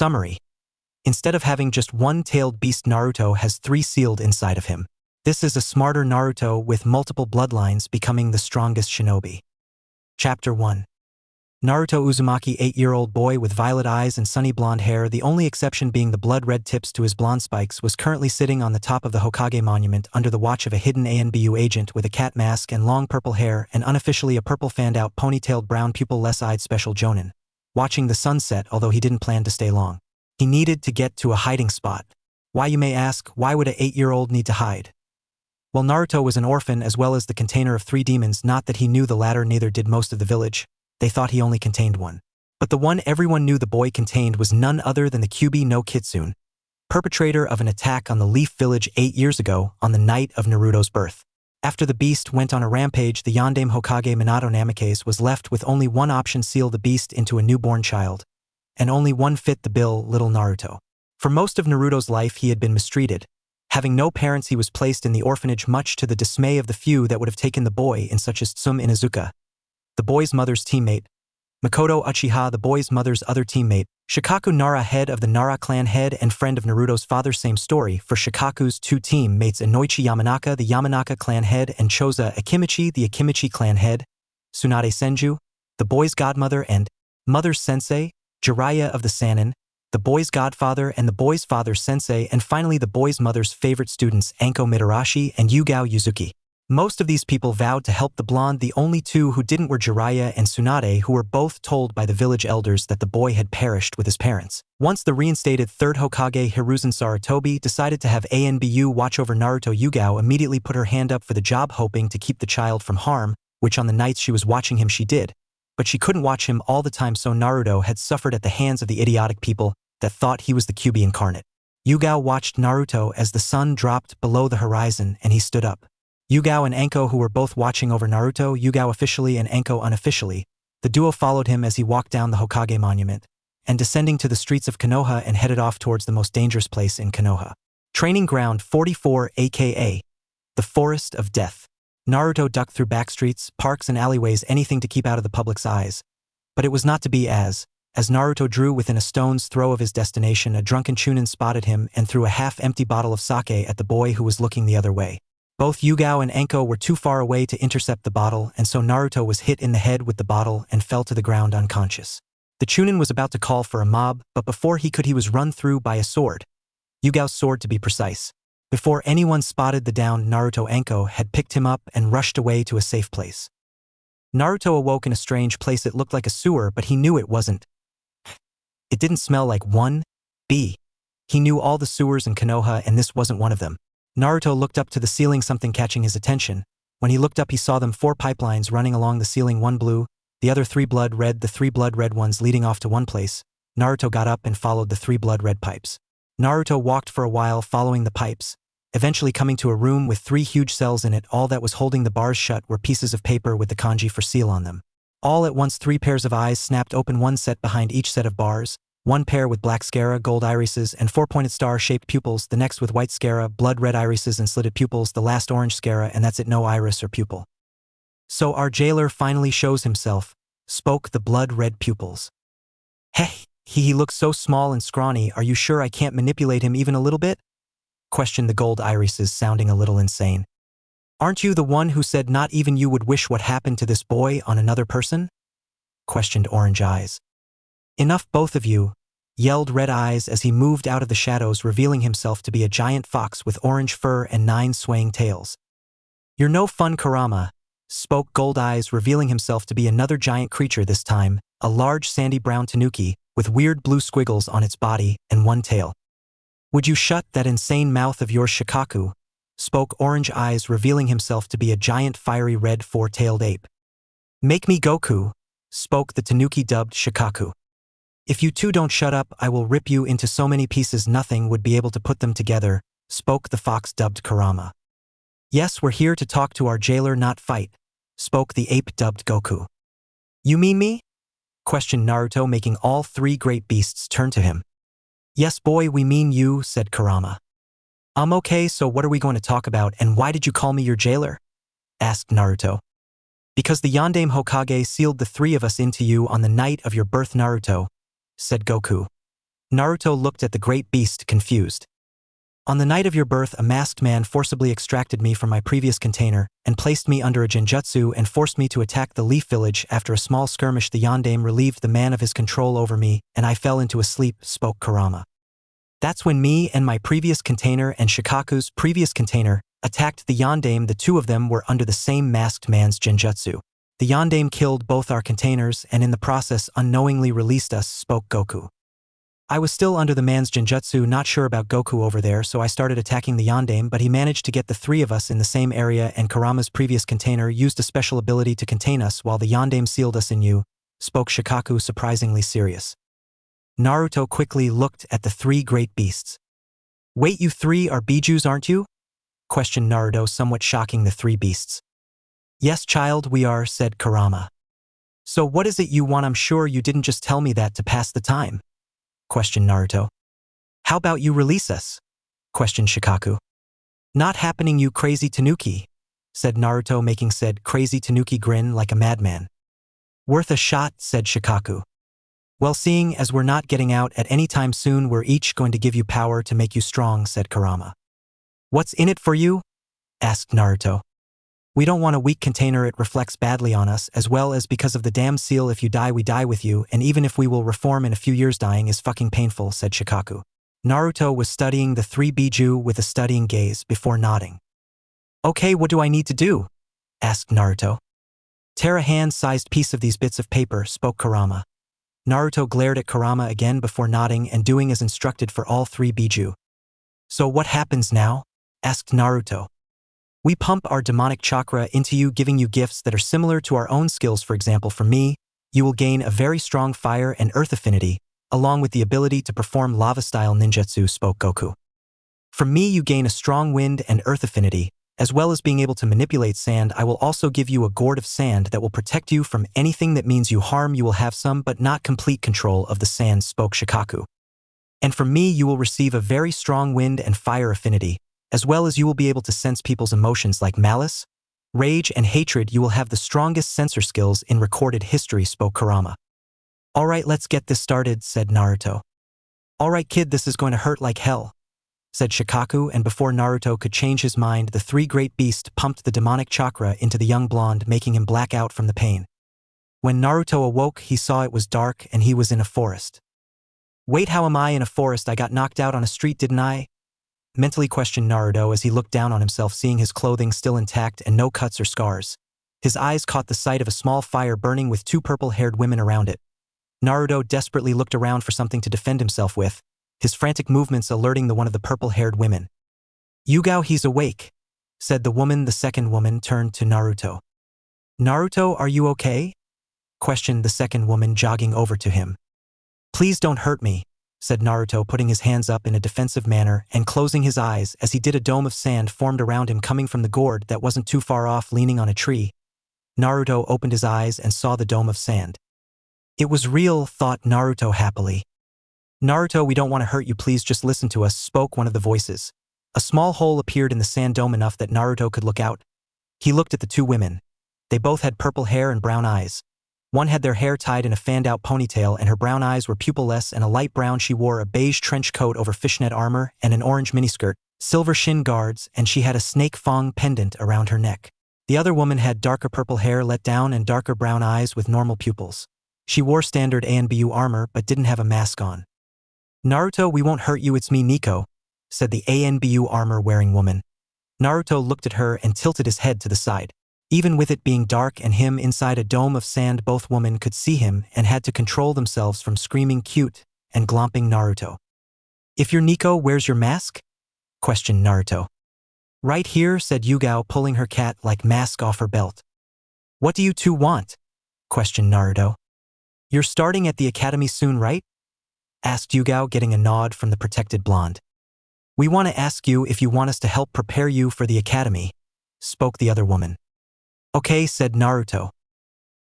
Summary. Instead of having just one tailed beast, Naruto has 3 sealed inside of him. This is a smarter Naruto with multiple bloodlines becoming the strongest shinobi. Chapter 1. Naruto Uzumaki, 8-year-old boy with violet eyes and sunny blonde hair, the only exception being the blood-red tips to his blonde spikes, was currently sitting on the top of the Hokage monument under the watch of a hidden ANBU agent with a cat mask and long purple hair and unofficially a purple fanned-out ponytailed brown pupil-less-eyed special jonin, watching the sunset, although he didn't plan to stay long. He needed to get to a hiding spot. Why, you may ask, why would an 8-year-old need to hide? Well, Naruto was an orphan as well as the container of 3 demons, not that he knew the latter, neither did most of the village. They thought he only contained one. But the one everyone knew the boy contained was none other than the Kyuubi no Kitsune, perpetrator of an attack on the Leaf Village 8 years ago on the night of Naruto's birth. After the beast went on a rampage, the Yondaime Hokage Minato Namikaze was left with only one option: seal the beast into a newborn child. And only one fit the bill: little Naruto. For most of Naruto's life he had been mistreated. Having no parents, he was placed in the orphanage, much to the dismay of the few that would have taken the boy in, such as Tsum Inuzuka, the boy's mother's teammate, Makoto Uchiha, the boy's mother's other teammate, Shikaku Nara, head of the Nara clan, head and friend of Naruto's father. Same story for Shikaku's 2 teammates, Inoichi Yamanaka, the Yamanaka clan head, and Choza Akimichi, the Akimichi clan head, Tsunade Senju, the boy's godmother and mother's sensei, Jiraiya of the Sannin, the boy's godfather and the boy's father's sensei, and finally the boy's mother's favorite students, Anko Mitarashi and Yugao Yuzuki. Most of these people vowed to help the blonde. The only 2 who didn't were Jiraiya and Tsunade, who were both told by the village elders that the boy had perished with his parents. Once the reinstated 3rd Hokage Hiruzen Sarutobi decided to have ANBU watch over Naruto, Yugao immediately put her hand up for the job, hoping to keep the child from harm, which on the nights she was watching him she did. But she couldn't watch him all the time, so Naruto had suffered at the hands of the idiotic people that thought he was the Kyuubi incarnate. Yugao watched Naruto as the sun dropped below the horizon and he stood up. Yugao and Anko, who were both watching over Naruto, Yugao officially and Anko unofficially, the duo followed him as he walked down the Hokage monument and descending to the streets of Konoha and headed off towards the most dangerous place in Konoha. Training Ground 44, aka the Forest of Death. Naruto ducked through backstreets, parks and alleyways, anything to keep out of the public's eyes. But it was not to be. As Naruto drew within a stone's throw of his destination, a drunken Chunin spotted him and threw a half-empty bottle of sake at the boy who was looking the other way. Both Yugao and Anko were too far away to intercept the bottle, and so Naruto was hit in the head with the bottle and fell to the ground unconscious. The Chunin was about to call for a mob, but before he could, he was run through by a sword. Yugao's sword, to be precise. Before anyone spotted the downed Naruto, Anko had picked him up and rushed away to a safe place. Naruto awoke in a strange place. It looked like a sewer, but he knew it wasn't. It didn't smell like one. He knew all the sewers in Konoha, and this wasn't one of them. Naruto looked up to the ceiling, something catching his attention. When he looked up, he saw them 4 pipelines running along the ceiling, 1 blue, the other 3 blood red, the 3 blood red ones leading off to one place. Naruto got up and followed the 3 blood red pipes. Naruto walked for a while following the pipes, eventually coming to a room with 3 huge cells in it. All that was holding the bars shut were pieces of paper with the kanji for seal on them. All at once 3 pairs of eyes snapped open, 1 set behind each set of bars. 1 pair with black sclera, gold irises, and 4 pointed star-shaped pupils, the next with white sclera, blood-red irises, and slitted pupils, the last orange sclera, and that's it, no iris or pupil. So our jailer finally shows himself, spoke the blood-red pupils. Hey, he looks so small and scrawny. Are you sure I can't manipulate him even a little bit? Questioned the gold irises, sounding a little insane. Aren't you the one who said not even you would wish what happened to this boy on another person? Questioned Orange Eyes. Enough, both of you, yelled Red Eyes as he moved out of the shadows, revealing himself to be a giant fox with orange fur and 9 swaying tails. You're no fun, Kurama, spoke Gold Eyes, revealing himself to be another giant creature, this time, a large sandy brown tanuki with weird blue squiggles on its body and 1 tail. Would you shut that insane mouth of yours, Shikaku, spoke Orange Eyes, revealing himself to be a giant fiery red 4-tailed ape. Make me Goku, spoke the tanuki, dubbed Shikaku. If you 2 don't shut up, I will rip you into so many pieces nothing would be able to put them together, spoke the fox, dubbed Kurama. Yes, we're here to talk to our jailer, not fight, spoke the ape, dubbed Goku. You mean me? Questioned Naruto, making all 3 great beasts turn to him. Yes, boy, we mean you, said Kurama. Okay, so what are we going to talk about, and why did you call me your jailer? Asked Naruto. Because the Yondaime Hokage sealed the 3 of us into you on the night of your birth, Naruto, said Goku. Naruto looked at the great beast, confused. On the night of your birth, a masked man forcibly extracted me from my previous container and placed me under a genjutsu and forced me to attack the Leaf Village. After a small skirmish, the yondaime relieved the man of his control over me, and I fell into a sleep, spoke Kurama. That's when me and my previous container and Shikaku's previous container attacked the yondaime. The two of them were under the same masked man's genjutsu. The yondaime killed both our containers and in the process unknowingly released us, spoke Goku. I was still under the man's genjutsu, not sure about Goku over there, so I started attacking the yondaime, but he managed to get the three of us in the same area, and Kurama's previous container used a special ability to contain us while the yondaime sealed us in you, spoke Shikaku, surprisingly serious. Naruto quickly looked at the three great beasts. Wait, you three are Bijus, aren't you? Questioned Naruto, somewhat shocking the three beasts. Yes, child, we are, said Kurama. So what is it you want? I'm sure you didn't just tell me that to pass the time, questioned Naruto. How about you release us? Questioned Shikaku. Not happening, you crazy Tanuki, said Naruto, making said crazy Tanuki grin like a madman. Worth a shot, said Shikaku. Well, seeing as we're not getting out at any time soon, we're each going to give you power to make you strong, said Kurama. What's in it for you? Asked Naruto. We don't want a weak container, it reflects badly on us, as well as because of the damn seal. If you die, we die with you, and even if we will reform in a few years, dying is fucking painful, said Shikaku. Naruto was studying the three Biju with a studying gaze before nodding. Okay, what do I need to do? Asked Naruto. Tear a hand-sized piece of these bits of paper, spoke Kurama. Naruto glared at Kurama again before nodding and doing as instructed for all three Biju. So what happens now? Asked Naruto. We pump our demonic chakra into you, giving you gifts that are similar to our own skills. For example, from me, you will gain a very strong fire and earth affinity, along with the ability to perform lava-style ninjutsu, spoke Goku. From me, you gain a strong wind and earth affinity, as well as being able to manipulate sand. I will also give you a gourd of sand that will protect you from anything that means you harm. You will have some but not complete control of the sand, spoke Shikaku. And from me, you will receive a very strong wind and fire affinity, as well as you will be able to sense people's emotions like malice, rage, and hatred. You will have the strongest sensor skills in recorded history, spoke Kurama. Alright, let's get this started, said Naruto. Alright kid, this is going to hurt like hell, said Shikaku, and before Naruto could change his mind, the three great beasts pumped the demonic chakra into the young blonde, making him black out from the pain. When Naruto awoke, he saw it was dark and he was in a forest. Wait, how am I in a forest? I got knocked out on a street, didn't I? Mentally questioned Naruto as he looked down on himself, seeing his clothing still intact and no cuts or scars. His eyes caught the sight of a small fire burning with two purple-haired women around it. Naruto desperately looked around for something to defend himself with, his frantic movements alerting the one of the purple-haired women. Yugao, he's awake, said the woman. The second woman turned to Naruto. Naruto, are you okay? Questioned the second woman, jogging over to him. Please don't hurt me, said Naruto, putting his hands up in a defensive manner and closing his eyes as he did. A dome of sand formed around him, coming from the gourd that wasn't too far off, leaning on a tree. Naruto opened his eyes and saw the dome of sand. It was real, thought Naruto happily. Naruto, we don't want to hurt you, please just listen to us, spoke one of the voices. A small hole appeared in the sand dome enough that Naruto could look out. He looked at the two women. They both had purple hair and brown eyes. One had their hair tied in a fanned-out ponytail and her brown eyes were pupilless and a light brown. She wore a beige trench coat over fishnet armor and an orange miniskirt, silver shin guards, and she had a snake fang pendant around her neck. The other woman had darker purple hair let down and darker brown eyes with normal pupils. She wore standard ANBU armor but didn't have a mask on. Naruto, we won't hurt you, it's me, Nico, said the ANBU armor-wearing woman. Naruto looked at her and tilted his head to the side. Even with it being dark and him inside a dome of sand, both women could see him and had to control themselves from screaming cute and glomping Naruto. If you're Nico, where's your mask? Questioned Naruto. Right here, said Yugao, pulling her cat-like mask off her belt. What do you two want? Questioned Naruto. You're starting at the academy soon, right? Asked Yugao, getting a nod from the protected blonde. We want to ask you if you want us to help prepare you for the academy, spoke the other woman. Okay, said Naruto.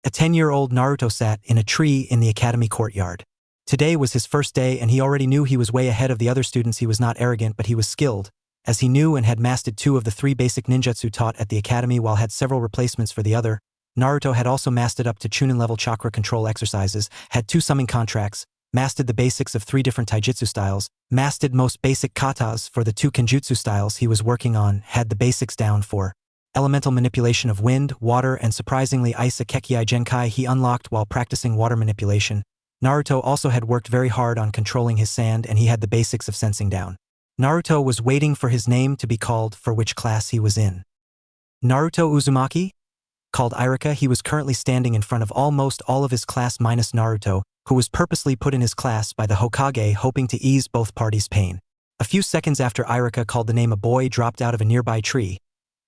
A 10-year-old Naruto sat in a tree in the academy courtyard. Today was his first day and he already knew he was way ahead of the other students. He was not arrogant, but he was skilled, as he knew and had mastered 2 of the 3 basic ninjutsu taught at the academy while had several replacements for the other. Naruto had also mastered up to Chunin level chakra control exercises, had 2 summon contracts, mastered the basics of 3 different taijutsu styles, mastered most basic katas for the 2 kenjutsu styles he was working on, had the basics down for elemental manipulation of wind, water, and surprisingly ice. A Kekkei Genkai he unlocked while practicing water manipulation. Naruto also had worked very hard on controlling his sand, and he had the basics of sensing down. Naruto was waiting for his name to be called for which class he was in. Naruto Uzumaki? Called Irika. He was currently standing in front of almost all of his class minus Naruto, who was purposely put in his class by the Hokage hoping to ease both parties' pain. A few seconds after Irika called the name, a boy dropped out of a nearby tree.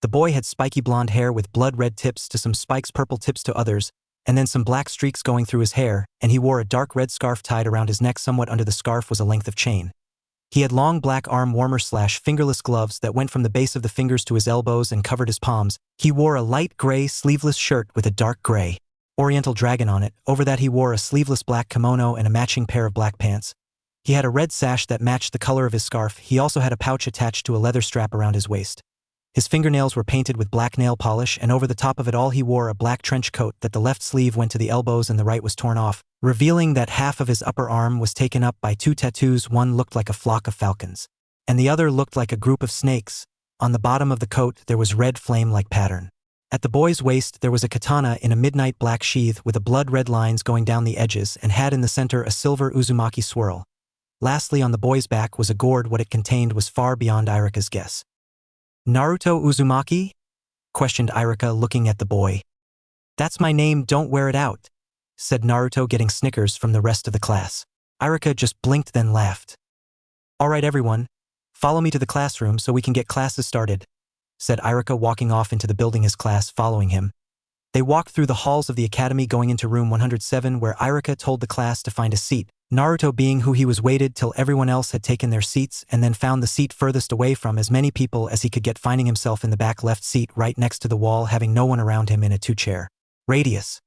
The boy had spiky blonde hair with blood-red tips to some spikes, purple tips to others, and then some black streaks going through his hair, and he wore a dark red scarf tied around his neck. Somewhat under the scarf was a length of chain. He had long black arm warmer/fingerless gloves that went from the base of the fingers to his elbows and covered his palms. He wore a light gray sleeveless shirt with a dark gray oriental dragon on it. Over that he wore a sleeveless black kimono and a matching pair of black pants. He had a red sash that matched the color of his scarf. He also had a pouch attached to a leather strap around his waist. His fingernails were painted with black nail polish, and over the top of it all he wore a black trench coat that the left sleeve went to the elbows and the right was torn off, revealing that half of his upper arm was taken up by 2 tattoos. One looked like a flock of falcons, and the other looked like a group of snakes. On the bottom of the coat there was red flame-like pattern. At the boy's waist there was a katana in a midnight black sheath with a blood-red lines going down the edges, and had in the center a silver Uzumaki swirl. Lastly, on the boy's back was a gourd. What it contained was far beyond Irika's guess. Naruto Uzumaki? Questioned Irika, looking at the boy. That's my name, don't wear it out, said Naruto, getting snickers from the rest of the class. Irika just blinked, then laughed. All right everyone, follow me to the classroom so we can get classes started, said Irika, walking off into the building, his class following him. They walked through the halls of the academy, going into room 107 where Irika told the class to find a seat. Naruto, being who he was, waited till everyone else had taken their seats and then found the seat furthest away from as many people as he could get, finding himself in the back left seat right next to the wall, having no one around him in a 2-chair radius.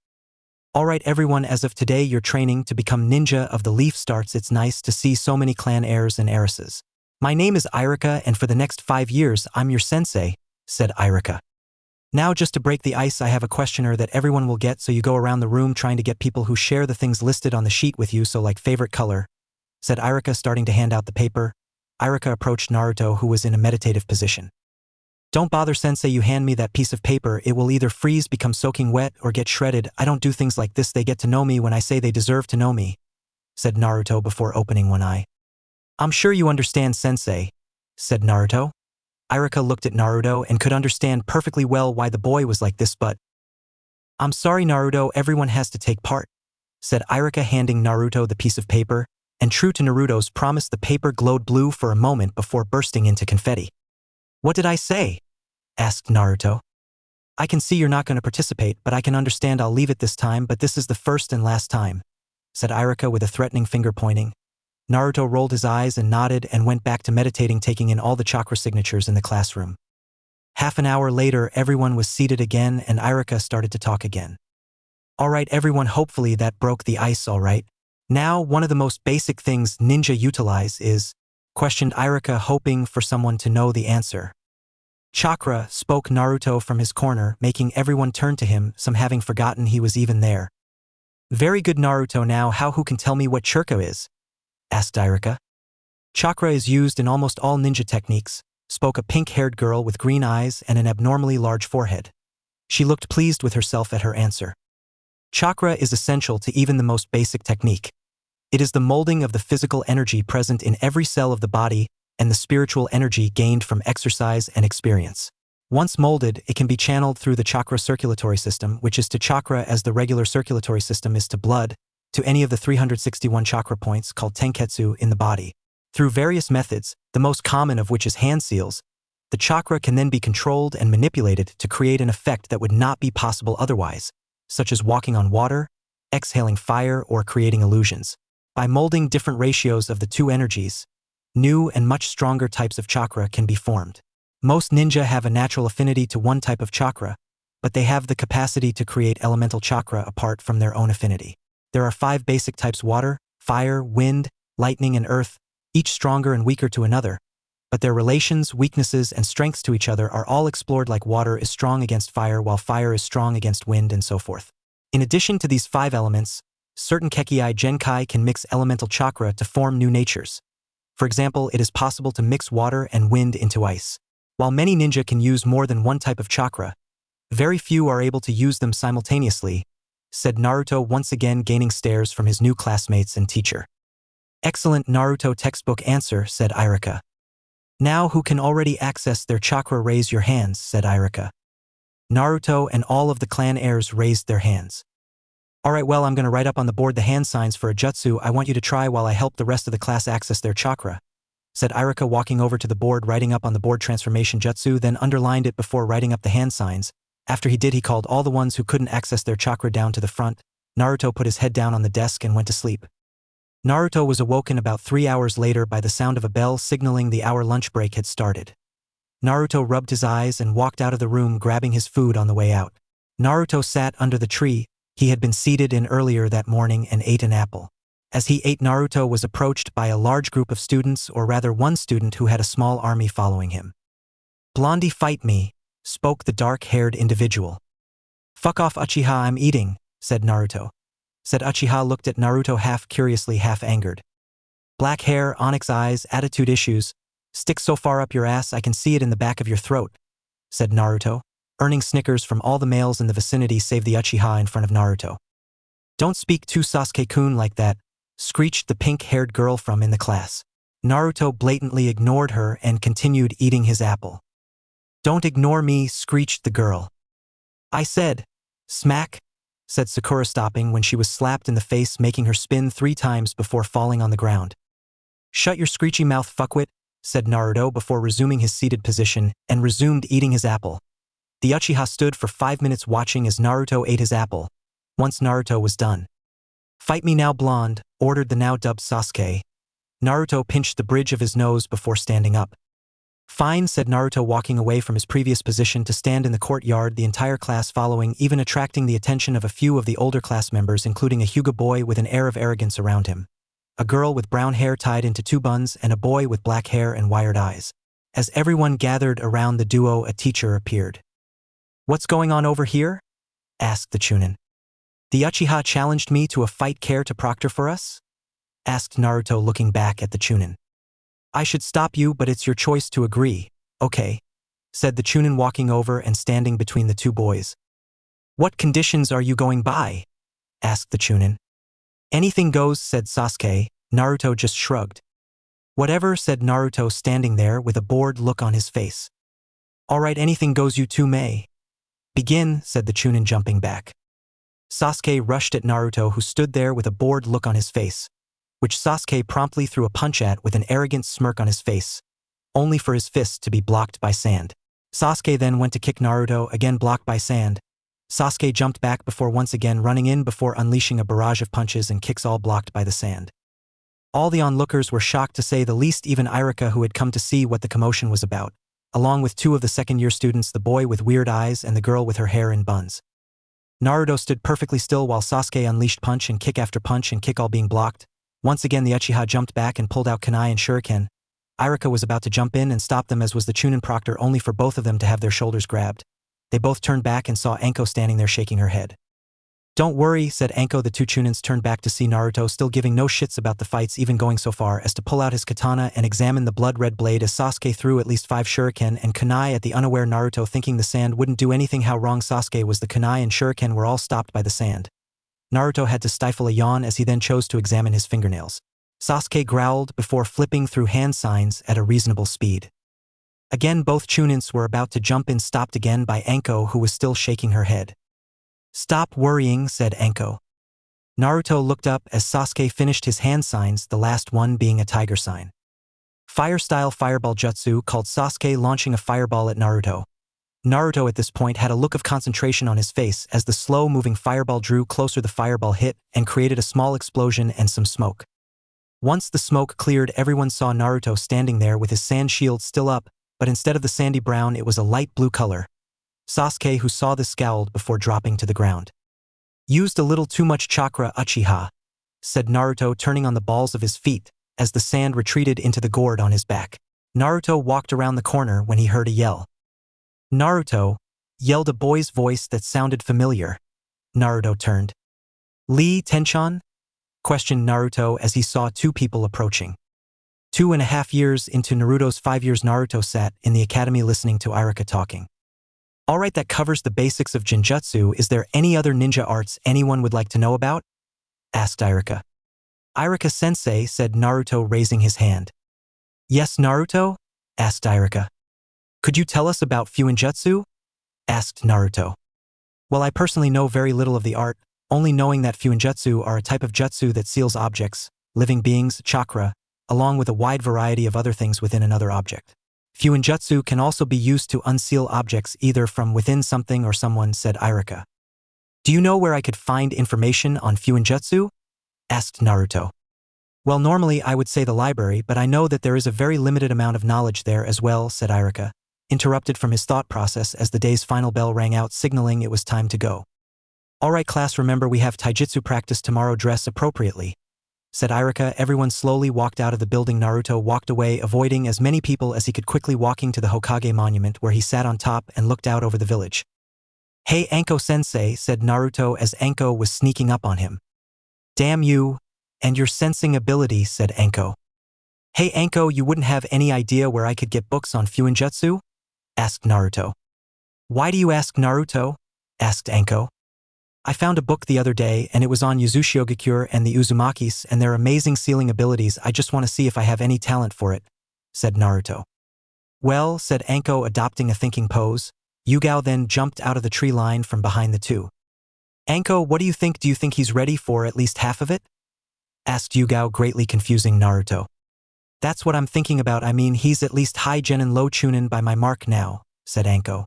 All right everyone, as of today your training to become ninja of the leaf starts. It's nice to see so many clan heirs and heiresses. My name is Irika, and for the next 5 years I'm your sensei, said Irika. Now just to break the ice, I have a questionnaire that everyone will get, so you go around the room trying to get people who share the things listed on the sheet with you, so like favorite color, said Irika, starting to hand out the paper. Irika approached Naruto, who was in a meditative position. Don't bother sensei, you hand me that piece of paper, it will either freeze, become soaking wet, or get shredded. I don't do things like this, they get to know me when I say they deserve to know me, said Naruto before opening one eye. I'm sure you understand sensei, said Naruto. Irika looked at Naruto and could understand perfectly well why the boy was like this, but I'm sorry Naruto, everyone has to take part, said Irika, handing Naruto the piece of paper, and true to Naruto's promise the paper glowed blue for a moment before bursting into confetti. What did I say? Asked Naruto. I can see you're not going to participate, but I can understand. I'll leave it this time, but this is the first and last time, said Irika with a threatening finger pointing. Naruto rolled his eyes and nodded and went back to meditating, taking in all the chakra signatures in the classroom. Half an hour later, everyone was seated again and Irika started to talk again. All right everyone, hopefully that broke the ice all right. Now, one of the most basic things ninja utilize is, questioned Irika, hoping for someone to know the answer. Chakra, spoke Naruto from his corner, making everyone turn to him, some having forgotten he was even there. Very good Naruto, now who can tell me what chakra is? Asked Irika. Chakra is used in almost all ninja techniques, spoke a pink-haired girl with green eyes and an abnormally large forehead. She looked pleased with herself at her answer. Chakra is essential to even the most basic technique. It is the molding of the physical energy present in every cell of the body and the spiritual energy gained from exercise and experience. Once molded, it can be channeled through the chakra circulatory system, which is to chakra as the regular circulatory system is to blood, to any of the 361 chakra points called tenketsu in the body. Through various methods, the most common of which is hand seals, the chakra can then be controlled and manipulated to create an effect that would not be possible otherwise, such as walking on water, exhaling fire, or creating illusions. By molding different ratios of the two energies, new and much stronger types of chakra can be formed. Most ninja have a natural affinity to one type of chakra, but they have the capacity to create elemental chakra apart from their own affinity. There are 5 basic types: water, fire, wind, lightning, and earth, each stronger and weaker to another, but their relations, weaknesses, and strengths to each other are all explored, like water is strong against fire while fire is strong against wind and so forth. In addition to these 5 elements, Certain Kekii Genkai can mix elemental chakra to form new natures. For example, it is possible to mix water and wind into ice. While many ninja can use more than one type of chakra, very few are able to use them simultaneously, said Naruto, once again gaining stares from his new classmates and teacher. Excellent Naruto textbook answer, said Irika. Now who can already access their chakra, raise your hands, said Irika. Naruto and all of the clan heirs raised their hands. Alright, well, I'm gonna write up on the board the hand signs for a jutsu I want you to try while I help the rest of the class access their chakra, said Irika, walking over to the board, writing up on the board transformation jutsu, then underlined it before writing up the hand signs. After he did, he called all the ones who couldn't access their chakra down to the front. Naruto put his head down on the desk and went to sleep. Naruto was awoken about 3 hours later by the sound of a bell signaling the hour lunch break had started. Naruto rubbed his eyes and walked out of the room, grabbing his food on the way out. Naruto sat under the tree he had been seated in earlier that morning and ate an apple. As he ate, Naruto was approached by a large group of students, or rather one student who had a small army following him. "Blondie, fight me," spoke the dark-haired individual. "Fuck off, Uchiha, I'm eating," said Naruto. Said Uchiha looked at Naruto half curiously, half angered. "Black hair, onyx eyes, attitude issues. Stick so far up your ass I can see it in the back of your throat," said Naruto, earning snickers from all the males in the vicinity save the Uchiha in front of Naruto. "Don't speak to Sasuke-kun like that," screeched the pink-haired girl from in the class. Naruto blatantly ignored her and continued eating his apple. "Don't ignore me," screeched the girl. "I said, smack," said Sakura, stopping when she was slapped in the face, making her spin 3 times before falling on the ground. "Shut your screechy mouth, fuckwit," said Naruto before resuming his seated position and resumed eating his apple. The Uchiha stood for 5 minutes watching as Naruto ate his apple. Once Naruto was done. "Fight me now, blonde," ordered the now-dubbed Sasuke. Naruto pinched the bridge of his nose before standing up. "Fine," said Naruto, walking away from his previous position to stand in the courtyard, the entire class following, even attracting the attention of a few of the older class members, including a Hyuga boy with an air of arrogance around him, a girl with brown hair tied into 2 buns, and a boy with black hair and wired eyes. As everyone gathered around the duo, a teacher appeared. "What's going on over here?" asked the Chunin. "The Uchiha challenged me to a fight. Care to proctor for us?" asked Naruto, looking back at the Chunin. "I should stop you, but it's your choice to agree, okay?" said the Chunin, walking over and standing between the 2 boys. "What conditions are you going by?" asked the Chunin. "Anything goes," said Sasuke. Naruto just shrugged. "Whatever," said Naruto, standing there with a bored look on his face. "Alright, anything goes, you two may begin," said the Chunin, jumping back. Sasuke rushed at Naruto, who stood there with a bored look on his face, which Sasuke promptly threw a punch at with an arrogant smirk on his face, only for his fist to be blocked by sand. Sasuke then went to kick Naruto, again blocked by sand. Sasuke jumped back before once again running in before unleashing a barrage of punches and kicks, all blocked by the sand. All the onlookers were shocked, to say the least, even Irika, who had come to see what the commotion was about, along with 2 of the second-year students, the boy with weird eyes and the girl with her hair in buns. Naruto stood perfectly still while Sasuke unleashed punch and kick after punch and kick, all being blocked. Once again the Uchiha jumped back and pulled out kunai and shuriken. Irika was about to jump in and stop them, as was the Chunin proctor, only for both of them to have their shoulders grabbed. They both turned back and saw Anko standing there shaking her head. "Don't worry," said Anko. The 2 Chunins turned back to see Naruto, still giving no shits about the fights, even going so far as to pull out his katana and examine the blood-red blade as Sasuke threw at least 5 shuriken and kunai at the unaware Naruto, thinking the sand wouldn't do anything. How wrong Sasuke was. The kunai and shuriken were all stopped by the sand. Naruto had to stifle a yawn as he then chose to examine his fingernails. Sasuke growled before flipping through hand signs at a reasonable speed. Again both Chunins were about to jump in, stopped again by Anko, who was still shaking her head. "Stop worrying," said Anko. Naruto looked up as Sasuke finished his hand signs, the last one being a tiger sign. "Fire-style fireball jutsu," called Sasuke, launching a fireball at Naruto. Naruto at this point had a look of concentration on his face as the slow-moving fireball drew closer. The fireball hit and created a small explosion and some smoke. Once the smoke cleared, everyone saw Naruto standing there with his sand shield still up, but instead of the sandy brown, it was a light blue color. Sasuke, who saw this, scowled before dropping to the ground. "Used a little too much chakra, Uchiha," said Naruto, turning on the balls of his feet as the sand retreated into the gourd on his back. Naruto walked around the corner when he heard a yell. "Naruto!" yelled a boy's voice that sounded familiar. Naruto turned. Lee Tenchan? Questioned Naruto as he saw two people approaching. 2.5 years into Naruto's 5 years, Naruto sat in the academy listening to Irika talking. Alright, that covers the basics of Genjutsu. Is there any other ninja arts anyone would like to know about? Asked Irika. Irika-sensei, said Naruto, raising his hand. Yes, Naruto? Asked Irika. Could you tell us about Fuinjutsu? Asked Naruto. Well, I personally know very little of the art, only knowing that Fuinjutsu are a type of jutsu that seals objects, living beings, chakra, along with a wide variety of other things within another object. Fuinjutsu can also be used to unseal objects either from within something or someone, said Irika. Do you know where I could find information on Fuinjutsu? Asked Naruto. Well, normally I would say the library, but I know that there is a very limited amount of knowledge there as well, said Irika, interrupted from his thought process as the day's final bell rang out, signaling it was time to go. Alright class, remember we have taijutsu practice tomorrow, dress appropriately, said Irika. Everyone slowly walked out of the building. Naruto walked away, avoiding as many people as he could, quickly walking to the Hokage monument where he sat on top and looked out over the village. Hey Anko-sensei, said Naruto as Anko was sneaking up on him. Damn you, and your sensing ability, said Anko. Hey Anko, you wouldn't have any idea where I could get books on Fuinjutsu? Asked Naruto. Why do you ask, Naruto? Asked Anko. I found a book the other day and it was on Yuzushiogakure and the Uzumakis and their amazing sealing abilities. I just want to see if I have any talent for it, said Naruto. Well, said Anko, adopting a thinking pose. Yugao then jumped out of the tree line from behind the two. Anko, what do you think? Do you think he's ready for at least half of it? Asked Yugao, greatly confusing Naruto. That's what I'm thinking about. I mean, he's at least high genin low chunin by my mark now, said Anko.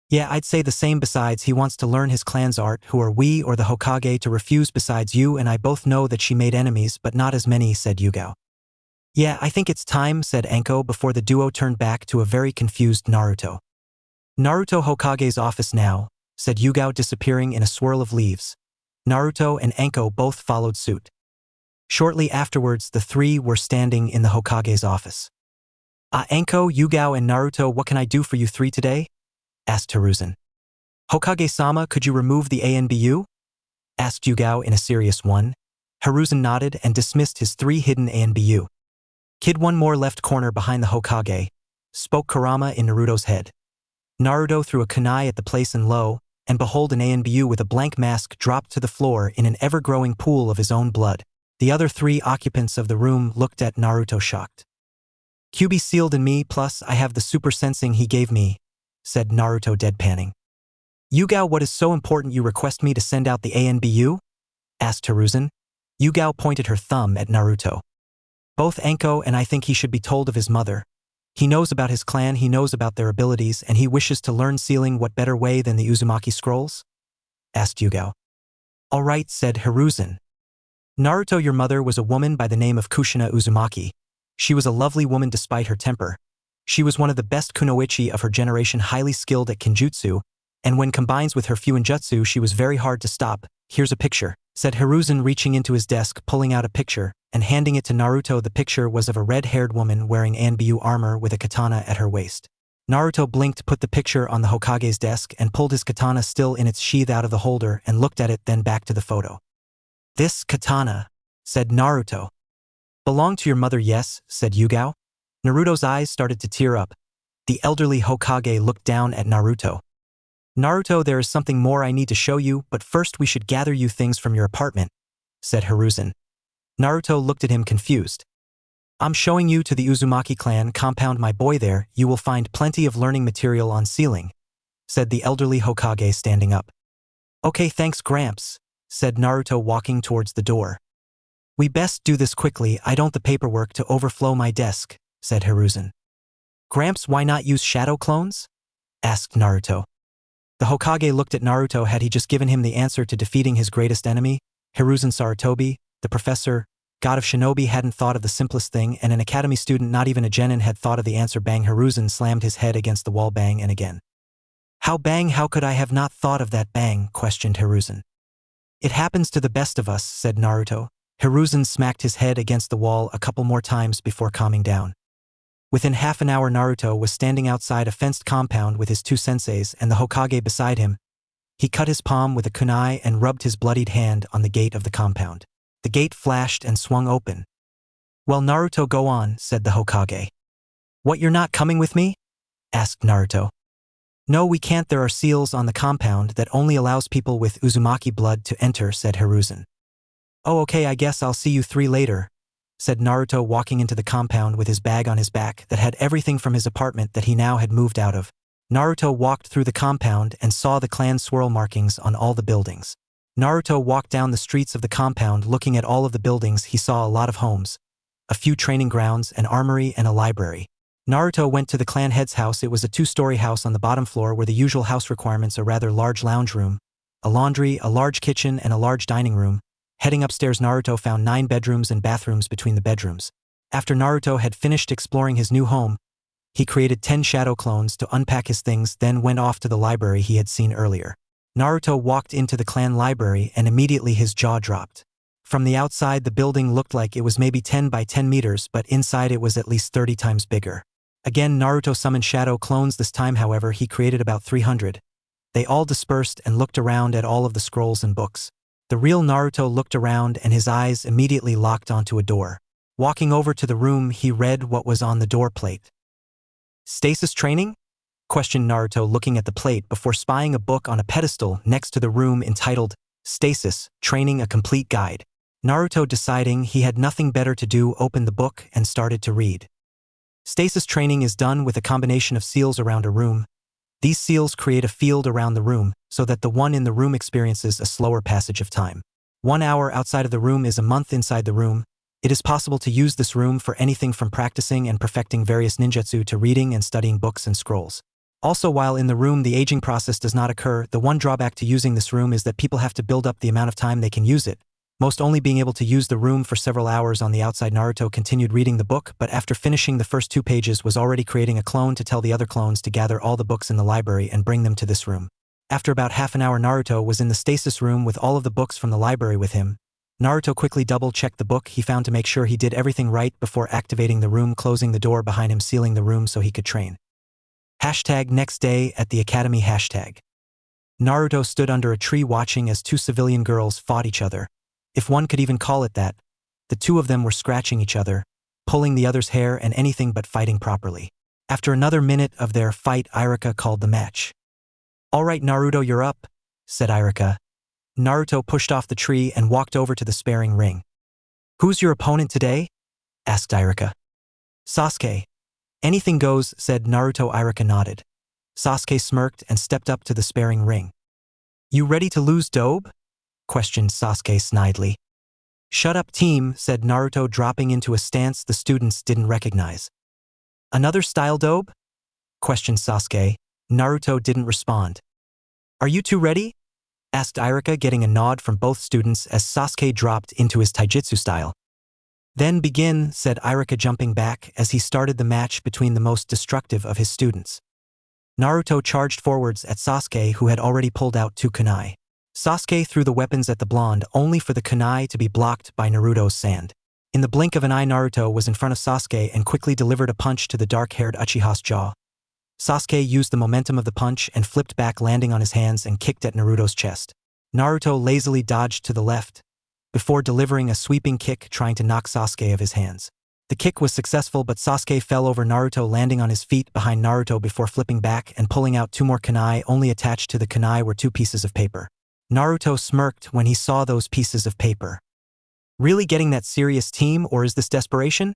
Yeah, I'd say the same. Besides, he wants to learn his clan's art. Who are we or the Hokage to refuse? Besides, you and I both know that she made enemies, but not as many, said Yugao. Yeah, I think it's time, said Anko before the duo turned back to a very confused Naruto. Naruto, Hokage's office now, said Yugao, disappearing in a swirl of leaves. Naruto and Anko both followed suit. Shortly afterwards, the three were standing in the Hokage's office. Anko, Yugao and Naruto, what can I do for you three today? Asked Hiruzen. Hokage-sama, could you remove the ANBU? Asked Yugao in a serious one. Hiruzen nodded and dismissed his 3 hidden ANBU. Kid, one more left corner behind the Hokage, spoke Kurama in Naruto's head. Naruto threw a kunai at the place and lo, and behold, an ANBU with a blank mask dropped to the floor in an ever-growing pool of his own blood. The other 3 occupants of the room looked at Naruto shocked. QB sealed in me, plus I have the super sensing he gave me, said Naruto, deadpanning. Yugao, what is so important you request me to send out the ANBU? Asked Hiruzen. Yugao pointed her thumb at Naruto. Both Anko and I think he should be told of his mother. He knows about his clan, he knows about their abilities, and he wishes to learn sealing. What better way than the Uzumaki scrolls? Asked Yugao. All right, said Hiruzen. Naruto, your mother was a woman by the name of Kushina Uzumaki. She was a lovely woman despite her temper. She was one of the best kunoichi of her generation, highly skilled at Kenjutsu, and when combined with her Fuinjutsu, she was very hard to stop. Here's a picture, said Hiruzen, reaching into his desk, pulling out a picture, and handing it to Naruto. The picture was of a red-haired woman wearing ANBU armor with a katana at her waist. Naruto blinked, put the picture on the Hokage's desk, and pulled his katana still in its sheath out of the holder and looked at it, then back to the photo. This katana, said Naruto. Belonged to your mother? Yes, said Yugao. Naruto's eyes started to tear up. The elderly Hokage looked down at Naruto. Naruto, there is something more I need to show you, but first we should gather you things from your apartment, said Hiruzen. Naruto looked at him confused. I'm showing you to the Uzumaki clan compound, my boy. There, you will find plenty of learning material on sealing, said the elderly Hokage, standing up. Okay, thanks, Gramps, said Naruto, walking towards the door. We best do this quickly. I don't the paperwork to overflow my desk, said Hiruzen. Gramps, why not use shadow clones? Asked Naruto. The Hokage looked at Naruto. Had he just given him the answer to defeating his greatest enemy, Hiruzen Sarutobi, the professor, god of shinobi, hadn't thought of the simplest thing, and an academy student, not even a genin, had thought of the answer. Bang! Hiruzen slammed his head against the wall. Bang, and again. How bang? How could I have not thought of that? Bang, questioned Hiruzen. It happens to the best of us, said Naruto. Hiruzen smacked his head against the wall a couple more times before calming down. Within half an hour, Naruto was standing outside a fenced compound with his 2 senseis and the Hokage beside him. He cut his palm with a kunai and rubbed his bloodied hand on the gate of the compound. The gate flashed and swung open. "Well, Naruto, go on," said the Hokage. "What, you're not coming with me?" asked Naruto. "No, we can't. There are seals on the compound that only allows people with Uzumaki blood to enter," said Hiruzen. "Oh, okay, I guess I'll see you three later," said Naruto, walking into the compound with his bag on his back that had everything from his apartment that he now had moved out of. Naruto walked through the compound and saw the clan swirl markings on all the buildings. Naruto walked down the streets of the compound. Looking at all of the buildings, he saw a lot of homes, a few training grounds, an armory, and a library. Naruto went to the clan head's house. It was a two-story house on the bottom floor where the usual house requirements: a rather large lounge room, a laundry, a large kitchen, and a large dining room. Heading upstairs, Naruto found 9 bedrooms and bathrooms between the bedrooms. After Naruto had finished exploring his new home, he created 10 shadow clones to unpack his things, then went off to the library he had seen earlier. Naruto walked into the clan library and immediately his jaw dropped. From the outside, the building looked like it was maybe 10 by 10 meters, but inside it was at least 30 times bigger. Again, Naruto summoned shadow clones. This time, however, he created about 300. They all dispersed and looked around at all of the scrolls and books. The real Naruto looked around and his eyes immediately locked onto a door. Walking over to the room, he read what was on the door plate. "Stasis training?" questioned Naruto, looking at the plate before spying a book on a pedestal next to the room entitled Stasis Training, a Complete Guide. Naruto, deciding he had nothing better to do, opened the book and started to read. Stasis training is done with a combination of seals around a room. These seals create a field around the room so that the one in the room experiences a slower passage of time. 1 hour outside of the room is a month inside the room. It is possible to use this room for anything from practicing and perfecting various ninjutsu to reading and studying books and scrolls. Also, while in the room, the aging process does not occur. The one drawback to using this room is that people have to build up the amount of time they can use it, most only being able to use the room for several hours on the outside. Naruto continued reading the book, but after finishing the first 2 pages was already creating a clone to tell the other clones to gather all the books in the library and bring them to this room. After about half an hour, Naruto was in the stasis room with all of the books from the library with him. Naruto quickly double-checked the book he found to make sure he did everything right before activating the room, closing the door behind him, sealing the room so he could train. Next day at the academy. Naruto stood under a tree watching as 2 civilian girls fought each other. If one could even call it that. The 2 of them were scratching each other, pulling the other's hair, and anything but fighting properly. After another minute of their fight, Irika called the match. "All right, Naruto, you're up," said Irika. Naruto pushed off the tree and walked over to the sparring ring. "Who's your opponent today?" asked Irika. "Sasuke. Anything goes," said Naruto. Irika nodded. Sasuke smirked and stepped up to the sparring ring. "You ready to lose, Dobe?" questioned Sasuke snidely. "Shut up, team," said Naruto, dropping into a stance the students didn't recognize. "Another style, Dobe?" questioned Sasuke. Naruto didn't respond. "Are you two ready?" asked Irika, getting a nod from both students as Sasuke dropped into his taijutsu style. "Then begin," said Irika, jumping back as he started the match between the most destructive of his students. Naruto charged forwards at Sasuke, who had already pulled out 2 kunai. Sasuke threw the weapons at the blonde, only for the kunai to be blocked by Naruto's sand. In the blink of an eye, Naruto was in front of Sasuke and quickly delivered a punch to the dark-haired Uchiha's jaw. Sasuke used the momentum of the punch and flipped back, landing on his hands, and kicked at Naruto's chest. Naruto lazily dodged to the left, before delivering a sweeping kick trying to knock Sasuke of his hands. The kick was successful, but Sasuke fell over Naruto, landing on his feet behind Naruto before flipping back and pulling out 2 more kunai. Only attached to the kunai were 2 pieces of paper. Naruto smirked when he saw those pieces of paper. "Really getting that serious, team, or is this desperation?"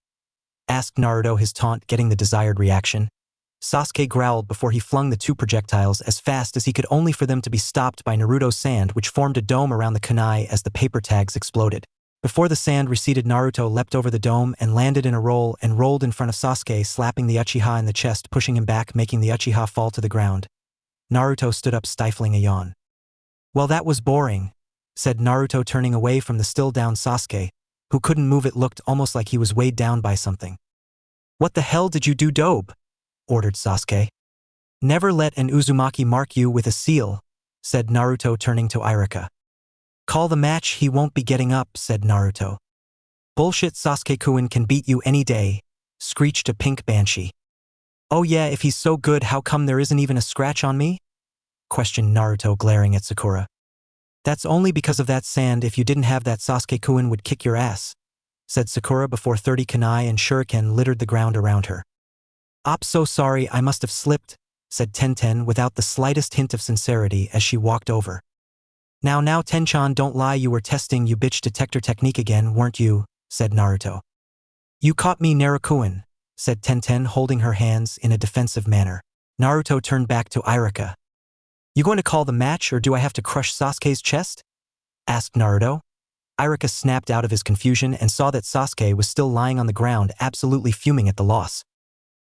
asked Naruto, his taunt getting the desired reaction. Sasuke growled before he flung the 2 projectiles as fast as he could, only for them to be stopped by Naruto's sand, which formed a dome around the kunai as the paper tags exploded. Before the sand receded, Naruto leapt over the dome and landed in a roll and rolled in front of Sasuke, slapping the Uchiha in the chest, pushing him back, making the Uchiha fall to the ground. Naruto stood up, stifling a yawn. "Well, that was boring," said Naruto, turning away from the still-down Sasuke, who couldn't move. It looked almost like he was weighed down by something. "What the hell did you do, Dobe?" ordered Sasuke. "Never let an Uzumaki mark you with a seal," said Naruto, turning to Irika. "Call the match, he won't be getting up," said Naruto. "Bullshit, Sasuke-kun can beat you any day," screeched a pink banshee. "Oh yeah, if he's so good, how come there isn't even a scratch on me?" questioned Naruto, glaring at Sakura. That's only because of that sand. If you didn't have that, Sasuke-kun would kick your ass, said Sakura before 30 kunai and shuriken littered the ground around her. "I'm so sorry, I must have slipped," said Tenten without the slightest hint of sincerity as she walked over. Now Tenchan, don't lie, you were testing your bitch detector technique again, weren't you?" said Naruto. "You caught me, Naruto-kun," said Tenten, holding her hands in a defensive manner. Naruto turned back to Irika. "You going to call the match, or do I have to crush Sasuke's chest?" asked Naruto. Irika snapped out of his confusion and saw that Sasuke was still lying on the ground, absolutely fuming at the loss.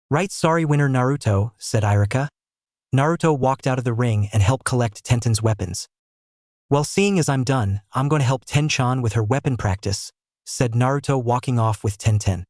"Right, sorry winner Naruto," said Irika. Naruto walked out of the ring and helped collect Tenten's weapons. "Well, seeing as I'm done, I'm going to help Tenchan with her weapon practice," said Naruto, walking off with Tenten.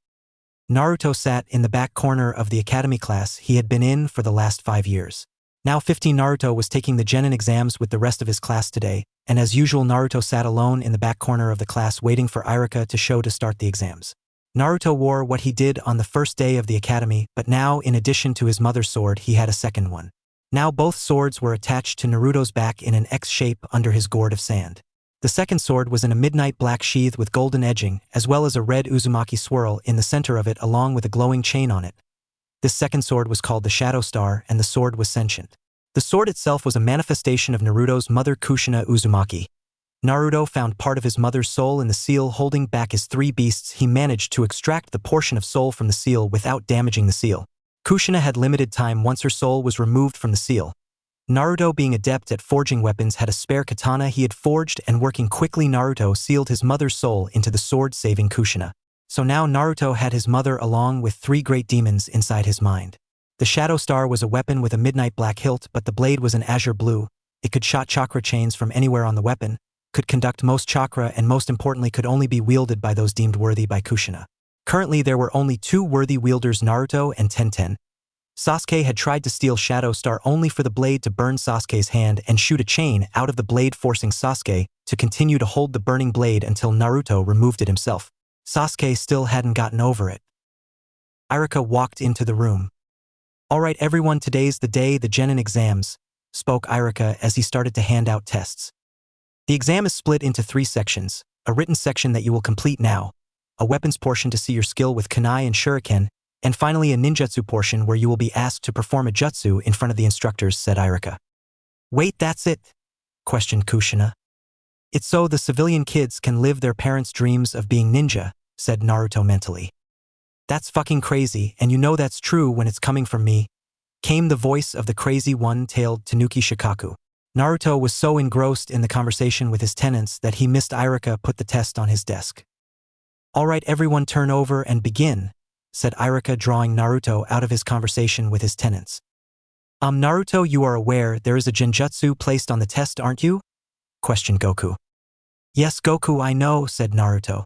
Naruto sat in the back corner of the academy class he had been in for the last 5 years. Now 15 Naruto was taking the genin exams with the rest of his class today, and as usual Naruto sat alone in the back corner of the class waiting for Irika to show to start the exams. Naruto wore what he did on the first day of the academy, but now in addition to his mother's sword he had a second one. Now both swords were attached to Naruto's back in an X shape under his gourd of sand. The second sword was in a midnight black sheath with golden edging, as well as a red Uzumaki swirl in the center of it along with a glowing chain on it. This second sword was called the Shadow Star, and the sword was sentient. The sword itself was a manifestation of Naruto's mother Kushina Uzumaki. Naruto found part of his mother's soul in the seal holding back his 3 beasts. He managed to extract the portion of soul from the seal without damaging the seal. Kushina had limited time once her soul was removed from the seal. Naruto, being adept at forging weapons, had a spare katana he had forged, and working quickly Naruto sealed his mother's soul into the sword, saving Kushina. So now Naruto had his mother along with 3 great demons inside his mind. The Shadow Star was a weapon with a midnight black hilt, but the blade was an azure blue. It could shot chakra chains from anywhere on the weapon, could conduct most chakra, and most importantly could only be wielded by those deemed worthy by Kushina. Currently there were only 2 worthy wielders, Naruto and Tenten. Sasuke had tried to steal Shadow Star only for the blade to burn Sasuke's hand and shoot a chain out of the blade, forcing Sasuke to continue to hold the burning blade until Naruto removed it himself. Sasuke still hadn't gotten over it. Irika walked into the room. "Alright everyone, today's the day, the genin exams," spoke Irika as he started to hand out tests. "The exam is split into 3 sections, a written section that you will complete now, a weapons portion to see your skill with kunai and shuriken, and finally a ninjutsu portion where you will be asked to perform a jutsu in front of the instructors," said Irika. "Wait, that's it?" questioned Kushina. "It's so the civilian kids can live their parents' dreams of being ninja," said Naruto mentally. "That's fucking crazy, and you know that's true when it's coming from me," came the voice of the crazy one-tailed Tanuki Shikaku. Naruto was so engrossed in the conversation with his tenants that he missed Irika put the test on his desk. "Alright everyone, turn over and begin," said Irika, drawing Naruto out of his conversation with his tenants. Naruto, you are aware there is a genjutsu placed on the test, aren't you?" questioned Goku. "Yes Goku, I know," said Naruto.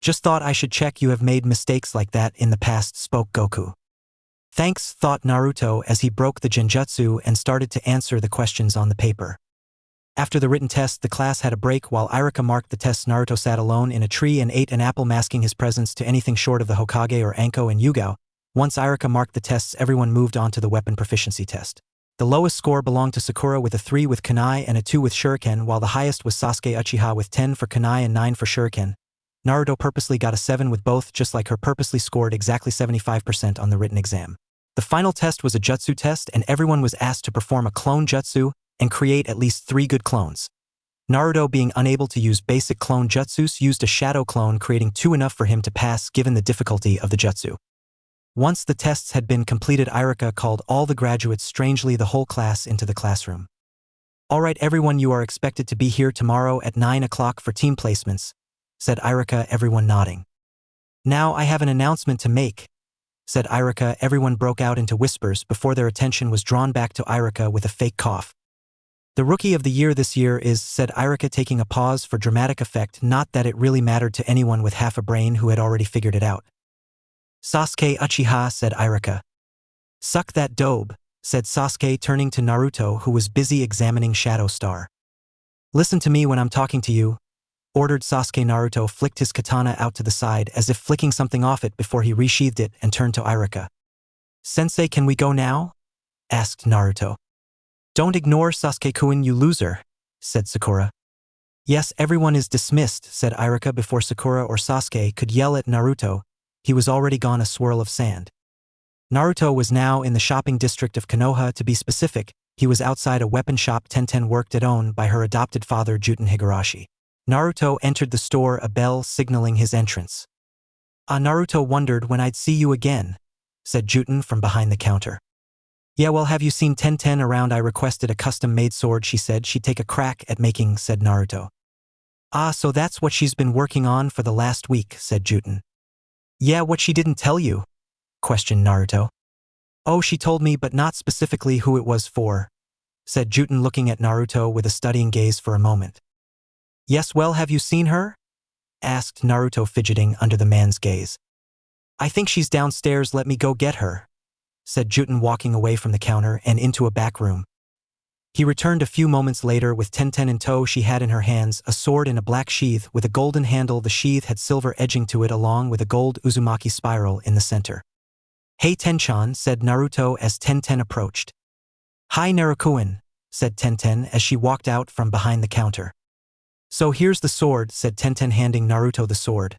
"Just thought I should check, you have made mistakes like that in the past," spoke Goku. "Thanks," thought Naruto as he broke the genjutsu and started to answer the questions on the paper. After the written test, the class had a break. While Irika marked the tests, Naruto sat alone in a tree and ate an apple, masking his presence to anything short of the Hokage or Anko and Yugao. Once Irika marked the tests, everyone moved on to the weapon proficiency test. The lowest score belonged to Sakura with a 3 with kunai and a 2 with shuriken, while the highest was Sasuke Uchiha with 10 for kunai and 9 for shuriken. Naruto purposely got a 7 with both, just like her purposely scored exactly 75% on the written exam. The final test was a jutsu test, and everyone was asked to perform a clone jutsu and create at least 3 good clones. Naruto, being unable to use basic clone jutsus, used a shadow clone, creating 2 enough for him to pass given the difficulty of the jutsu. Once the tests had been completed, Irika called all the graduates, strangely the whole class, into the classroom. "Alright everyone, you are expected to be here tomorrow at 9 o'clock for team placements," said Irika, everyone nodding. "Now I have an announcement to make," said Irika. Everyone broke out into whispers before their attention was drawn back to Irika with a fake cough. "The rookie of the year this year is," said Irika, taking a pause for dramatic effect, not that it really mattered to anyone with half a brain who had already figured it out. "Sasuke Uchiha," said Irika. "Suck that dobe," said Sasuke, turning to Naruto, who was busy examining Shadow Star. "Listen to me when I'm talking to you," ordered Sasuke. Naruto flicked his katana out to the side as if flicking something off it before he resheathed it and turned to Irika. "Sensei, can we go now?" asked Naruto. Don't ignore Sasuke-kun, you loser, said Sakura. Yes, everyone is dismissed, said Iruka before Sakura or Sasuke could yell at Naruto. He was already gone a swirl of sand. Naruto was now in the shopping district of Konoha. To be specific, he was outside a weapon shop Tenten worked at, owned by her adopted father Juten Higurashi. Naruto entered the store, a bell signaling his entrance. Naruto wondered when I'd see you again, said Juten from behind the counter. Yeah, well, have you seen Tenten around? I requested a custom-made sword she said she'd take a crack at making, said Naruto. So that's what she's been working on for the last week, said Juten. Yeah, what she didn't tell you? Questioned Naruto. Oh, she told me, but not specifically who it was for, said Juten, looking at Naruto with a studying gaze for a moment. Yes, well, have you seen her? Asked Naruto, fidgeting under the man's gaze. I think she's downstairs, let me go get her, said Juten, walking away from the counter and into a back room. He returned a few moments later with Tenten in tow. She had in her hands a sword in a black sheath with a golden handle. The sheath had silver edging to it along with a gold Uzumaki spiral in the center. Hey Tenchan, said Naruto as Tenten approached. Hi Naruto-kun, said Tenten as she walked out from behind the counter. So here's the sword, said Tenten, handing Naruto the sword.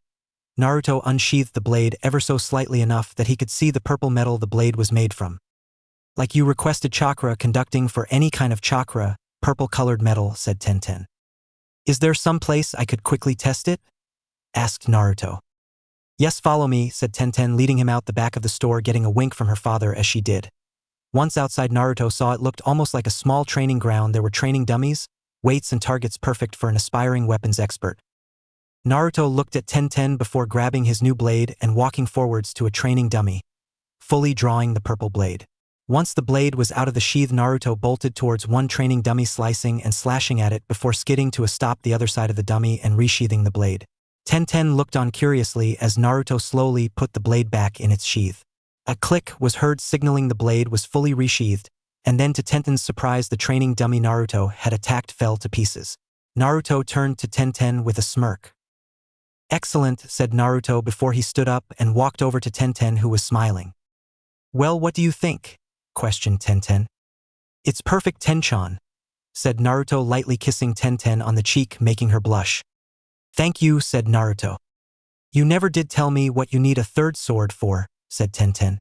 Naruto unsheathed the blade ever so slightly, enough that he could see the purple metal the blade was made from. Like you requested, chakra conducting for any kind of chakra, purple-colored metal, said Tenten. Is there some place I could quickly test it? Asked Naruto. Yes, follow me, said Tenten, leading him out the back of the store, getting a wink from her father as she did. Once outside, Naruto saw it looked almost like a small training ground. There were training dummies, weights and targets, perfect for an aspiring weapons expert. Naruto looked at Tenten before grabbing his new blade and walking forwards to a training dummy, fully drawing the purple blade. Once the blade was out of the sheath, Naruto bolted towards one training dummy, slicing and slashing at it before skidding to a stop the other side of the dummy and resheathing the blade. Tenten looked on curiously as Naruto slowly put the blade back in its sheath. A click was heard signaling the blade was fully resheathed, and then to Tenten's surprise the training dummy Naruto had attacked fell to pieces. Naruto turned to Tenten with a smirk. Excellent, said Naruto before he stood up and walked over to Tenten, who was smiling. Well, what do you think? Questioned Tenten. It's perfect, Tenchan, said Naruto, lightly kissing Tenten on the cheek, making her blush. Thank you, said Naruto. You never did tell me what you need a third sword for, said Tenten.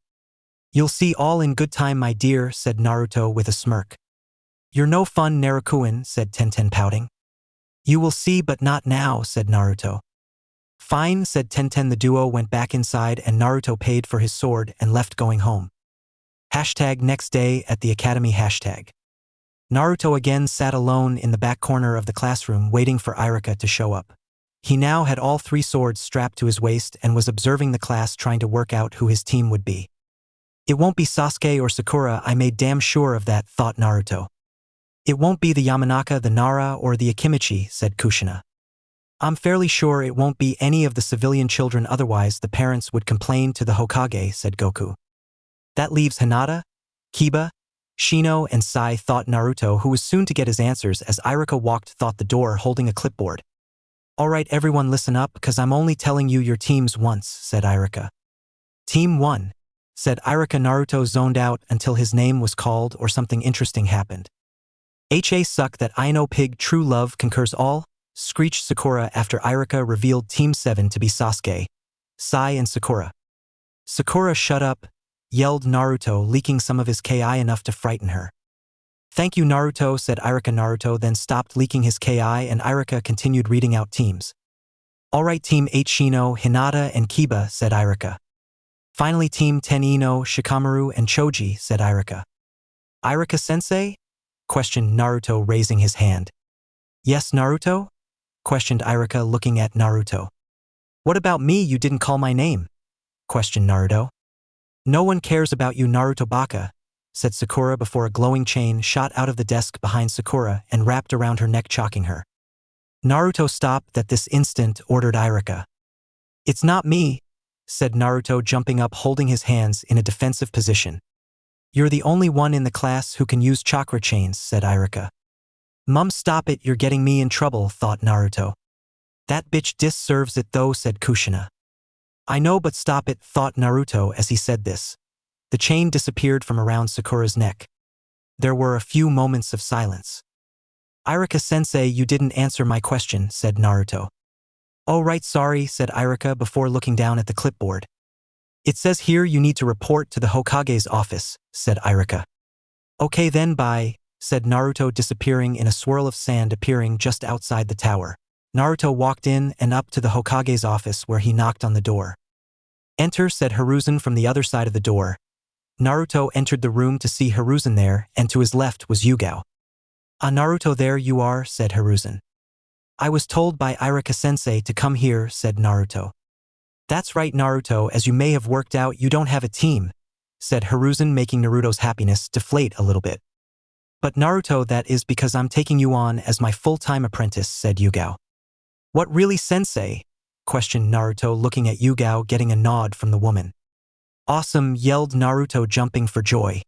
You'll see all in good time, my dear, said Naruto with a smirk. You're no fun, Naruto-kun, said Tenten, pouting. You will see, but not now, said Naruto. Fine, said Tenten. The duo went back inside and Naruto paid for his sword and left, going home. Next day at the academy. Naruto again sat alone in the back corner of the classroom waiting for Iruka to show up. He now had all three swords strapped to his waist and was observing the class, trying to work out who his team would be. It won't be Sasuke or Sakura, I made damn sure of that, thought Naruto. It won't be the Yamanaka, the Nara, or the Akimichi, said Kushina. I'm fairly sure it won't be any of the civilian children, otherwise the parents would complain to the Hokage, said Goku. That leaves Hinata, Kiba, Shino, and Sai, thought Naruto, who was soon to get his answers as Iruka walked thought the door holding a clipboard. Alright everyone, listen up, because I'm only telling you your teams once, said Iruka. Team 1, said Iruka. Naruto zoned out until his name was called or something interesting happened. Ha suck that I know, pig, true love concurs all, screeched Sakura after Iruka revealed Team 7 to be Sasuke, Sai, and Sakura. Sakura, shut up, yelled Naruto, leaking some of his Ki enough to frighten her. Thank you, Naruto, said Iruka. Naruto then stopped leaking his Ki and Iruka continued reading out teams. Alright, Team 8, Shino, Hinata, and Kiba, said Iruka. Finally, Team 10, Ino, Shikamaru, and Choji, said Iruka. Iruka-sensei? Questioned Naruto, raising his hand. Yes, Naruto? Questioned Iruka, looking at Naruto. What about me? You didn't call my name? Questioned Naruto. No one cares about you, Naruto baka, said Sakura before a glowing chain shot out of the desk behind Sakura and wrapped around her neck, choking her. Naruto stopped at this instant, ordered Iruka. It's not me, said Naruto, jumping up, holding his hands in a defensive position. You're the only one in the class who can use chakra chains, said Iruka. Mum, stop it, you're getting me in trouble, thought Naruto. That bitch deserves it though, said Kushina. I know, but stop it, thought Naruto as he said this. The chain disappeared from around Sakura's neck. There were a few moments of silence. "Irika-sensei, you didn't answer my question," said Naruto. "Oh right, sorry," said Irika before looking down at the clipboard. "It says here you need to report to the Hokage's office," said Irika. "Okay then, bye," said Naruto, disappearing in a swirl of sand appearing just outside the tower. Naruto walked in and up to the Hokage's office where he knocked on the door. "Enter," said Hiruzen from the other side of the door. Naruto entered the room to see Hiruzen there, and to his left was Yugao. "Ah, Naruto, there you are," said Hiruzen. "I was told by Irika-sensei to come here," said Naruto. "That's right, Naruto, as you may have worked out you don't have a team," said Hiruzen, making Naruto's happiness deflate a little bit. "But Naruto, that is because I'm taking you on as my full-time apprentice," said Yugao. "What, really, sensei?" questioned Naruto, looking at Yugao, getting a nod from the woman. "Awesome," yelled Naruto, jumping for joy.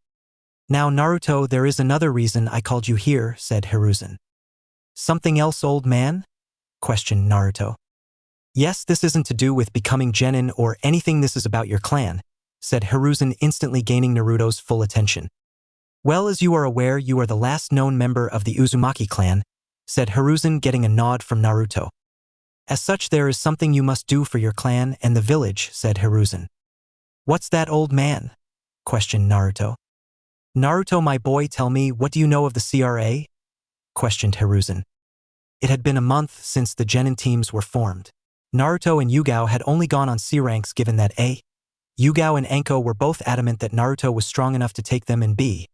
"Now Naruto, there is another reason I called you here," said Hiruzen. "Something else, old man?" questioned Naruto. "Yes, this isn't to do with becoming genin or anything, this is about your clan," said Hiruzen, instantly gaining Naruto's full attention. "Well, as you are aware, you are the last known member of the Uzumaki clan," said Hiruzen, getting a nod from Naruto. "As such, there is something you must do for your clan and the village," said Hiruzen. "What's that, old man?" questioned Naruto. "Naruto, my boy, tell me, what do you know of the CRA?" questioned Hiruzen. It had been a month since the genin teams were formed. Naruto and Yugao had only gone on C ranks, given that A. Yugao and Anko were both adamant that Naruto was strong enough to take them, and B.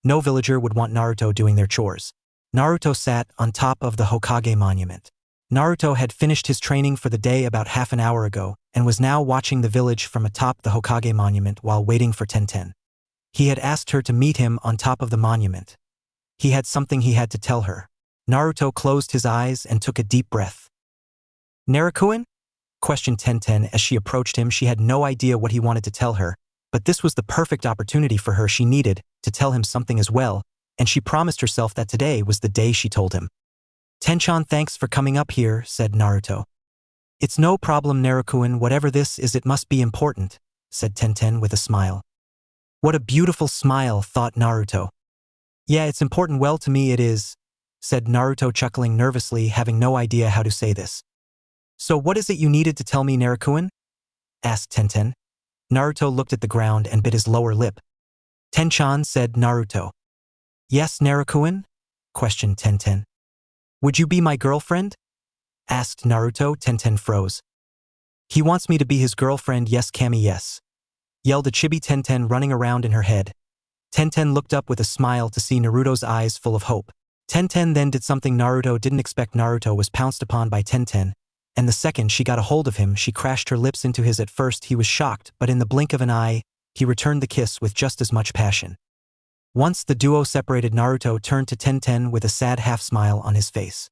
No villager would want Naruto doing their chores. Naruto sat on top of the Hokage monument. Naruto had finished his training for the day about half an hour ago, and was now watching the village from atop the Hokage monument while waiting for Tenten. He had asked her to meet him on top of the monument. He had something he had to tell her. Naruto closed his eyes and took a deep breath. "Naruto-kun?" questioned Tenten as she approached him. She had no idea what he wanted to tell her, but this was the perfect opportunity for her. She needed to tell him something as well, and she promised herself that today was the day she told him. "Tenchan, thanks for coming up here," said Naruto. "It's no problem, Naruto-kun, whatever this is, it must be important," said Tenten with a smile. What a beautiful smile, thought Naruto. "Yeah, it's important, well, to me it is," said Naruto, chuckling nervously, having no idea how to say this. "So what is it you needed to tell me, Naruto-kun?" asked Tenten. Naruto looked at the ground and bit his lower lip. "Tenchan," said Naruto. "Yes, Naruto-kun?" questioned Tenten. "Would you be my girlfriend?" asked Naruto. Tenten froze. "He wants me to be his girlfriend, yes Kami, yes," yelled a chibi Tenten, running around in her head. Tenten looked up with a smile to see Naruto's eyes full of hope. Tenten then did something Naruto didn't expect. Naruto was pounced upon by Tenten, and the second she got a hold of him, she crashed her lips into his. At first he was shocked, but in the blink of an eye, he returned the kiss with just as much passion. Once the duo separated, Naruto turned to Tenten with a sad half-smile on his face.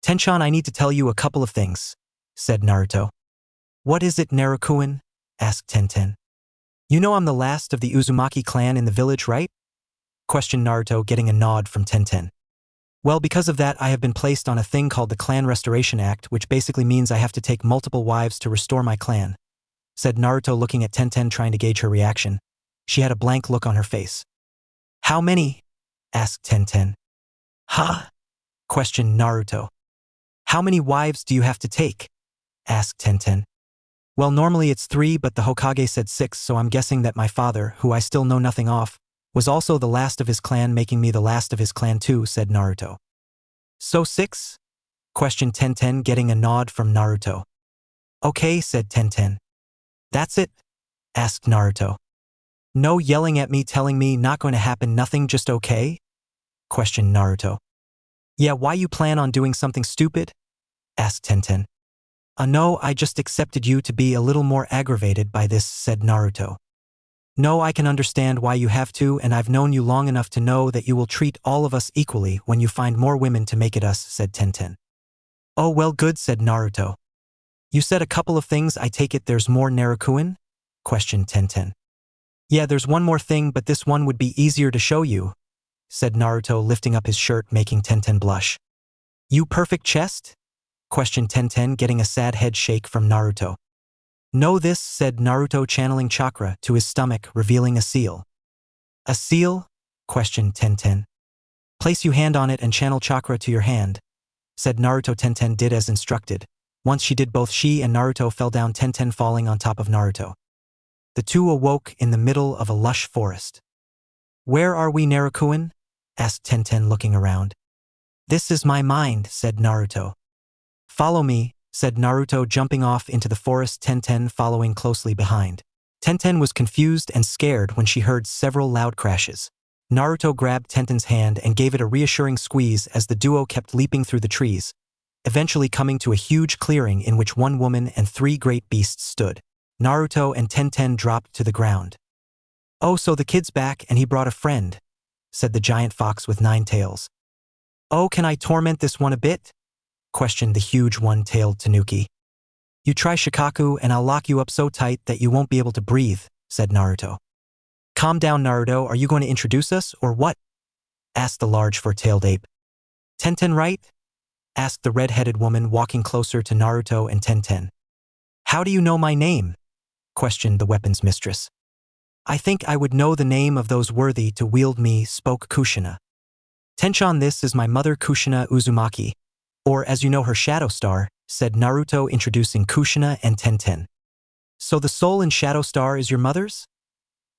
"Tenchan, I need to tell you a couple of things," said Naruto. "What is it, Naruto-kun?" asked Tenten. "You know I'm the last of the Uzumaki clan in the village, right?" questioned Naruto, getting a nod from Tenten. "Well, because of that, I have been placed on a thing called the Clan Restoration Act, which basically means I have to take multiple wives to restore my clan," said Naruto, looking at Tenten, trying to gauge her reaction. She had a blank look on her face. "How many?" asked Tenten. "Huh?" questioned Naruto. "How many wives do you have to take?" asked Tenten. "Well, normally it's 3, but the Hokage said 6, so I'm guessing that my father, who I still know nothing of, was also the last of his clan, making me the last of his clan too," said Naruto. "So 6?" questioned Tenten, getting a nod from Naruto. "Okay," said Tenten. "That's it?" asked Naruto. "No yelling at me, telling me not going to happen, nothing, just okay?" questioned Naruto. "Yeah, why you plan on doing something stupid?" asked Tenten. No, I just accepted you to be a little more aggravated by this," said Naruto. "No, I can understand why you have to, and I've known you long enough to know that you will treat all of us equally when you find more women to make it us," said Tenten. "Oh, well, good," said Naruto. "You said a couple of things, I take it there's more, Naruto-kun?" questioned Tenten. "Yeah, there's one more thing, but this one would be easier to show you," said Naruto, lifting up his shirt, making Tenten blush. "You perfect chest?" questioned Tenten, getting a sad head shake from Naruto. "No, this," said Naruto, channeling chakra to his stomach, revealing a seal. "A seal?" questioned Tenten. Place your hand on it and channel chakra to your hand, said Naruto. Tenten did as instructed. Once she did, both she and Naruto fell down, Tenten falling on top of Naruto. The two awoke in the middle of a lush forest. Where are we, Naruto? Asked Tenten, looking around. This is my mind, said Naruto. Follow me, said Naruto, jumping off into the forest, Tenten following closely behind. Tenten was confused and scared when she heard several loud crashes. Naruto grabbed Tenten's hand and gave it a reassuring squeeze as the duo kept leaping through the trees, eventually coming to a huge clearing in which one woman and 3 great beasts stood. Naruto and Tenten dropped to the ground. Oh, so the kid's back and he brought a friend, said the giant fox with 9 tails. Oh, can I torment this one a bit? Questioned the huge one-tailed tanuki. You try, Shikaku, and I'll lock you up so tight that you won't be able to breathe, said Naruto. Calm down, Naruto, are you going to introduce us, or what? Asked the large four-tailed ape. Tenten, right? Asked the red-headed woman, walking closer to Naruto and Tenten. How do you know my name? Questioned the weapons mistress. I think I would know the name of those worthy to wield me, spoke Kushina. Tenshan, this is my mother, Kushina Uzumaki, or as you know her, Shadow Star, said Naruto, introducing Kushina and Tenten. So the soul in Shadow Star is your mother's?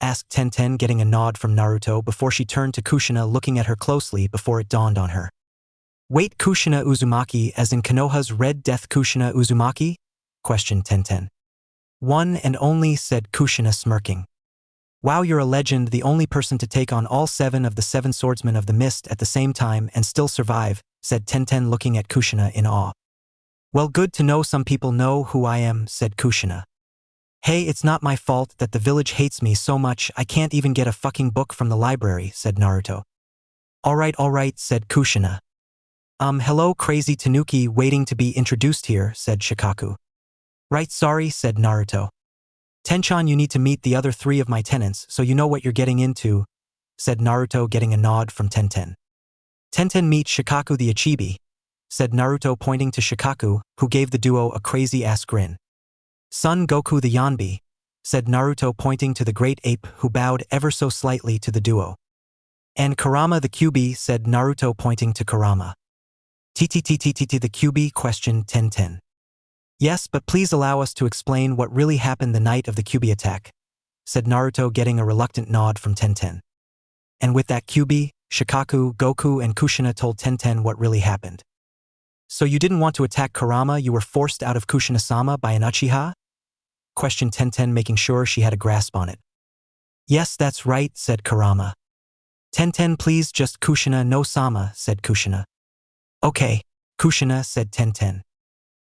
Asked Tenten, getting a nod from Naruto before she turned to Kushina, looking at her closely before it dawned on her. Wait, Kushina Uzumaki as in Konoha's Red Death Kushina Uzumaki? Questioned Tenten. One and only, said Kushina, smirking. Wow, you're a legend, the only person to take on all 7 of the 7 swordsmen of the mist at the same time and still survive, said Tenten, looking at Kushina in awe. Well, good to know some people know who I am, said Kushina. Hey, it's not my fault that the village hates me so much I can't even get a fucking book from the library, said Naruto. Alright, said Kushina. Hello, crazy tanuki waiting to be introduced here, said Shikaku. Right, sorry, said Naruto. Tenshan, you need to meet the other 3 of my tenants so you know what you're getting into, said Naruto, getting a nod from Tenten. Tenten, meet Shikaku the Ichibi, said Naruto, pointing to Shikaku, who gave the duo a crazy-ass grin. Son Goku the Yanbi, said Naruto, pointing to the great ape who bowed ever so slightly to the duo. And Kurama the Kyubi, said Naruto, pointing to Kurama. TTTTTT the Kyubi, questioned Tenten. Yes, but please allow us to explain what really happened the night of the Kyubi attack, said Naruto, getting a reluctant nod from Tenten. And with that, Kyubi, Shikaku, Goku, and Kushina told Tenten what really happened. So you didn't want to attack Kurama, you were forced out of Kushina-sama by an Uchiha? Questioned Tenten, making sure she had a grasp on it. Yes, that's right, said Kurama. Tenten, please just Kushina no Sama, said Kushina. Okay, Kushina, said Tenten.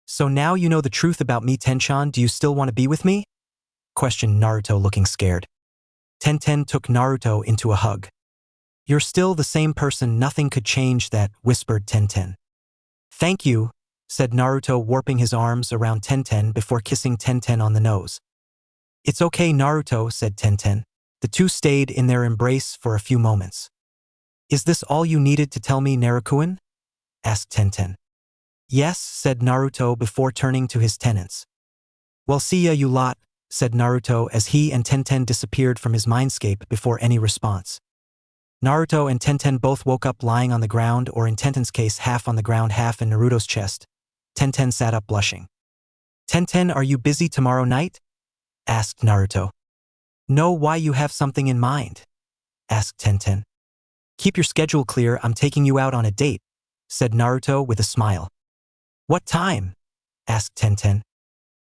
So now you know the truth about me, Tenshan, do you still want to be with me? Questioned Naruto, looking scared. Tenten took Naruto into a hug. You're still the same person, nothing could change that, whispered Tenten. Thank you, said Naruto, warping his arms around Tenten before kissing Tenten on the nose. It's okay, Naruto, said Tenten. The two stayed in their embrace for a few moments. Is this all you needed to tell me, Naruto? Asked Tenten. Yes, said Naruto before turning to his tenants. Well, see ya, you lot, said Naruto as he and Tenten disappeared from his mindscape before any response. Naruto and Tenten both woke up lying on the ground, or in Tenten's case half on the ground half in Naruto's chest. Tenten sat up blushing. Tenten, are you busy tomorrow night? Asked Naruto. No, why, you have something in mind? Asked Tenten. Keep your schedule clear, I'm taking you out on a date, said Naruto with a smile. What time? Asked Tenten.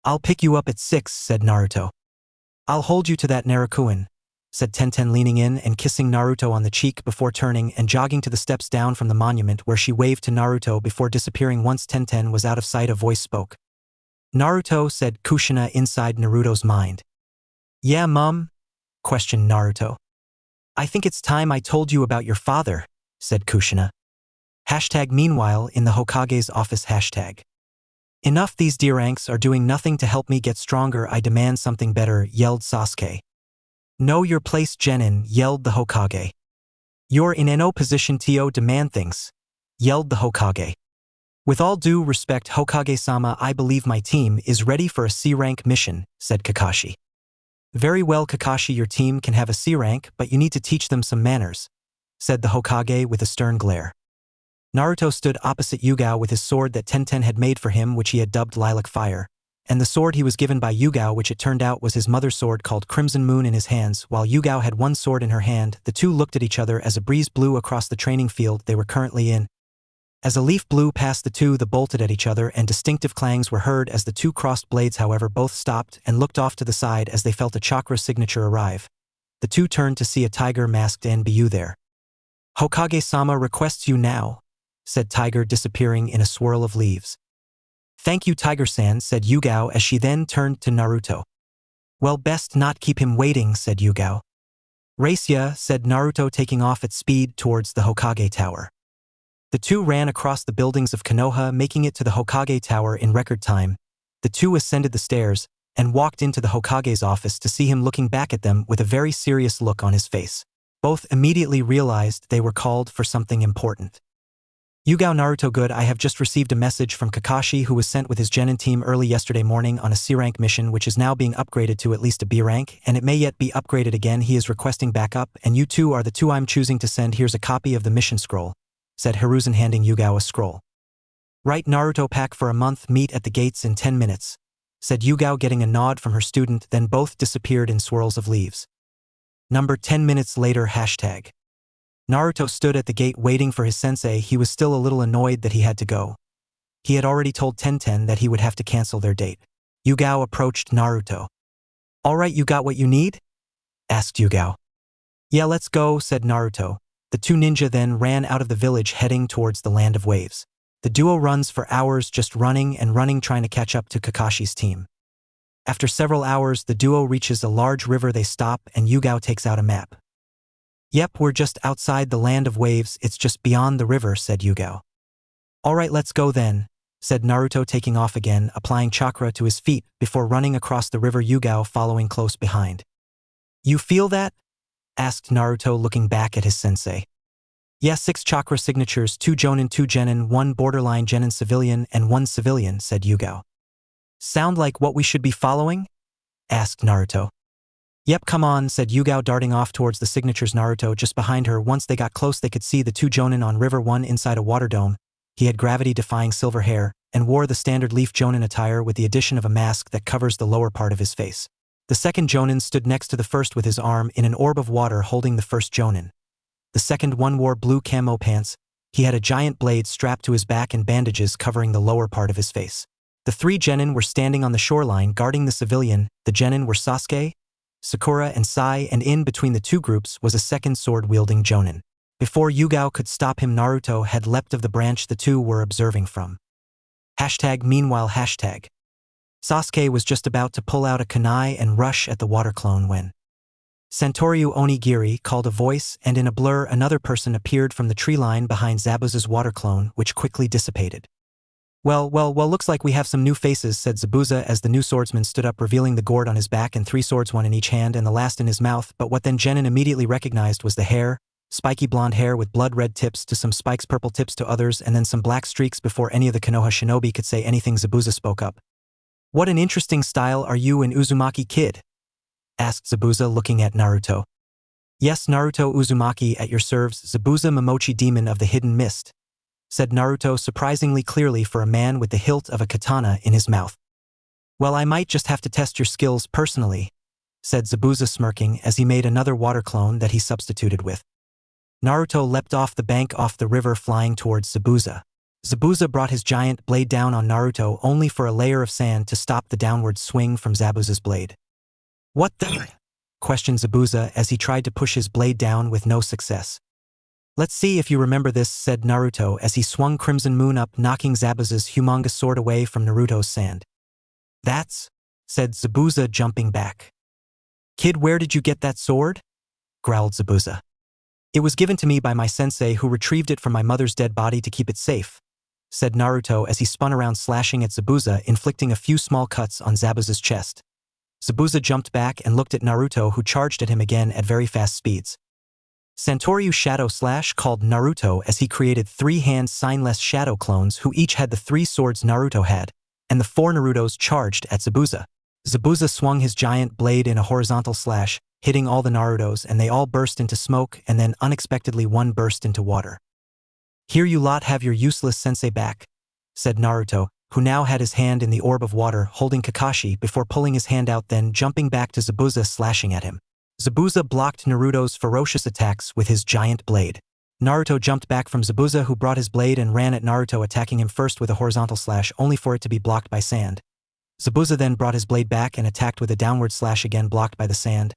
I'll pick you up at 6, said Naruto. I'll hold you to that, Naruto, said Tenten, leaning in and kissing Naruto on the cheek before turning and jogging to the steps down from the monument, where she waved to Naruto before disappearing. Once Tenten was out of sight, a voice spoke. Naruto, said Kushina inside Naruto's mind. Yeah, Mum? Questioned Naruto. I think it's time I told you about your father, said Kushina. Meanwhile in the Hokage's office. Enough, these D-ranks are doing nothing to help me get stronger, I demand something better, yelled Sasuke. Know your place, Genin, yelled the Hokage. You're in no position to demand things, yelled the Hokage. With all due respect, Hokage-sama, I believe my team is ready for a C-rank mission, said Kakashi. Very well, Kakashi, your team can have a C rank, but you need to teach them some manners, said the Hokage with a stern glare. Naruto stood opposite Yugao with his sword that Tenten had made for him, which he had dubbed Lilac Fire, and the sword he was given by Yugao, which it turned out was his mother's sword called Crimson Moon, in his hands. While Yugao had one sword in her hand, the two looked at each other as a breeze blew across the training field they were currently in. As a leaf blew past the two, they bolted at each other, and distinctive clangs were heard as the two crossed blades. However, both stopped and looked off to the side as they felt a chakra signature arrive. The two turned to see a tiger masked NBU there. "Hokage-sama requests you now," said Tiger, disappearing in a swirl of leaves. "Thank you, Tiger-san," said Yugao as she then turned to Naruto. "Well, best not keep him waiting," said Yugao. "Race ya," said Naruto, taking off at speed towards the Hokage Tower. The two ran across the buildings of Konoha, making it to the Hokage Tower in record time. The two ascended the stairs and walked into the Hokage's office to see him looking back at them with a very serious look on his face. Both immediately realized they were called for something important. "Yugao, Naruto, good. I have just received a message from Kakashi, who was sent with his genin team early yesterday morning on a C-rank mission, which is now being upgraded to at least a B rank, and it may yet be upgraded again. He is requesting backup, and you two are the two I'm choosing to send. Here's a copy of the mission scroll," said Hiruzen, handing Yugao a scroll. "Right, Naruto, pack for a month, meet at the gates in 10 minutes, said Yugao, getting a nod from her student, then both disappeared in swirls of leaves. Number 10 minutes later, hashtag. Naruto stood at the gate waiting for his sensei. He was still a little annoyed that he had to go. He had already told Tenten that he would have to cancel their date. Yugao approached Naruto. "All right, you got what you need?" asked Yugao. "Yeah, let's go," said Naruto. The two ninja then ran out of the village, heading towards the Land of Waves. The duo runs for hours, just running and running, trying to catch up to Kakashi's team. After several hours, the duo reaches a large river. They stop and Yugao takes out a map. "Yep, we're just outside the Land of Waves. It's just beyond the river," said Yugao. "All right, let's go then," said Naruto, taking off again, applying chakra to his feet before running across the river, Yugao following close behind. "You feel that?" asked Naruto, looking back at his sensei. "Yeah, 6 chakra signatures, 2 jonin, 2 genin, 1 borderline genin civilian, and 1 civilian," said Yugao. "Sound like what we should be following?" asked Naruto. "Yep, come on," said Yugao, darting off towards the signatures. Naruto just behind her. Once they got close, they could see the 2 jonin on river, one inside a water dome. He had gravity-defying silver hair and wore the standard leaf jonin attire with the addition of a mask that covers the lower part of his face. The second jonin stood next to the first with his arm in an orb of water holding the first jonin. The second one wore blue camo pants. He had a giant blade strapped to his back and bandages covering the lower part of his face. The 3 genin were standing on the shoreline guarding the civilian. The genin were Sasuke, Sakura, and Sai, and in between the two groups was a second sword-wielding jonin. Before Yugao could stop him, Naruto had leapt of the branch the two were observing from. Meanwhile, Sasuke was just about to pull out a kunai and rush at the water clone when Santoryu Onigiri called a voice, and in a blur another person appeared from the tree line behind Zabuza's water clone, which quickly dissipated. Well, looks like we have some new faces," said Zabuza as the new swordsman stood up, revealing the gourd on his back and 3 swords, one in each hand and the last in his mouth. But what then Genin immediately recognized was the hair, spiky blonde hair with blood-red tips to some spikes, purple tips to others, and then some black streaks. Before any of the Konoha shinobi could say anything, Zabuza spoke up. "What an interesting style. Are you an Uzumaki kid?" asked Zabuza, looking at Naruto. "Yes, Naruto Uzumaki, at your serves, Zabuza Momochi, demon of the hidden mist," said Naruto surprisingly clearly for a man with the hilt of a katana in his mouth. "Well, I might just have to test your skills personally," said Zabuza, smirking as he made another water clone that he substituted with. Naruto leapt off the bank off the river, flying towards Zabuza. Zabuza brought his giant blade down on Naruto only for a layer of sand to stop the downward swing from Zabuza's blade. "What the?" questioned Zabuza as he tried to push his blade down with no success. "Let's see if you remember this," said Naruto as he swung Crimson Moon up, knocking Zabuza's humongous sword away from Naruto's sand. "That's," said Zabuza, jumping back. "Kid, where did you get that sword?" growled Zabuza. "It was given to me by my sensei, who retrieved it from my mother's dead body to keep it safe," said Naruto as he spun around, slashing at Zabuza, inflicting a few small cuts on Zabuza's chest. Zabuza jumped back and looked at Naruto, who charged at him again at very fast speeds. Santoryu Shadow Slash called Naruto as he created 3-hand signless shadow clones who each had the 3 swords Naruto had, and the 4 Narutos charged at Zabuza. Zabuza swung his giant blade in a horizontal slash, hitting all the Narutos, and they all burst into smoke, and then unexpectedly one burst into water. "Here you lot have your useless sensei back," said Naruto, who now had his hand in the orb of water holding Kakashi before pulling his hand out, then jumping back to Zabuza, slashing at him. Zabuza blocked Naruto's ferocious attacks with his giant blade. Naruto jumped back from Zabuza, who brought his blade and ran at Naruto, attacking him first with a horizontal slash only for it to be blocked by sand. Zabuza then brought his blade back and attacked with a downward slash, again blocked by the sand.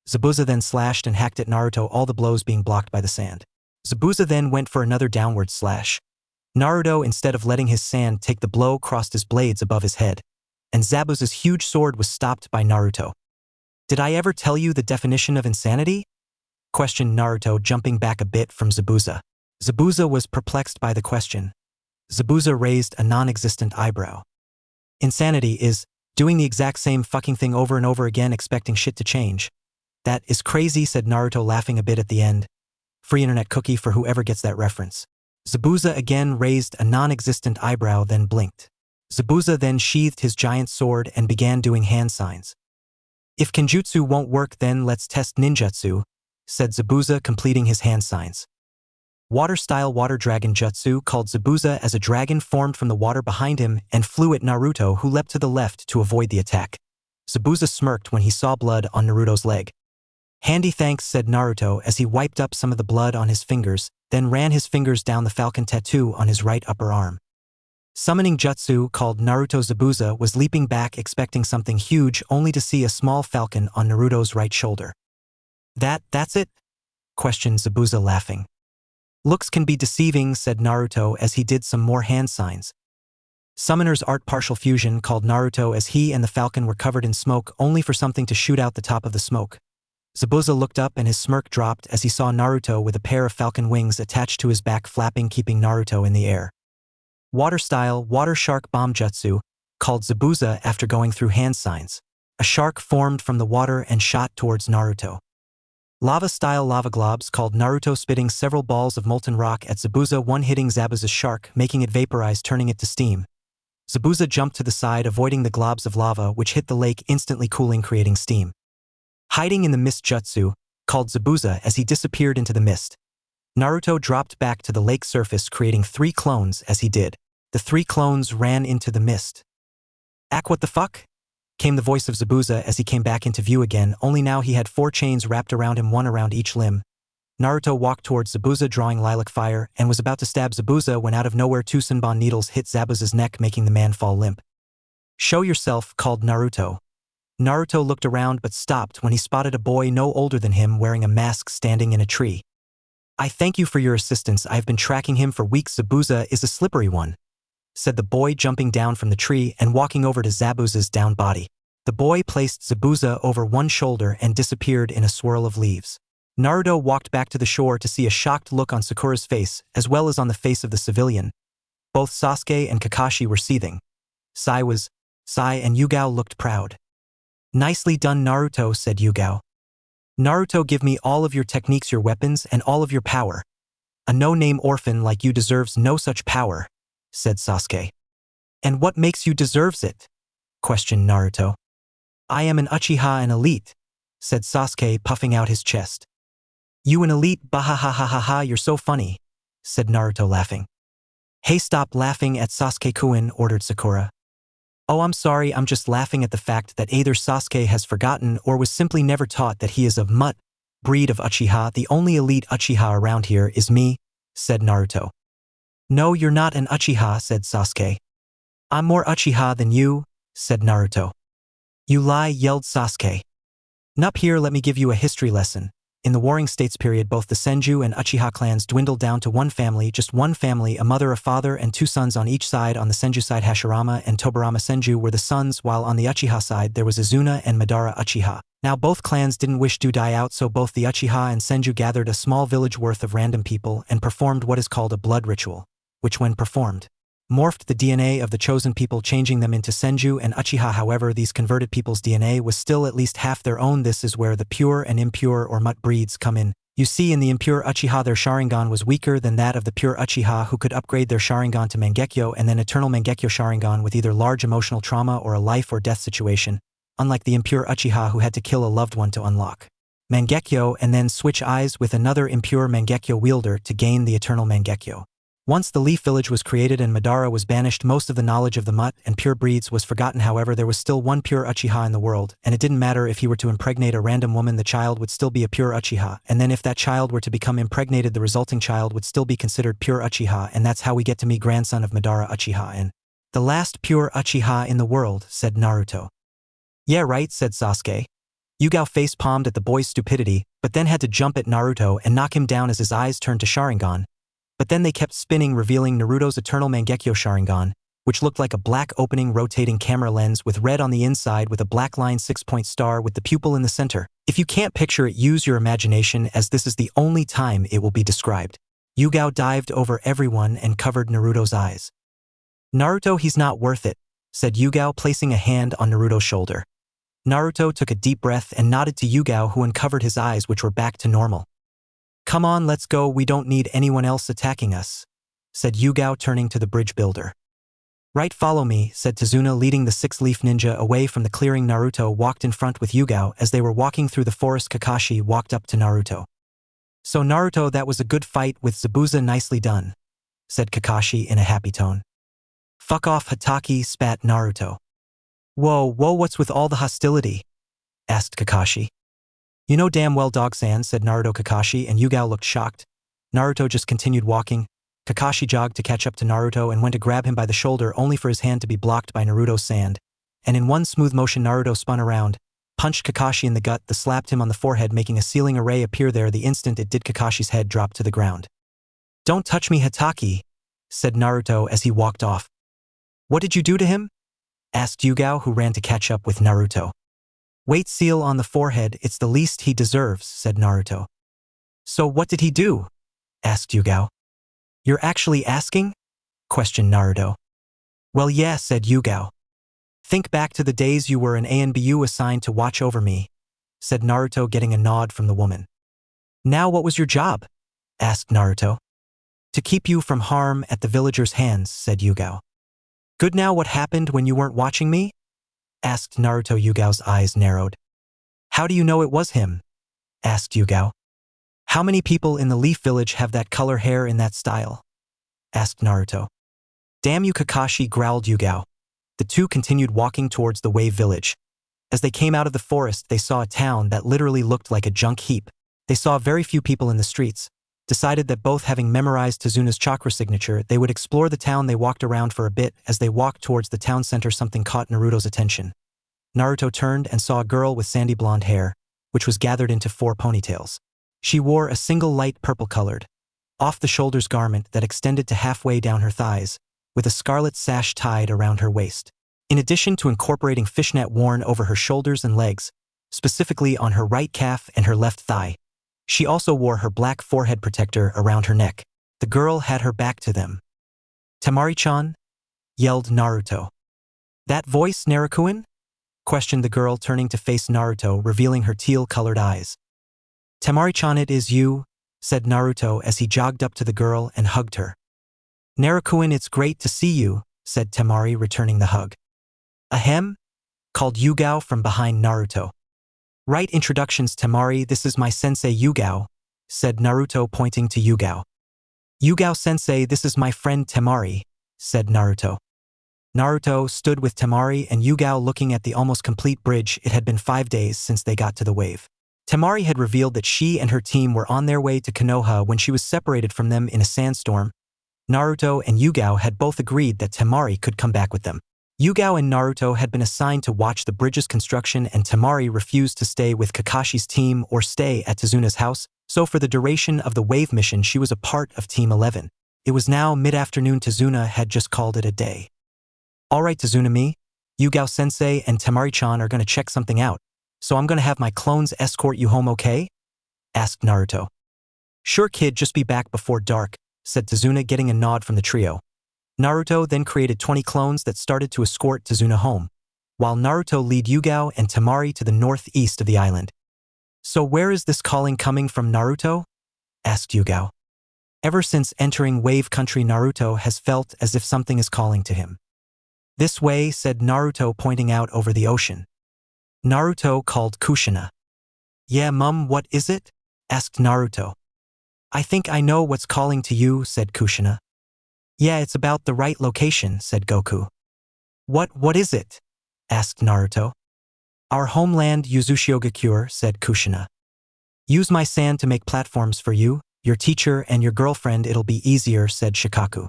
Zabuza then slashed and hacked at Naruto, all the blows being blocked by the sand. Zabuza then went for another downward slash. Naruto, instead of letting his sand take the blow, crossed his blades above his head, and Zabuza's huge sword was stopped by Naruto. "Did I ever tell you the definition of insanity?" questioned Naruto, jumping back a bit from Zabuza. Zabuza was perplexed by the question. Zabuza raised a non-existent eyebrow. "Insanity is doing the exact same fucking thing over and over again, expecting shit to change. That is crazy," said Naruto, laughing a bit at the end. Free internet cookie for whoever gets that reference. Zabuza again raised a non-existent eyebrow, then blinked. Zabuza then sheathed his giant sword and began doing hand signs. "If Kenjutsu won't work, then let's test ninjutsu," said Zabuza, completing his hand signs. Water-style water dragon jutsu called Zabuza as a dragon formed from the water behind him and flew at Naruto, who leapt to the left to avoid the attack. Zabuza smirked when he saw blood on Naruto's leg. "Handy thanks," said Naruto as he wiped up some of the blood on his fingers, then ran his fingers down the falcon tattoo on his right upper arm. Summoning jutsu called Naruto Zabuza was leaping back, expecting something huge, only to see a small falcon on Naruto's right shoulder. That's it?" questioned Zabuza, laughing. "Looks can be deceiving," said Naruto as he did some more hand signs. Summoner's art partial fusion called Naruto as he and the falcon were covered in smoke, only for something to shoot out the top of the smoke. Zabuza looked up and his smirk dropped as he saw Naruto with a pair of falcon wings attached to his back, flapping, keeping Naruto in the air. Water-style water shark bomb jutsu called Zabuza after going through hand signs. A shark formed from the water and shot towards Naruto. Lava-style lava globs called Naruto, spitting several balls of molten rock at Zabuza, one hitting Zabuza's shark, making it vaporize, turning it to steam. Zabuza jumped to the side, avoiding the globs of lava, which hit the lake, instantly cooling, creating steam. Hiding in the mist jutsu called Zabuza as he disappeared into the mist. Naruto dropped back to the lake surface, creating 3 clones as he did. The 3 clones ran into the mist. What the fuck?" came the voice of Zabuza as he came back into view again, only now he had 4 chains wrapped around him, one around each limb. Naruto walked towards Zabuza, drawing lilac fire, and was about to stab Zabuza when out of nowhere 2 Senbon needles hit Zabuza's neck, making the man fall limp. "Show yourself," called Naruto. Naruto looked around but stopped when he spotted a boy no older than him wearing a mask standing in a tree. "I thank you for your assistance. I have been tracking him for weeks. Zabuza is a slippery one," said the boy, jumping down from the tree and walking over to Zabuza's down body. The boy placed Zabuza over one shoulder and disappeared in a swirl of leaves. Naruto walked back to the shore to see a shocked look on Sakura's face, as well as on the face of the civilian. Both Sasuke and Kakashi were seething. Sai and Yugao looked proud. "Nicely done, Naruto," said Yugao. "Naruto, give me all of your techniques, your weapons, and all of your power. A no-name orphan like you deserves no such power," said Sasuke. "And what makes you deserves it?" questioned Naruto. "I am an Uchiha, an elite," said Sasuke, puffing out his chest. "You an elite? Bahahahaha, you're so funny," said Naruto, laughing. "Hey, stop laughing at Sasuke-kun," ordered Sakura. "Oh, I'm sorry, I'm just laughing at the fact that either Sasuke has forgotten or was simply never taught that he is of mutt breed of Uchiha. The only elite Uchiha around here is me," said Naruto. "No, you're not an Uchiha," said Sasuke. "I'm more Uchiha than you," said Naruto. "You lie," yelled Sasuke. "Nup, here, let me give you a history lesson. In the Warring States period, both the Senju and Uchiha clans dwindled down to one family, just one family, a mother, a father, and 2 sons on each side. On the Senju side, Hashirama and Tobirama Senju were the sons, while on the Uchiha side there was Izuna and Madara Uchiha. Now both clans didn't wish to die out, so both the Uchiha and Senju gathered a small village worth of random people and performed what is called a blood ritual, which when performed, morphed the DNA of the chosen people, changing them into Senju and Uchiha. However, these converted people's DNA was still at least half their own. This is where the pure and impure or mutt breeds come in. You see, in the impure Uchiha, their Sharingan was weaker than that of the pure Uchiha, who could upgrade their Sharingan to Mangekyo and then eternal Mangekyo Sharingan with either large emotional trauma or a life or death situation, unlike the impure Uchiha who had to kill a loved one to unlock Mangekyo, and then switch eyes with another impure Mangekyo wielder to gain the eternal Mangekyo. Once the Leaf Village was created and Madara was banished, most of the knowledge of the Mutt and pure breeds was forgotten. However, there was still one pure Uchiha in the world, and it didn't matter if he were to impregnate a random woman, the child would still be a pure Uchiha, and then if that child were to become impregnated, the resulting child would still be considered pure Uchiha, and that's how we get to meet grandson of Madara Uchiha and the last pure Uchiha in the world, said Naruto. Yeah right, said Sasuke. Yugao face-palmed at the boy's stupidity, but then had to jump at Naruto and knock him down as his eyes turned to Sharingan. But then they kept spinning, revealing Naruto's eternal Mangekyo Sharingan, which looked like a black opening rotating camera lens with red on the inside with a black line 6-point star with the pupil in the center. If you can't picture it, use your imagination, as this is the only time it will be described. Yugao dived over everyone and covered Naruto's eyes. Naruto, he's not worth it, said Yugao, placing a hand on Naruto's shoulder. Naruto took a deep breath and nodded to Yugao, who uncovered his eyes, which were back to normal. Come on, let's go, we don't need anyone else attacking us, said Yugao, turning to the bridge builder. Right, follow me, said Tazuna, leading the six-leaf ninja away from the clearing. Naruto walked in front with Yugao. As they were walking through the forest, Kakashi walked up to Naruto. So Naruto, that was a good fight with Zabuza, nicely done, said Kakashi in a happy tone. Fuck off, Hatake, spat Naruto. Whoa, what's with all the hostility? Asked Kakashi. You know damn well, dog-san, said Naruto. Kakashi and Yugao looked shocked. Naruto just continued walking. Kakashi jogged to catch up to Naruto and went to grab him by the shoulder, only for his hand to be blocked by Naruto's sand. And in one smooth motion, Naruto spun around, punched Kakashi in the gut, slapped him on the forehead, making a sealing array appear there. The instant it did, Kakashi's head dropped to the ground. Don't touch me, Hatake, said Naruto as he walked off. What did you do to him? Asked Yugao, who ran to catch up with Naruto. Weight seal on the forehead, it's the least he deserves, said Naruto. So what did he do? Asked Yugao. You're actually asking? Questioned Naruto. Well yeah, said Yugao. Think back to the days you were an ANBU assigned to watch over me, said Naruto, getting a nod from the woman. Now what was your job? Asked Naruto. To keep you from harm at the villagers' hands, said Yugao. Good, now what happened when you weren't watching me? Asked Naruto. Yugao's eyes narrowed. How do you know it was him? Asked Yugao. How many people in the Leaf Village have that color hair in that style? Asked Naruto. Damn you, Kakashi, growled Yugao. The two continued walking towards the Wave Village. As they came out of the forest, they saw a town that literally looked like a junk heap. They saw very few people in the streets. Decided that both having memorized Tazuna's chakra signature, they would explore the town. They walked around for a bit. As they walked towards the town center, something caught Naruto's attention. Naruto turned and saw a girl with sandy blonde hair, which was gathered into 4 ponytails. She wore a single light purple-colored, off-the-shoulders garment that extended to halfway down her thighs, with a scarlet sash tied around her waist. In addition to incorporating fishnet worn over her shoulders and legs, specifically on her right calf and her left thigh, she also wore her black forehead protector around her neck. The girl had her back to them. Temari-chan? Yelled Naruto. That voice, Narukuin? Questioned the girl, turning to face Naruto, revealing her teal-colored eyes. Temari-chan, it is you, said Naruto as he jogged up to the girl and hugged her. Narukuin, it's great to see you, said Temari, returning the hug. Ahem? Called Yugao from behind Naruto. Right, introductions, Temari, this is my sensei Yugao, said Naruto, pointing to Yugao. Yugao sensei, this is my friend Temari, said Naruto. Naruto stood with Temari and Yugao looking at the almost complete bridge. It had been 5 days since they got to the wave. Temari had revealed that she and her team were on their way to Konoha when she was separated from them in a sandstorm. Naruto and Yugao had both agreed that Temari could come back with them. Yugao and Naruto had been assigned to watch the bridge's construction, and Temari refused to stay with Kakashi's team or stay at Tazuna's house, so for the duration of the wave mission she was a part of Team 11. It was now mid-afternoon. Tazuna had just called it a day. Alright Tazuna, me, Yugao-sensei and Temari-chan are gonna check something out, so I'm gonna have my clones escort you home, okay? Asked Naruto. Sure kid, just be back before dark, said Tazuna, getting a nod from the trio. Naruto then created 20 clones that started to escort Tazuna home, while Naruto led Yugao and Temari to the northeast of the island. So where is this calling coming from, Naruto? Asked Yugao. Ever since entering Wave Country, Naruto has felt as if something is calling to him. This way, said Naruto, pointing out over the ocean. Naruto called Kushina. Yeah, Mum, what is it? Asked Naruto. I think I know what's calling to you, said Kushina. Yeah, it's about the right location, said Goku. What is it? Asked Naruto. Our homeland Uzushiogakure, said Kushina. Use my sand to make platforms for you, your teacher, and your girlfriend. It'll be easier, said Shikaku.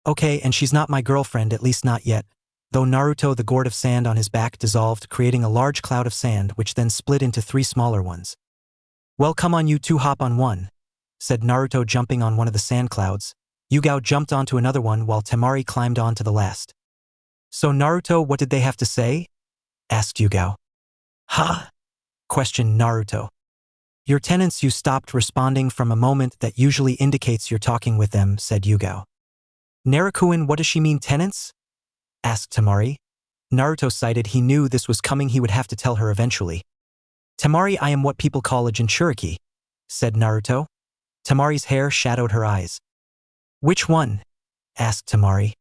Okay, and she's not my girlfriend, at least not yet. Though Naruto, the gourd of sand on his back dissolved, creating a large cloud of sand which then split into 3 smaller ones. Well, come on, you two, hop on one, said Naruto, jumping on one of the sand clouds. Yugao jumped onto another one while Temari climbed onto the last. So Naruto, what did they have to say? Asked Yugao. Huh? Questioned Naruto. Your tenants, you stopped responding from a moment that usually indicates you're talking with them, said Yugao. Narukuin, what does she mean, tenants? Asked Temari. Naruto cited he knew this was coming, he would have to tell her eventually. Temari, I am what people call a Jinchuriki, said Naruto. Temari's hair shadowed her eyes. Which one? Asked Temari.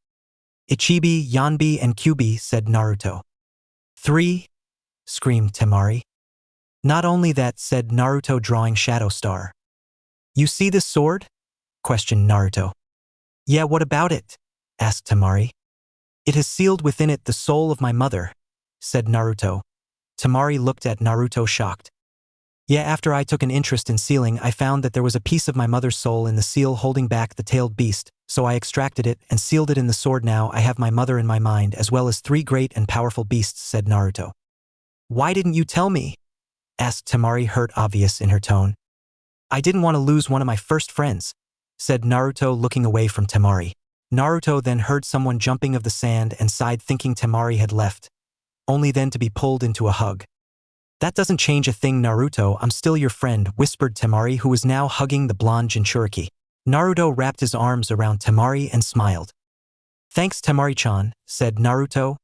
Ichibi, Yanbi, and Kyubi, said Naruto. 3? Screamed Temari. Not only that, said Naruto, drawing Shadow Star. You see this sword? Questioned Naruto. Yeah, what about it? Asked Temari. It has sealed within it the soul of my mother, said Naruto. Temari looked at Naruto shocked. Yeah, after I took an interest in sealing, I found that there was a piece of my mother's soul in the seal holding back the tailed beast, so I extracted it and sealed it in the sword. Now I have my mother in my mind as well as 3 great and powerful beasts, said Naruto. Why didn't you tell me? Asked Temari, hurt obvious in her tone. I didn't want to lose one of my first friends, said Naruto, looking away from Temari. Naruto then heard someone jumping of the sand and sighed, thinking Temari had left, only then to be pulled into a hug. That doesn't change a thing, Naruto, I'm still your friend, whispered Temari, who was now hugging the blonde Jinchuriki. Naruto wrapped his arms around Temari and smiled. Thanks, Temari-chan, said Naruto.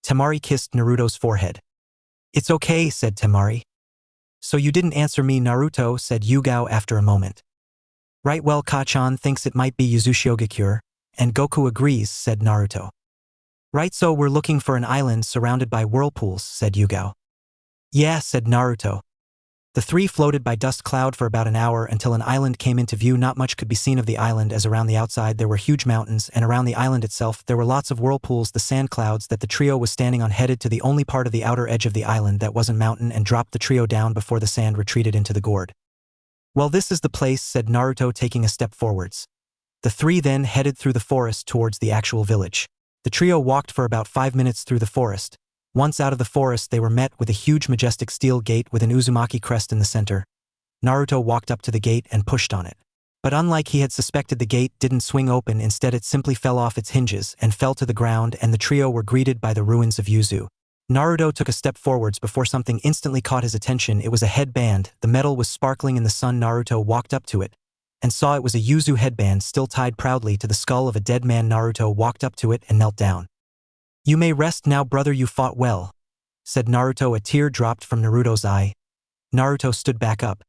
Temari kissed Naruto's forehead. It's okay, said Temari. So you didn't answer me, Naruto, said Yugao after a moment. Right, well, Ka-chan thinks it might be Uzushiogakure, and Goku agrees, said Naruto. Right, so we're looking for an island surrounded by whirlpools, said Yugao. Yeah, said Naruto. The 3 floated by dust cloud for about an hour until an island came into view. Not much could be seen of the island, as around the outside there were huge mountains, and around the island itself there were lots of whirlpools. The sand clouds that the trio was standing on headed to the only part of the outer edge of the island that wasn't mountain and dropped the trio down before the sand retreated into the gourd. Well, this is the place, said Naruto, taking a step forwards. The 3 then headed through the forest towards the actual village. The trio walked for about 5 minutes through the forest. Once out of the forest, they were met with a huge majestic steel gate with an Uzumaki crest in the center. Naruto walked up to the gate and pushed on it. But unlike he had suspected, the gate didn't swing open. Instead, it simply fell off its hinges and fell to the ground, and the trio were greeted by the ruins of Yuzu. Naruto took a step forwards before something instantly caught his attention. It was a headband. The metal was sparkling in the sun. Naruto walked up to it and saw it was a Yuzu headband still tied proudly to the skull of a dead man. Naruto walked up to it and knelt down. You may rest now, brother, you fought well, said Naruto. A tear dropped from Naruto's eye. Naruto stood back up.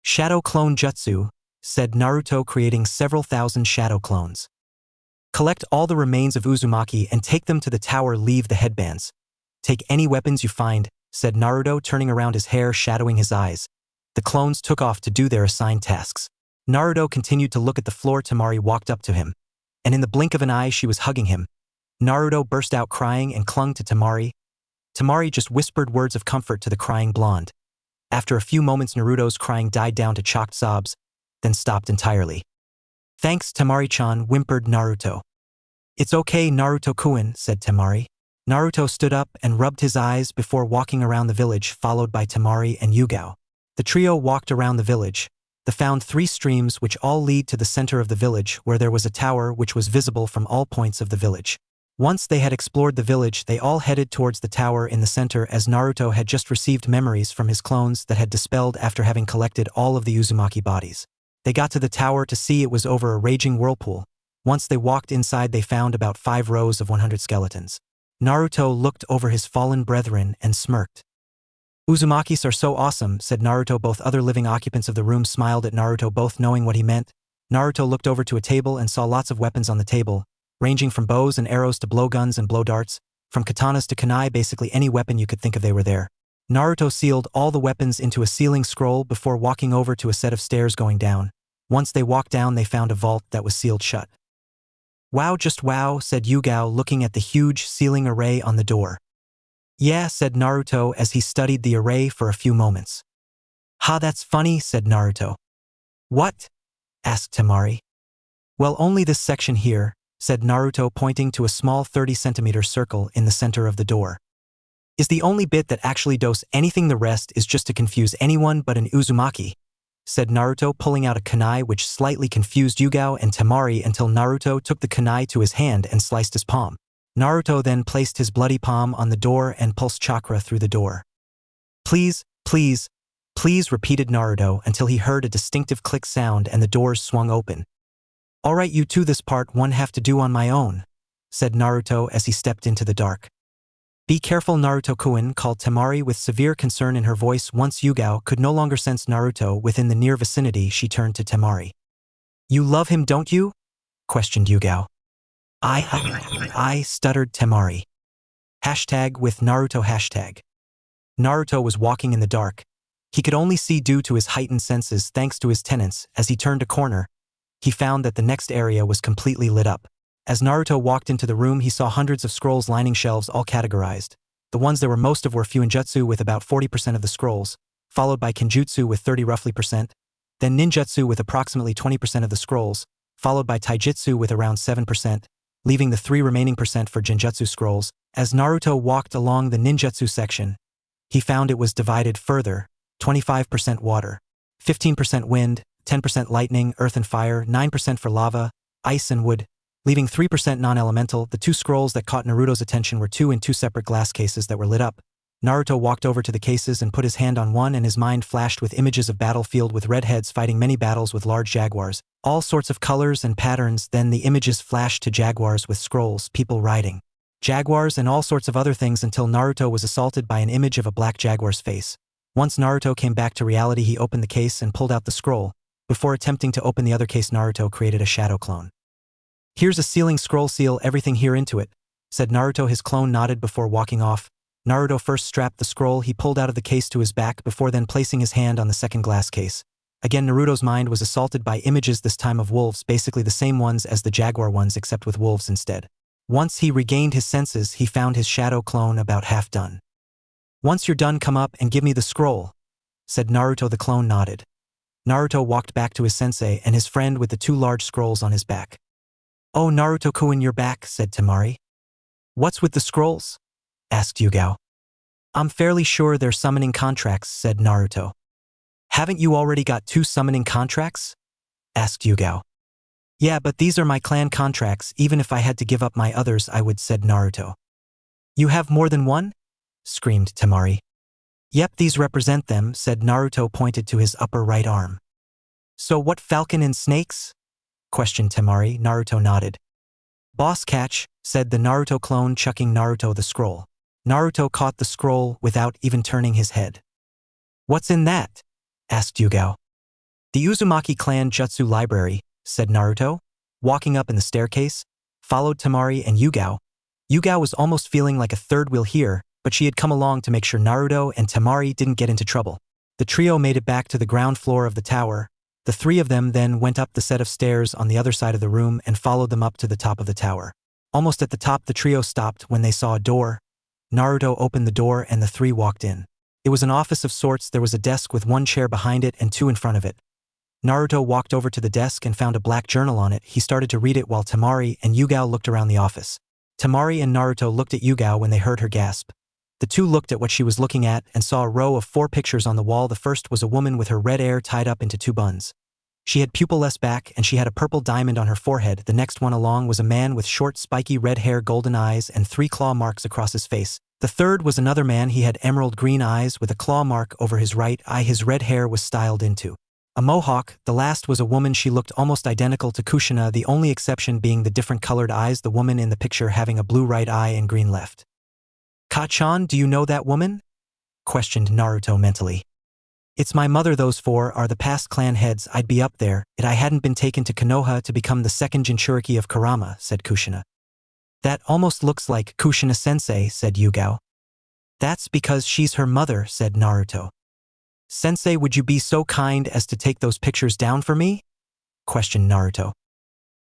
Shadow clone jutsu, said Naruto, creating several thousand shadow clones. Collect all the remains of Uzumaki and take them to the tower. Leave the headbands. Take any weapons you find, said Naruto, turning around, his hair shadowing his eyes. The clones took off to do their assigned tasks. Naruto continued to look at the floor. Temari walked up to him, and in the blink of an eye she was hugging him. Naruto burst out crying and clung to Temari. Temari just whispered words of comfort to the crying blonde. After a few moments, Naruto's crying died down to chocked sobs, then stopped entirely. Thanks, Temari-chan, whimpered Naruto. It's okay, Naruto-kun, said Temari. Naruto stood up and rubbed his eyes before walking around the village, followed by Temari and Yugao. The trio walked around the village. They found 3 streams which all lead to the center of the village, where there was a tower which was visible from all points of the village. Once they had explored the village, they all headed towards the tower in the center, as Naruto had just received memories from his clones that had dispelled after having collected all of the Uzumaki bodies. They got to the tower to see it was over a raging whirlpool. Once they walked inside, they found about 5 rows of 100 skeletons. Naruto looked over his fallen brethren and smirked. Uzumakis are so awesome, said Naruto. Both other living occupants of the room smiled at Naruto, both knowing what he meant. Naruto looked over to a table and saw lots of weapons on the table, ranging from bows and arrows to blowguns and blow darts, from katanas to kunai. Basically any weapon you could think of, they were there. Naruto sealed all the weapons into a sealing scroll before walking over to a set of stairs going down. Once they walked down, they found a vault that was sealed shut. "Wow, just wow," said Yugao, looking at the huge sealing array on the door. "Yeah," said Naruto as he studied the array for a few moments. "Ha, that's funny," said Naruto. "What?" asked Temari. "Well, only this section here," said Naruto, pointing to a small 30-centimeter circle in the center of the door. "Is the only bit that actually does anything. The rest is just to confuse anyone but an Uzumaki," said Naruto, pulling out a kunai, which slightly confused Yugao and Temari until Naruto took the kunai to his hand and sliced his palm. Naruto then placed his bloody palm on the door and pulsed chakra through the door. "Please, please, please," repeated Naruto until he heard a distinctive click sound and the doors swung open. "Alright, you two, this part one have to do on my own," said Naruto as he stepped into the dark. "Be careful, Naruto-kun," called Temari with severe concern in her voice. Once Yugao could no longer sense Naruto within the near vicinity, she turned to Temari. "You love him, don't you?" questioned Yugao. I stuttered Temari. #with Naruto #. Naruto was walking in the dark. He could only see due to his heightened senses thanks to his tenants. As he turned a corner, he found that the next area was completely lit up. As Naruto walked into the room, he saw hundreds of scrolls lining shelves, all categorized. The ones there were most of were Fuinjutsu with about 40% of the scrolls, followed by Kenjutsu with 30 roughly percent, then Ninjutsu with approximately 20% of the scrolls, followed by Taijutsu with around 7%, leaving the 3 remaining percent for Genjutsu scrolls. As Naruto walked along the Ninjutsu section, he found it was divided further: 25% water, 15% wind, 10% lightning, earth and fire, 9% for lava, ice and wood, leaving 3% non-elemental. The 2 scrolls that caught Naruto's attention were 2 in 2 separate glass cases that were lit up. Naruto walked over to the cases and put his hand on one, and his mind flashed with images of battlefield with redheads fighting many battles with large jaguars, all sorts of colors and patterns. Then the images flashed to jaguars with scrolls, people riding jaguars, and all sorts of other things until Naruto was assaulted by an image of a black jaguar's face. Once Naruto came back to reality, he opened the case and pulled out the scroll. Before attempting to open the other case, Naruto created a shadow clone. "Here's a sealing scroll, seal everything here into it," said Naruto. His clone nodded before walking off. Naruto first strapped the scroll he pulled out of the case to his back before then placing his hand on the second glass case. Again, Naruto's mind was assaulted by images, this time of wolves, basically the same ones as the jaguar ones except with wolves instead. Once he regained his senses, he found his shadow clone about half done. "Once you're done, come up and give me the scroll," said Naruto. The clone nodded. Naruto walked back to his sensei and his friend with the 2 large scrolls on his back. "Oh, Naruto-kun, you're back," said Temari. "What's with the scrolls?" asked Yugao. "I'm fairly sure they're summoning contracts," said Naruto. "Haven't you already got 2 summoning contracts?" asked Yugao. "Yeah, but these are my clan contracts. Even if I had to give up my others, I would," said Naruto. "You have more than one?" screamed Temari. "Yep, these represent them," said Naruto, pointed to his upper right arm. "So what, falcon and snakes?" questioned Temari. Naruto nodded. "Boss catch," said the Naruto clone, chucking Naruto the scroll. Naruto caught the scroll without even turning his head. "What's in that?" asked Yugao. "The Uzumaki clan jutsu library," said Naruto, walking up in the staircase, followed Temari and Yugao. Yugao was almost feeling like a third wheel here, but she had come along to make sure Naruto and Temari didn't get into trouble. The trio made it back to the ground floor of the tower. The 3 of them then went up the set of stairs on the other side of the room and followed them up to the top of the tower. Almost at the top, the trio stopped when they saw a door. Naruto opened the door and the 3 walked in. It was an office of sorts. There was a desk with 1 chair behind it and 2 in front of it. Naruto walked over to the desk and found a black journal on it. He started to read it while Temari and Yugao looked around the office. Temari and Naruto looked at Yugao when they heard her gasp. The 2 looked at what she was looking at and saw a row of 4 pictures on the wall. The first was a woman with her red hair tied up into 2 buns. She had pupilless back and she had a purple diamond on her forehead. The next one along was a man with short spiky red hair, golden eyes, and 3 claw marks across his face. The third was another man. He had emerald green eyes with a claw mark over his right eye. His red hair was styled into a mohawk. The last was a woman. She looked almost identical to Kushina, the only exception being the different colored eyes, the woman in the picture having a blue right eye and green left. "Ka-chan, do you know that woman?" questioned Naruto mentally. "It's my mother. Those 4 are the past clan heads. I'd be up there if I hadn't been taken to Konoha to become the 2nd Jinchuriki of Kurama," said Kushina. "That almost looks like Kushina-sensei," said Yugao. That's because she's her mother, said Naruto. Sensei, would you be so kind as to take those pictures down for me? Questioned Naruto.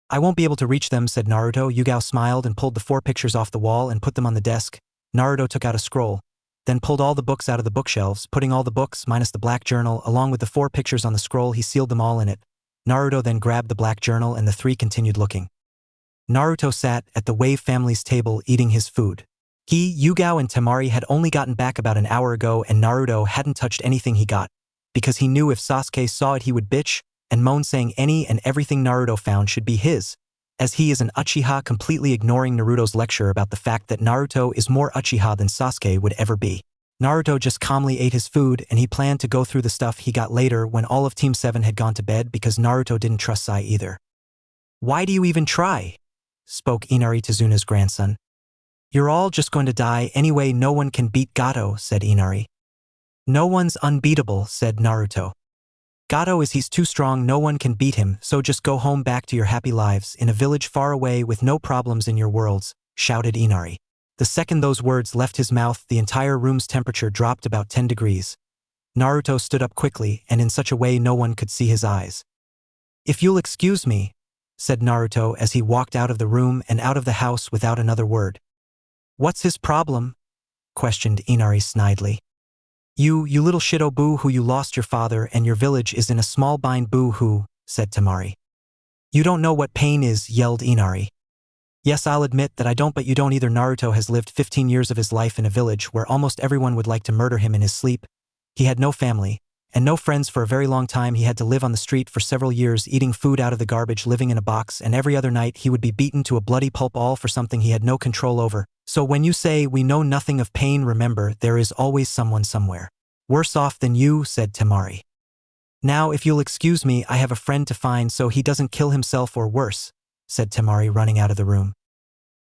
I won't be able to reach them, said Naruto. Yugao smiled and pulled the 4 pictures off the wall and put them on the desk. Naruto took out a scroll, then pulled all the books out of the bookshelves, putting all the books, minus the black journal, along with the 4 pictures on the scroll. He sealed them all in it. Naruto then grabbed the black journal and the 3 continued looking. Naruto sat at the Wave family's table eating his food. He, Yugao and Temari had only gotten back about an hour ago and Naruto hadn't touched anything he got, because he knew if Sasuke saw it he would bitch and moan, saying any and everything Naruto found should be his, as he is an Uchiha, completely ignoring Naruto's lecture about the fact that Naruto is more Uchiha than Sasuke would ever be. Naruto just calmly ate his food and he planned to go through the stuff he got later when all of Team 7 had gone to bed, because Naruto didn't trust Sai either. Why do you even try? Spoke Inari, Tezuna's grandson. You're all just going to die anyway. No one can beat Gato, said Inari. No one's unbeatable, said Naruto. Gato he's too strong, no one can beat him, so just go home back to your happy lives in a village far away with no problems in your worlds, shouted Inari. The second those words left his mouth, the entire room's temperature dropped about 10 degrees. Naruto stood up quickly and in such a way no one could see his eyes. If you'll excuse me, said Naruto as he walked out of the room and out of the house without another word. What's his problem? Questioned Inari snidely. You little shito boo-hoo, you lost your father and your village is in a small bind, boo-hoo, said Temari. You don't know what pain is, yelled Inari. Yes, I'll admit that I don't, but you don't either. Naruto has lived 15 years of his life in a village where almost everyone would like to murder him in his sleep. He had no family and no friends for a very long time. He had to live on the street for several years, eating food out of the garbage, living in a box, and every other night he would be beaten to a bloody pulp, all for something he had no control over. So when you say we know nothing of pain, remember there is always someone somewhere worse off than you, said Temari. Now if you'll excuse me, I have a friend to find so he doesn't kill himself or worse, said Temari, running out of the room.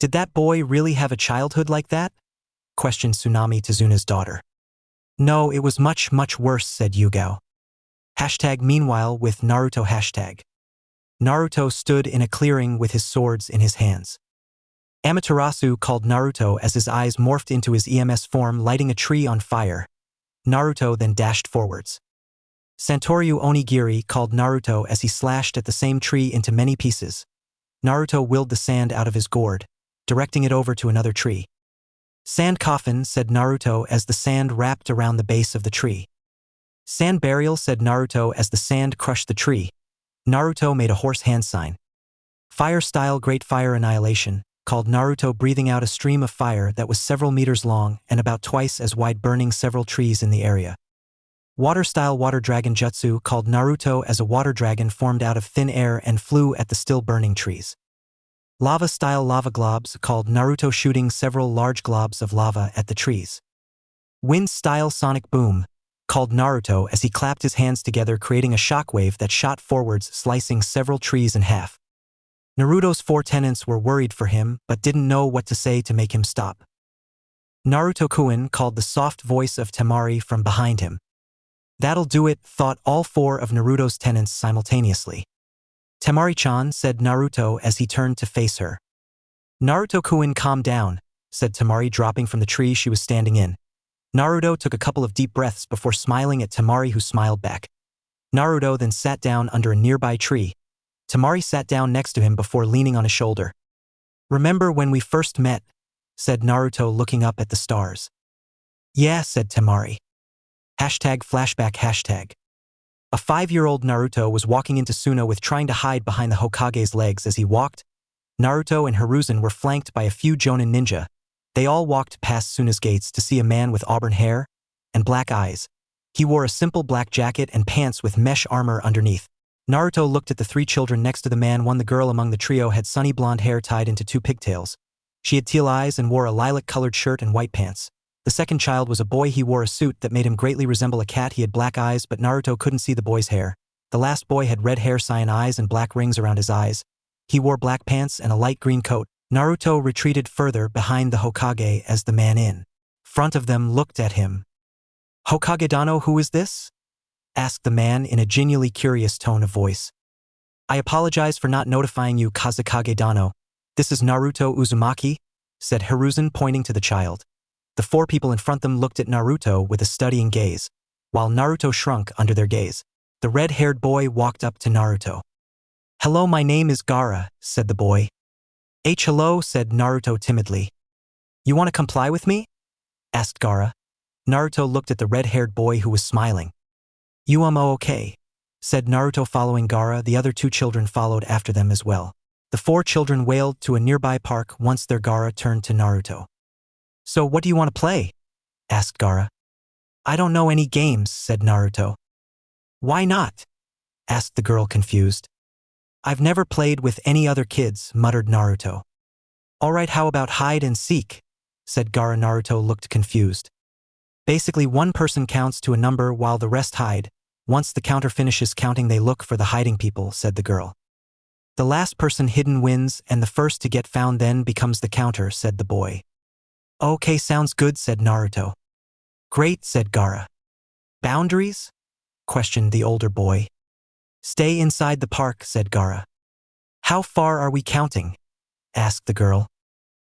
Did that boy really have a childhood like that? Questioned Tsunami, Tezuna's daughter. No, it was much, much worse, said Yugao. Meanwhile with Naruto. Naruto stood in a clearing with his swords in his hands. Amaterasu called Naruto as his eyes morphed into his EMS form, lighting a tree on fire. Naruto then dashed forwards. Santoryu Onigiri called Naruto as he slashed at the same tree into many pieces. Naruto willed the sand out of his gourd, directing it over to another tree. Sand coffin, said Naruto as the sand wrapped around the base of the tree. Sand burial, said Naruto as the sand crushed the tree. Naruto made a horse hand sign. Fire style, great fire annihilation, called Naruto, breathing out a stream of fire that was several meters long and about twice as wide, burning several trees in the area. Water style, water dragon jutsu, called Naruto as a water dragon formed out of thin air and flew at the still burning trees. Lava style, lava globs, called Naruto, shooting several large globs of lava at the trees. Wind style, sonic boom, called Naruto as he clapped his hands together, creating a shockwave that shot forwards, slicing several trees in half. Naruto's 4 tenants were worried for him but didn't know what to say to make him stop. Naruto-kun, called the soft voice of Temari from behind him. That'll do it, thought all 4 of Naruto's tenants simultaneously. Temari-chan, said Naruto as he turned to face her. Naruto-kun, calm down, said Temari, dropping from the tree she was standing in. Naruto took a couple of deep breaths before smiling at Temari, who smiled back. Naruto then sat down under a nearby tree. Temari sat down next to him before leaning on his shoulder. Remember when we first met? Said Naruto, looking up at the stars. Yeah, said Temari. #flashback#. A 5-year-old Naruto was walking into Suna with trying to hide behind the Hokage's legs. As he walked, Naruto and Hiruzen were flanked by a few Jonin ninja. They all walked past Suna's gates to see a man with auburn hair and black eyes. He wore a simple black jacket and pants with mesh armor underneath. Naruto looked at the 3 children next to the man. The girl among the trio had sunny blonde hair tied into 2 pigtails. She had teal eyes and wore a lilac-colored shirt and white pants. The second child was a boy. He wore a suit that made him greatly resemble a cat. He had black eyes, but Naruto couldn't see the boy's hair. The last boy had red hair, cyan eyes, and black rings around his eyes. He wore black pants and a light green coat. Naruto retreated further behind the Hokage as the man in front of them looked at him. Hokage Dano, who is this? Asked the man in a genuinely curious tone of voice. I apologize for not notifying you, Kazekage Dano. This is Naruto Uzumaki, said Hiruzen, pointing to the child. The four people in front of them looked at Naruto with a studying gaze, while Naruto shrunk under their gaze. The red-haired boy walked up to Naruto. "Hello, my name is Gaara," said the boy. "Hello," said Naruto timidly. "You want to comply with me?" asked Gaara. Naruto looked at the red-haired boy who was smiling. Okay," said Naruto following Gaara. The other two children followed after them as well. The four children wailed to a nearby park once their Gaara turned to Naruto. "So what do you want to play?" asked Gaara. "I don't know any games," said Naruto. "Why not?" asked the girl confused. "I've never played with any other kids," muttered Naruto. "All right, how about hide and seek?" said Gaara. Naruto looked confused. "Basically, one person counts to a number while the rest hide. Once the counter finishes counting, they look for the hiding people," said the girl. "The last person hidden wins, and the first to get found then becomes the counter," said the boy. "Okay, sounds good," said Naruto. "Great," said Gaara. "Boundaries?" questioned the older boy. "Stay inside the park," said Gaara. "How far are we counting?" asked the girl.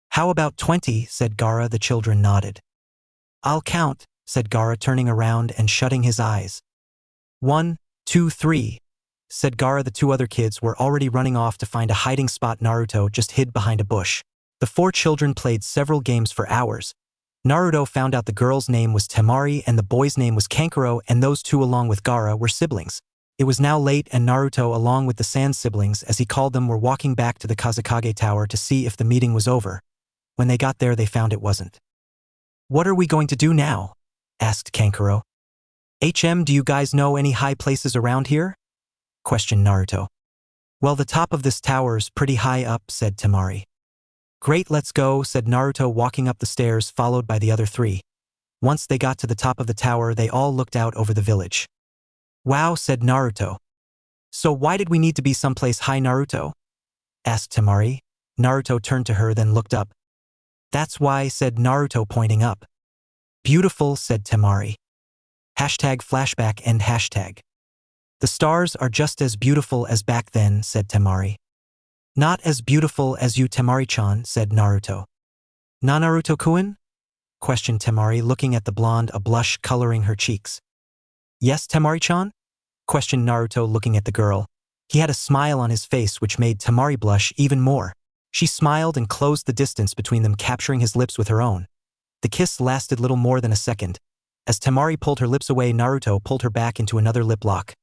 "How about 20, said Gaara. The children nodded. "I'll count," said Gaara, turning around and shutting his eyes. 1, 2, 3, said Gaara. The two other kids were already running off to find a hiding spot. Naruto just hid behind a bush. The four children played several games for hours. Naruto found out the girl's name was Temari and the boy's name was Kankuro, and those two along with Gaara were siblings. It was now late and Naruto, along with the Sand siblings as he called them, were walking back to the Kazekage Tower to see if the meeting was over. When they got there, they found it wasn't. "What are we going to do now?" asked Kankuro. "Do you guys know any high places around here?" questioned Naruto. "Well, the top of this tower's pretty high up," said Temari. "Great, let's go," said Naruto, walking up the stairs followed by the other three. Once they got to the top of the tower, they all looked out over the village. "Wow," said Naruto. "So why did we need to be someplace high, Naruto?" asked Temari. Naruto turned to her, then looked up. "That's why," said Naruto, pointing up. "Beautiful," said Temari. #flashback and #. "The stars are just as beautiful as back then," said Temari. "Not as beautiful as you, Temari-chan," said Naruto. "Na Naruto-kun?" questioned Temari, looking at the blonde, a blush coloring her cheeks. "Yes, Temari-chan?" questioned Naruto, looking at the girl. He had a smile on his face which made Temari blush even more. She smiled and closed the distance between them, capturing his lips with her own. The kiss lasted little more than a second. As Temari pulled her lips away, Naruto pulled her back into another lip lock.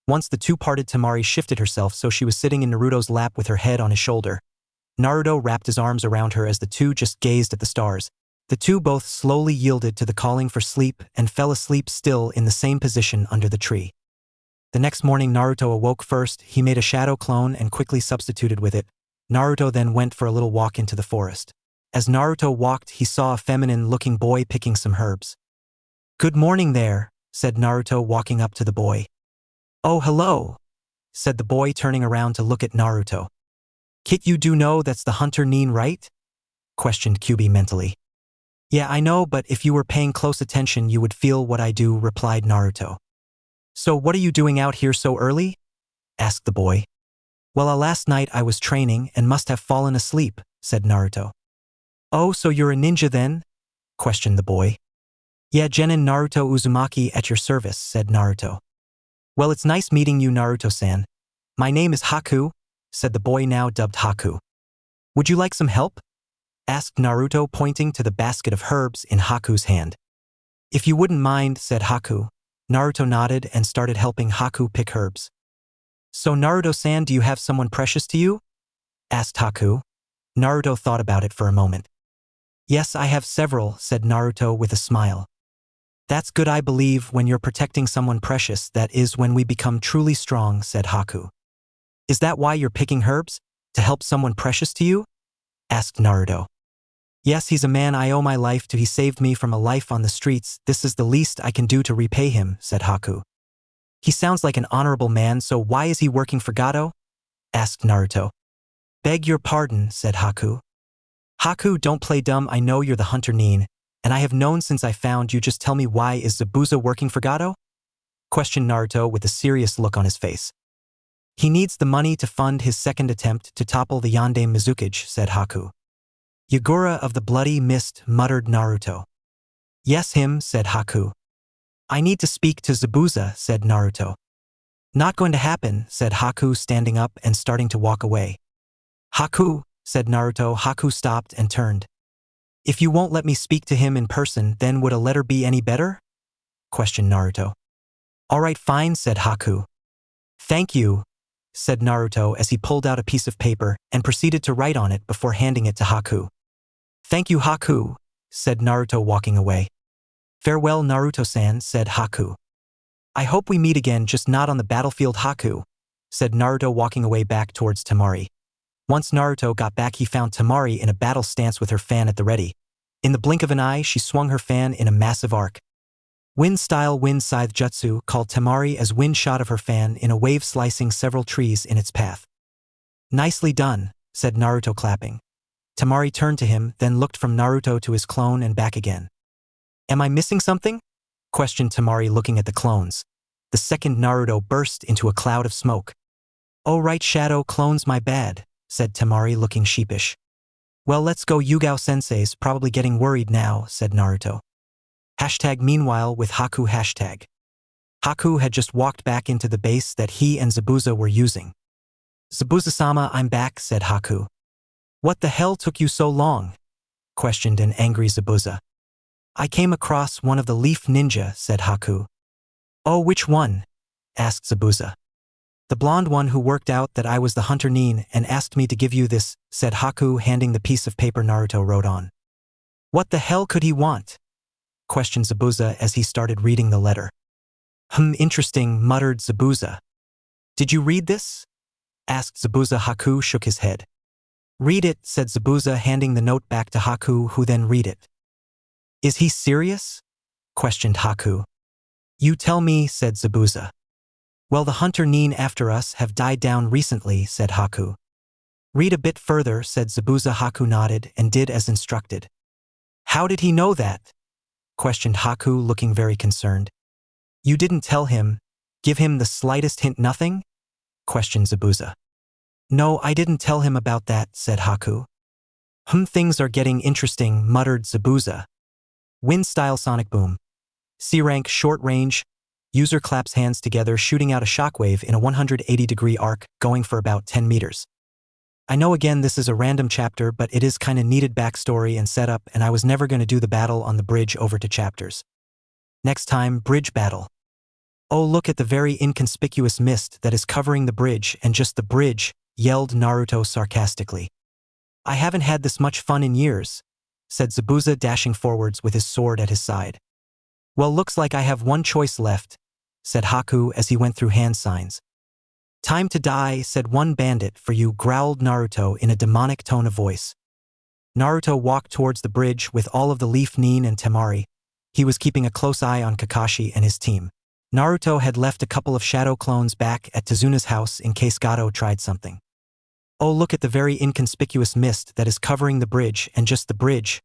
Once the two parted, Temari shifted herself so she was sitting in Naruto's lap with her head on his shoulder. Naruto wrapped his arms around her as the two just gazed at the stars. The two both slowly yielded to the calling for sleep and fell asleep still in the same position under the tree. The next morning, Naruto awoke first. He made a shadow clone and quickly substituted with it. Naruto then went for a little walk into the forest. As Naruto walked, he saw a feminine-looking boy picking some herbs. "Good morning there," said Naruto, walking up to the boy. "Oh, hello," said the boy, turning around to look at Naruto. "Kit, you do know that's the hunter Nin, right?" questioned Kyubi mentally. "Yeah, I know, but if you were paying close attention, you would feel what I do," replied Naruto. "So what are you doing out here so early?" asked the boy. "Well, last night I was training and must have fallen asleep," said Naruto. "Oh, so you're a ninja then?" questioned the boy. "Yeah, Genin Naruto Uzumaki at your service," said Naruto. "Well, it's nice meeting you, Naruto-san. My name is Haku," said the boy, now dubbed Haku. "Would you like some help?" asked Naruto, pointing to the basket of herbs in Haku's hand. "If you wouldn't mind," said Haku. Naruto nodded and started helping Haku pick herbs. "So Naruto-san, do you have someone precious to you?" asked Haku. Naruto thought about it for a moment. "Yes, I have several," said Naruto with a smile. "That's good. I believe when you're protecting someone precious, that is when we become truly strong," said Haku. "Is that why you're picking herbs? To help someone precious to you?" asked Naruto. "Yes, he's a man I owe my life to. He saved me from a life on the streets. This is the least I can do to repay him," said Haku. "He sounds like an honorable man, so why is he working for Gato?" asked Naruto. "Beg your pardon," said Haku. "Haku, don't play dumb. I know you're the hunter Nin, and I have known since I found you. Just tell me, why is Zabuza working for Gato?" questioned Naruto with a serious look on his face. "He needs the money to fund his second attempt to topple the Yondaime Mizukage," said Haku. "Yagura of the Bloody Mist," muttered Naruto. Yes, him, said Haku. I need to speak to Zabuza, said Naruto. Not going to happen, said Haku, standing up and starting to walk away. Haku, said Naruto. Haku stopped and turned. If you won't let me speak to him in person, then would a letter be any better? Questioned Naruto. All right, fine, said Haku. Thank you, said Naruto as he pulled out a piece of paper and proceeded to write on it before handing it to Haku. Thank you, Haku, said Naruto, walking away. Farewell, Naruto-san, said Haku. I hope we meet again, just not on the battlefield, Haku, said Naruto, walking away back towards Temari. Once Naruto got back, he found Temari in a battle stance with her fan at the ready. In the blink of an eye, she swung her fan in a massive arc. Wind-style wind scythe jutsu called Temari as wind shot of her fan in a wave, slicing several trees in its path. Nicely done, said Naruto, clapping. Temari turned to him, then looked from Naruto to his clone and back again. Am I missing something? Questioned Temari, looking at the clones. The second Naruto burst into a cloud of smoke. Oh right, shadow clones, my bad, said Temari, looking sheepish. Well, let's go, Yugao-sensei's probably getting worried now, said Naruto. Meanwhile with Haku. Haku had just walked back into the base that he and Zabuza were using. Zabuza-sama, I'm back, said Haku. What the hell took you so long? Questioned an angry Zabuza. I came across one of the leaf ninja, said Haku. Oh, which one? Asked Zabuza. The blonde one who worked out that I was the hunter Nin and asked me to give you this, said Haku, handing the piece of paper Naruto wrote on. What the hell could he want? Questioned Zabuza as he started reading the letter. Interesting, muttered Zabuza. Did you read this? Asked Zabuza. Haku shook his head. Read it, said Zabuza, handing the note back to Haku, who then read it. Is he serious? Questioned Haku. You tell me, said Zabuza. Well, the hunter Nin after us have died down recently, said Haku. Read a bit further, said Zabuza. Haku nodded and did as instructed. How did he know that? Questioned Haku, looking very concerned. You didn't tell him? Give him the slightest hint? Nothing? Questioned Zabuza. No, I didn't tell him about that, said Haku. Things are getting interesting, muttered Zabuza. Wind-style sonic boom. C-rank, short range. User claps hands together, shooting out a shockwave in a 180-degree arc, going for about 10 meters. I know again this is a random chapter, but it is kinda needed backstory and setup, and I was never gonna do the battle on the bridge over to chapters. Next time, bridge battle. Oh, look at the very inconspicuous mist that is covering the bridge, and just the bridge, yelled Naruto sarcastically. I haven't had this much fun in years, said Zabuza, dashing forwards with his sword at his side. Well, looks like I have one choice left, said Haku as he went through hand signs. Time to die, said one bandit for you, growled Naruto in a demonic tone of voice. Naruto walked towards the bridge with all of the leaf Nin and Temari. He was keeping a close eye on Kakashi and his team. Naruto had left a couple of shadow clones back at Tazuna's house in case Gato tried something. Oh, look at the very inconspicuous mist that is covering the bridge, and just the bridge,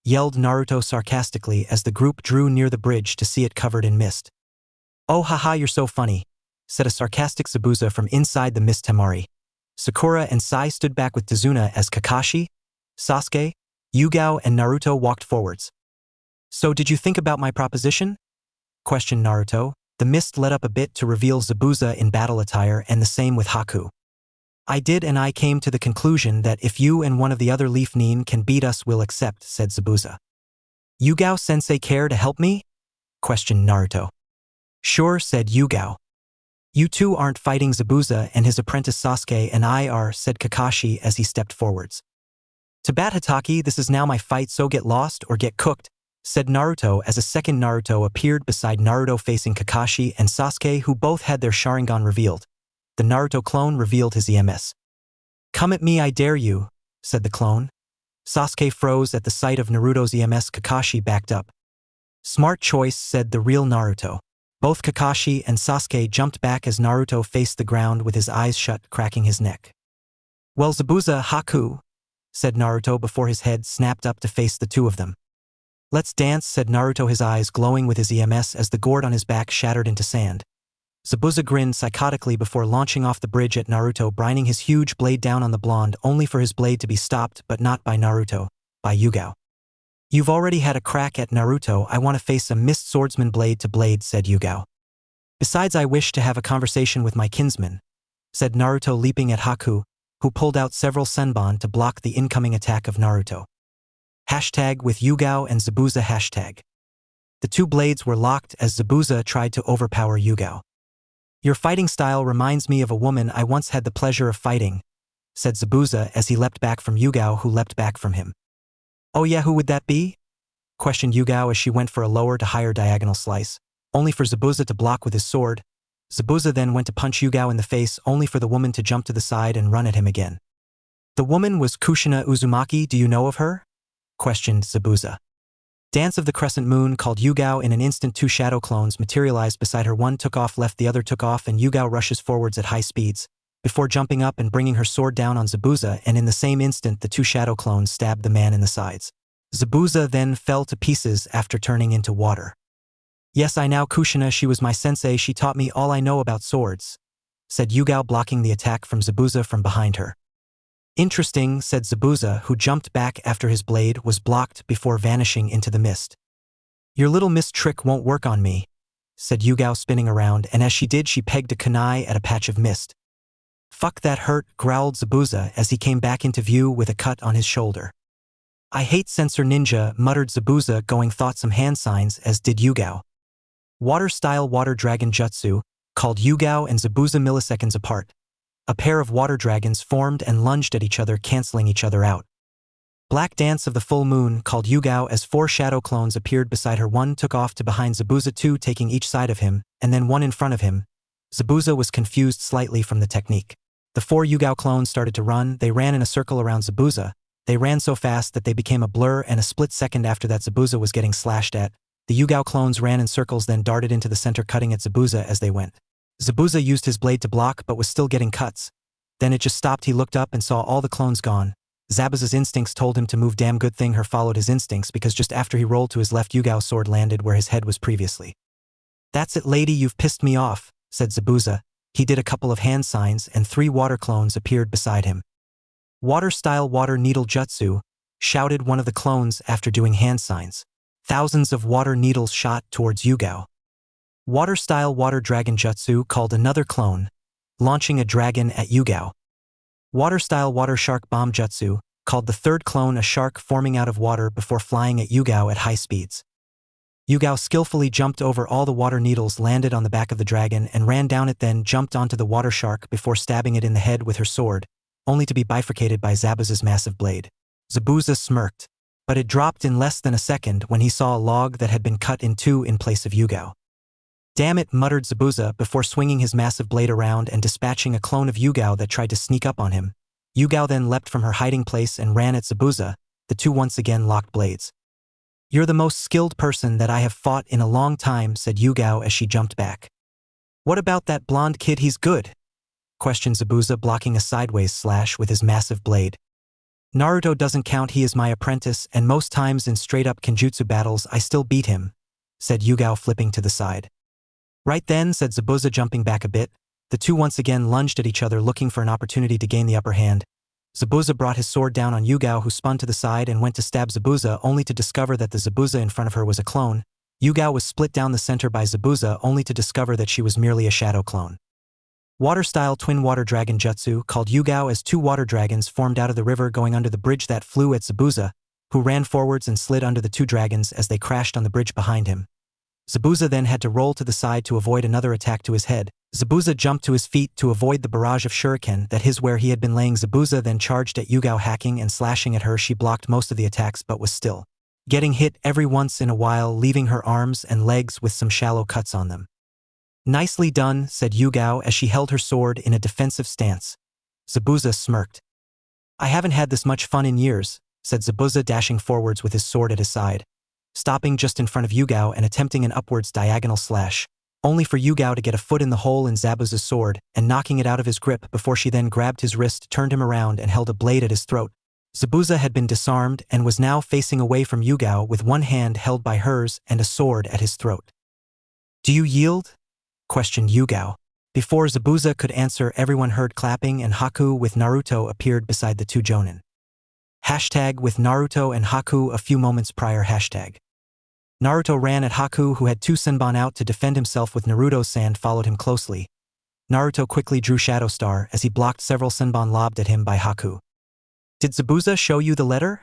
yelled Naruto sarcastically as the group drew near the bridge to see it covered in mist. Oh haha, you're so funny, said a sarcastic Zabuza from inside the mist. Temari, Sakura and Sai stood back with Tazuna as Kakashi, Sasuke, Yugao and Naruto walked forwards. So did you think about my proposition? Questioned Naruto. The mist lit up a bit to reveal Zabuza in battle attire, and the same with Haku. I did, and I came to the conclusion that if you and one of the other leaf Nin can beat us, we'll accept, said Zabuza. Yugao-sensei care to help me? Questioned Naruto. Sure, said Yugao. You two aren't fighting Zabuza and his apprentice Sasuke, and I are, said Kakashi as he stepped forwards. To bat Hatake, this is now my fight, so get lost or get cooked, said Naruto as a second Naruto appeared beside Naruto facing Kakashi and Sasuke, who both had their Sharingan revealed. The Naruto clone revealed his EMS. Come at me, I dare you, said the clone. Sasuke froze at the sight of Naruto's EMS. Kakashi backed up. Smart choice, said the real Naruto. Both Kakashi and Sasuke jumped back as Naruto faced the ground with his eyes shut, cracking his neck. Well, Zabuza, Haku, said Naruto before his head snapped up to face the two of them. Let's dance, said Naruto, his eyes glowing with his EMS as the gourd on his back shattered into sand. Zabuza grinned psychotically before launching off the bridge at Naruto, brining his huge blade down on the blonde, only for his blade to be stopped, but not by Naruto, by Yugao. You've already had a crack at Naruto, I want to face a mist swordsman blade to blade, said Yugao. Besides, I wish to have a conversation with my kinsman, said Naruto, leaping at Haku, who pulled out several senbon to block the incoming attack of Naruto. Hashtag with Yugao and Zabuza hashtag. The two blades were locked as Zabuza tried to overpower Yugao. Your fighting style reminds me of a woman I once had the pleasure of fighting, said Zabuza as he leapt back from Yugao, who leapt back from him. Oh yeah, who would that be? Questioned Yugao as she went for a lower to higher diagonal slice, only for Zabuza to block with his sword. Zabuza then went to punch Yugao in the face, only for the woman to jump to the side and run at him again. The woman was Kushina Uzumaki, do you know of her? Questioned Zabuza. Dance of the Crescent Moon, called Yugao. In an instant, two shadow clones materialized beside her. One took off left, the other took off, and Yugao rushes forwards at high speeds, before jumping up and bringing her sword down on Zabuza, and in the same instant the two shadow clones stabbed the man in the sides. Zabuza then fell to pieces after turning into water. Yes, I know Kushina, she was my sensei, she taught me all I know about swords, said Yugao, blocking the attack from Zabuza from behind her. Interesting, said Zabuza, who jumped back after his blade was blocked before vanishing into the mist. Your little mist trick won't work on me, said Yugao, spinning around, and as she did she pegged a kunai at a patch of mist. Fuck, that hurt, growled Zabuza as he came back into view with a cut on his shoulder. I hate Sensor Ninja, muttered Zabuza, going thought some hand signs, as did Yugao. Water-style water dragon jutsu, called Yugao and Zabuza milliseconds apart. A pair of water dragons formed and lunged at each other, canceling each other out. Black Dance of the Full Moon, called Yugao as four shadow clones appeared beside her. One took off to behind Zabuza, two taking each side of him, and then one in front of him. Zabuza was confused slightly from the technique. The four Yugao clones started to run. They ran in a circle around Zabuza. They ran so fast that they became a blur, and a split second after that Zabuza was getting slashed at. The Yugao clones ran in circles, then darted into the center, cutting at Zabuza as they went. Zabuza used his blade to block but was still getting cuts. Then it just stopped. He looked up and saw all the clones gone. Zabuza's instincts told him to move. Damn good thing her followed his instincts, because just after he rolled to his left, Yugao's sword landed where his head was previously. That's it, lady, you've pissed me off, said Zabuza. He did a couple of hand signs and three water clones appeared beside him. Water-style water needle jutsu, shouted one of the clones after doing hand signs. Thousands of water needles shot towards Yugao. Water-style water dragon jutsu, called another clone, launching a dragon at Yugao. Water-style water shark bomb jutsu, called the third clone, a shark forming out of water before flying at Yugao at high speeds. Yugao skillfully jumped over all the water needles, landed on the back of the dragon, and ran down it, then jumped onto the water shark before stabbing it in the head with her sword, only to be bifurcated by Zabuza's massive blade. Zabuza smirked, but it dropped in less than a second when he saw a log that had been cut in two in place of Yugao. Damn it, muttered Zabuza before swinging his massive blade around and dispatching a clone of Yugao that tried to sneak up on him. Yugao then leapt from her hiding place and ran at Zabuza. The two once again locked blades. You're the most skilled person that I have fought in a long time, said Yugao as she jumped back. What about that blonde kid, he's good? Questioned Zabuza, blocking a sideways slash with his massive blade. Naruto doesn't count, he is my apprentice, and most times in straight-up kenjutsu battles I still beat him, said Yugao, flipping to the side. Right then, said Zabuza, jumping back a bit. The two once again lunged at each other, looking for an opportunity to gain the upper hand. Zabuza brought his sword down on Yugao, who spun to the side and went to stab Zabuza, only to discover that the Zabuza in front of her was a clone. Yugao was split down the center by Zabuza, only to discover that she was merely a shadow clone. Water-style twin water dragon jutsu, called Yugao as two water dragons formed out of the river, going under the bridge that flew at Zabuza, who ran forwards and slid under the two dragons as they crashed on the bridge behind him. Zabuza then had to roll to the side to avoid another attack to his head. Zabuza jumped to his feet to avoid the barrage of shuriken that his where he had been laying. Zabuza then charged at Yugao, hacking and slashing at her. She blocked most of the attacks but was still getting hit every once in a while, leaving her arms and legs with some shallow cuts on them. Nicely done, said Yugao as she held her sword in a defensive stance. Zabuza smirked. I haven't had this much fun in years, said Zabuza, dashing forwards with his sword at his side, stopping just in front of Yugao and attempting an upwards diagonal slash, only for Yugao to get a foot in the hole in Zabuza's sword and knocking it out of his grip before she then grabbed his wrist, turned him around and held a blade at his throat. Zabuza had been disarmed and was now facing away from Yugao with one hand held by hers and a sword at his throat. Do you yield? Questioned Yugao. Before Zabuza could answer, everyone heard clapping and Haku with Naruto appeared beside the two jonin. Hashtag with Naruto and Haku a few moments prior. Hashtag. Naruto ran at Haku, who had two Senbon out to defend himself with Naruto's sand followed him closely. Naruto quickly drew Shadow Star as he blocked several Senbon lobbed at him by Haku. Did Zabuza show you the letter?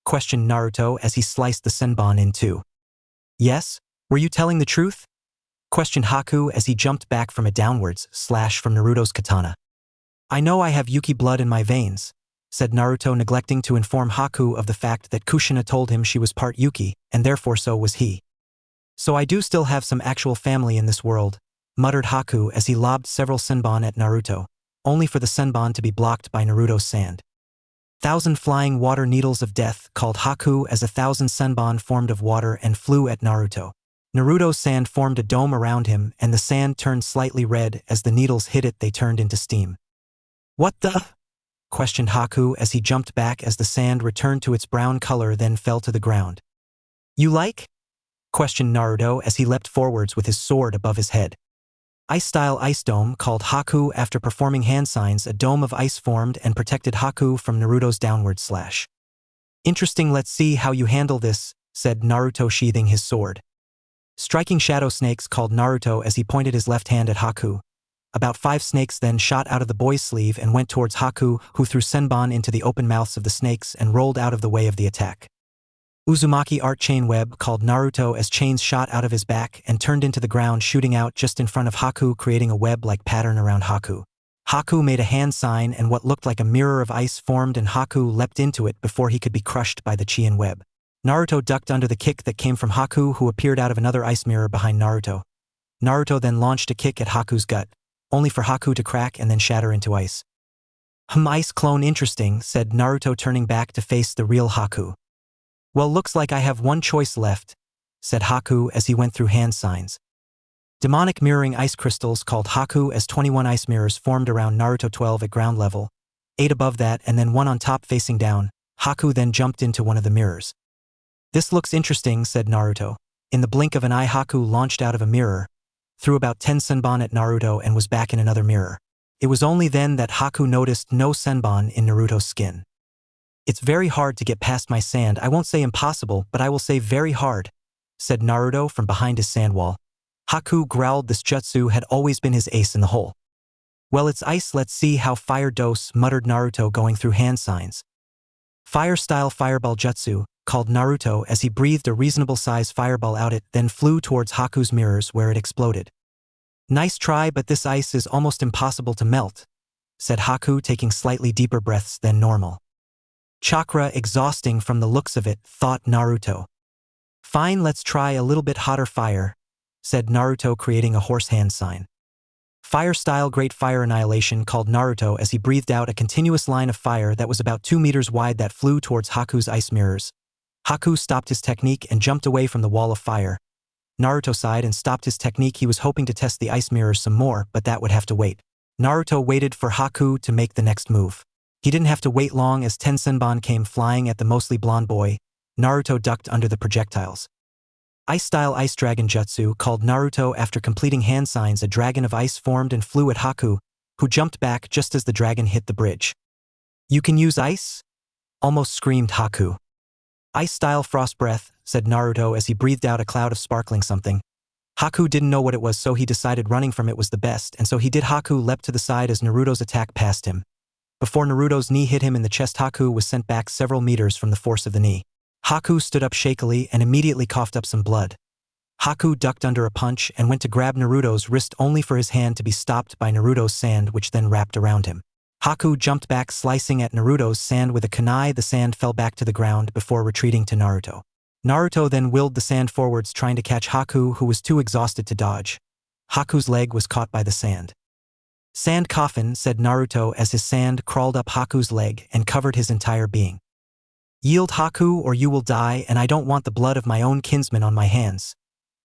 Questioned Naruto as he sliced the Senbon in two. Yes, were you telling the truth? Questioned Haku as he jumped back from a downwards slash from Naruto's katana. I know I have Yuki blood in my veins, said Naruto, neglecting to inform Haku of the fact that Kushina told him she was part Yuki, and therefore so was he. So I do still have some actual family in this world, muttered Haku as he lobbed several Senbon at Naruto, only for the Senbon to be blocked by Naruto's sand. 1,000 flying water needles of death, called Haku as 1,000 Senbon formed of water and flew at Naruto. Naruto's sand formed a dome around him and the sand turned slightly red as the needles hit it. They turned into steam. What the? Questioned Haku as he jumped back as the sand returned to its brown color then fell to the ground. You like? Questioned Naruto as he leapt forwards with his sword above his head. Ice-style ice dome, called Haku after performing hand signs. A dome of ice formed and protected Haku from Naruto's downward slash. Interesting, let's see how you handle this, said Naruto sheathing his sword. Striking shadow snakes, called Naruto as he pointed his left hand at Haku. About 5 snakes then shot out of the boy's sleeve and went towards Haku, who threw Senbon into the open mouths of the snakes and rolled out of the way of the attack. Uzumaki art chain web, called Naruto as chains shot out of his back and turned into the ground, shooting out just in front of Haku, creating a web-like pattern around Haku. Haku made a hand sign and what looked like a mirror of ice formed and Haku leapt into it before he could be crushed by the Chien web. Naruto ducked under the kick that came from Haku, who appeared out of another ice mirror behind Naruto. Naruto then launched a kick at Haku's gut, only for Haku to crack and then shatter into ice. Ice clone, interesting, said Naruto, turning back to face the real Haku. Well, looks like I have one choice left, said Haku as he went through hand signs. Demonic mirroring ice crystals, called Haku as 21 ice mirrors formed around Naruto, 12 at ground level, 8 above that and then 1 on top facing down. Haku then jumped into one of the mirrors. This looks interesting, said Naruto. In the blink of an eye, Haku launched out of a mirror, threw about 10 Senbon at Naruto and was back in another mirror. It was only then that Haku noticed no Senbon in Naruto's skin. It's very hard to get past my sand. I won't say impossible, but I will say very hard, said Naruto from behind his sand wall. Haku growled. This jutsu had always been his ace in the hole. Well, it's ice, let's see how fire dose, muttered Naruto going through hand signs. Fire-style fireball jutsu, called Naruto as he breathed a reasonable size fireball out it, then flew towards Haku's mirrors where it exploded. Nice try, but this ice is almost impossible to melt, said Haku, taking slightly deeper breaths than normal. Chakra exhausting from the looks of it, thought Naruto. Fine, let's try a little bit hotter fire, said Naruto, creating a horse hand sign. Fire-style great fire annihilation, called Naruto as he breathed out a continuous line of fire that was about 2 meters wide that flew towards Haku's ice mirrors. Haku stopped his technique and jumped away from the wall of fire. Naruto sighed and stopped his technique. He was hoping to test the ice mirrors some more, but that would have to wait. Naruto waited for Haku to make the next move. He didn't have to wait long as 10 Senbon came flying at the mostly blonde boy. Naruto ducked under the projectiles. Ice-style ice dragon jutsu, called Naruto after completing hand signs. A dragon of ice formed and flew at Haku, who jumped back just as the dragon hit the bridge. You can use ice? Almost screamed Haku. Ice-style frost breath, said Naruto as he breathed out a cloud of sparkling something. Haku didn't know what it was, so he decided running from it was the best, and so he did. Haku leapt to the side as Naruto's attack passed him. Before Naruto's knee hit him in the chest, Haku was sent back several meters from the force of the knee. Haku stood up shakily and immediately coughed up some blood. Haku ducked under a punch and went to grab Naruto's wrist, only for his hand to be stopped by Naruto's sand, which then wrapped around him. Haku jumped back, slicing at Naruto's sand with a kunai. The sand fell back to the ground before retreating to Naruto. Naruto then willed the sand forwards, trying to catch Haku, who was too exhausted to dodge. Haku's leg was caught by the sand. Sand coffin, said Naruto as his sand crawled up Haku's leg and covered his entire being. Yield, Haku, or you will die, and I don't want the blood of my own kinsman on my hands,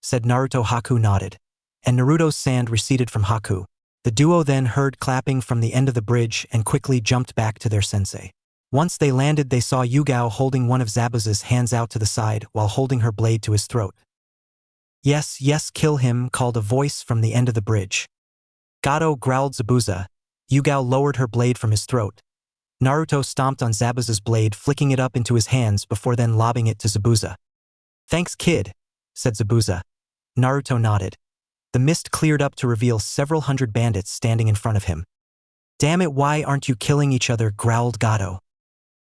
said Naruto. Haku nodded, and Naruto's sand receded from Haku. The duo then heard clapping from the end of the bridge and quickly jumped back to their sensei. Once they landed, they saw Yugao holding one of Zabuza's hands out to the side while holding her blade to his throat. Yes, yes, kill him, called a voice from the end of the bridge. Gato, growled Zabuza. Yugao lowered her blade from his throat. Naruto stomped on Zabuza's blade, flicking it up into his hands before then lobbing it to Zabuza. "Thanks, kid," said Zabuza. Naruto nodded. The mist cleared up to reveal several hundred bandits standing in front of him. "Damn it, why aren't you killing each other?" growled Gato.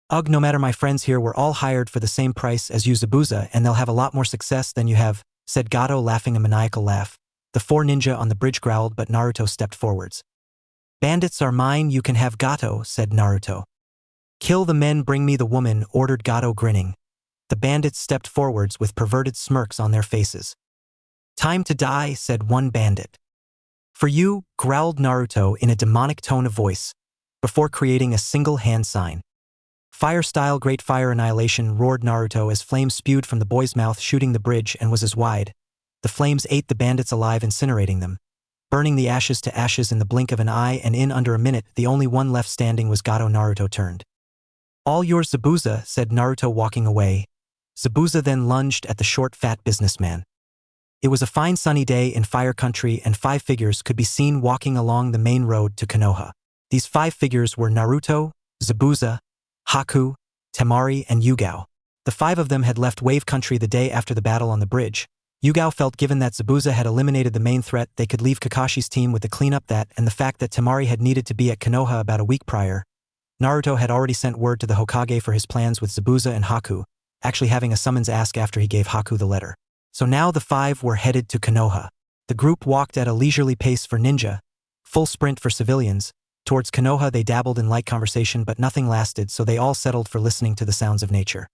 "Ugh, no matter, my friends here were all hired for the same price as you, Zabuza, and they'll have a lot more success than you have," said Gato, laughing a maniacal laugh. The four ninja on the bridge growled, but Naruto stepped forwards. "Bandits are mine, you can have Gato," said Naruto. "Kill the men, bring me the woman," ordered Gato, grinning. The bandits stepped forwards with perverted smirks on their faces. "Time to die," said one bandit. "For you," growled Naruto in a demonic tone of voice, before creating a single hand sign. "Fire style, great fire annihilation," roared Naruto as flames spewed from the boy's mouth, shooting the bridge and was as wide. The flames ate the bandits alive, incinerating them, burning the ashes to ashes in the blink of an eye, and in under a minute, the only one left standing was Gato. Naruto turned. "All yours, Zabuza," said Naruto, walking away. Zabuza then lunged at the short, fat businessman. It was a fine sunny day in Fire Country, and 5 figures could be seen walking along the main road to Konoha. These 5 figures were Naruto, Zabuza, Haku, Temari, and Yugao. The 5 of them had left Wave Country the day after the battle on the bridge. Yugao felt given that Zabuza had eliminated the main threat, they could leave Kakashi's team with the cleanup that, and the fact that Temari had needed to be at Konoha about a week prior. Naruto had already sent word to the Hokage for his plans with Zabuza and Haku, actually having a summons ask after he gave Haku the letter. So now the 5 were headed to Konoha. The group walked at a leisurely pace for ninja, full sprint for civilians. Towards Konoha they dabbled in light conversation, but nothing lasted, so they all settled for listening to the sounds of nature.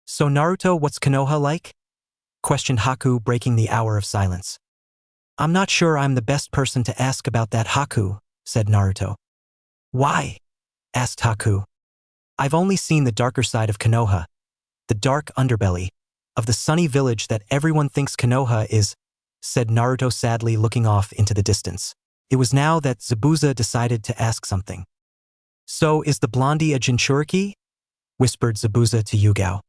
"So Naruto, what's Konoha like?" questioned Haku, breaking the hour of silence. "I'm not sure I'm the best person to ask about that, Haku," said Naruto. "Why?" asked Haku. "I've only seen the darker side of Konoha, the dark underbelly of the sunny village that everyone thinks Konoha is," said Naruto sadly, looking off into the distance. It was now that Zabuza decided to ask something. "So is the blondie a Jinchuriki?" whispered Zabuza to Yugao.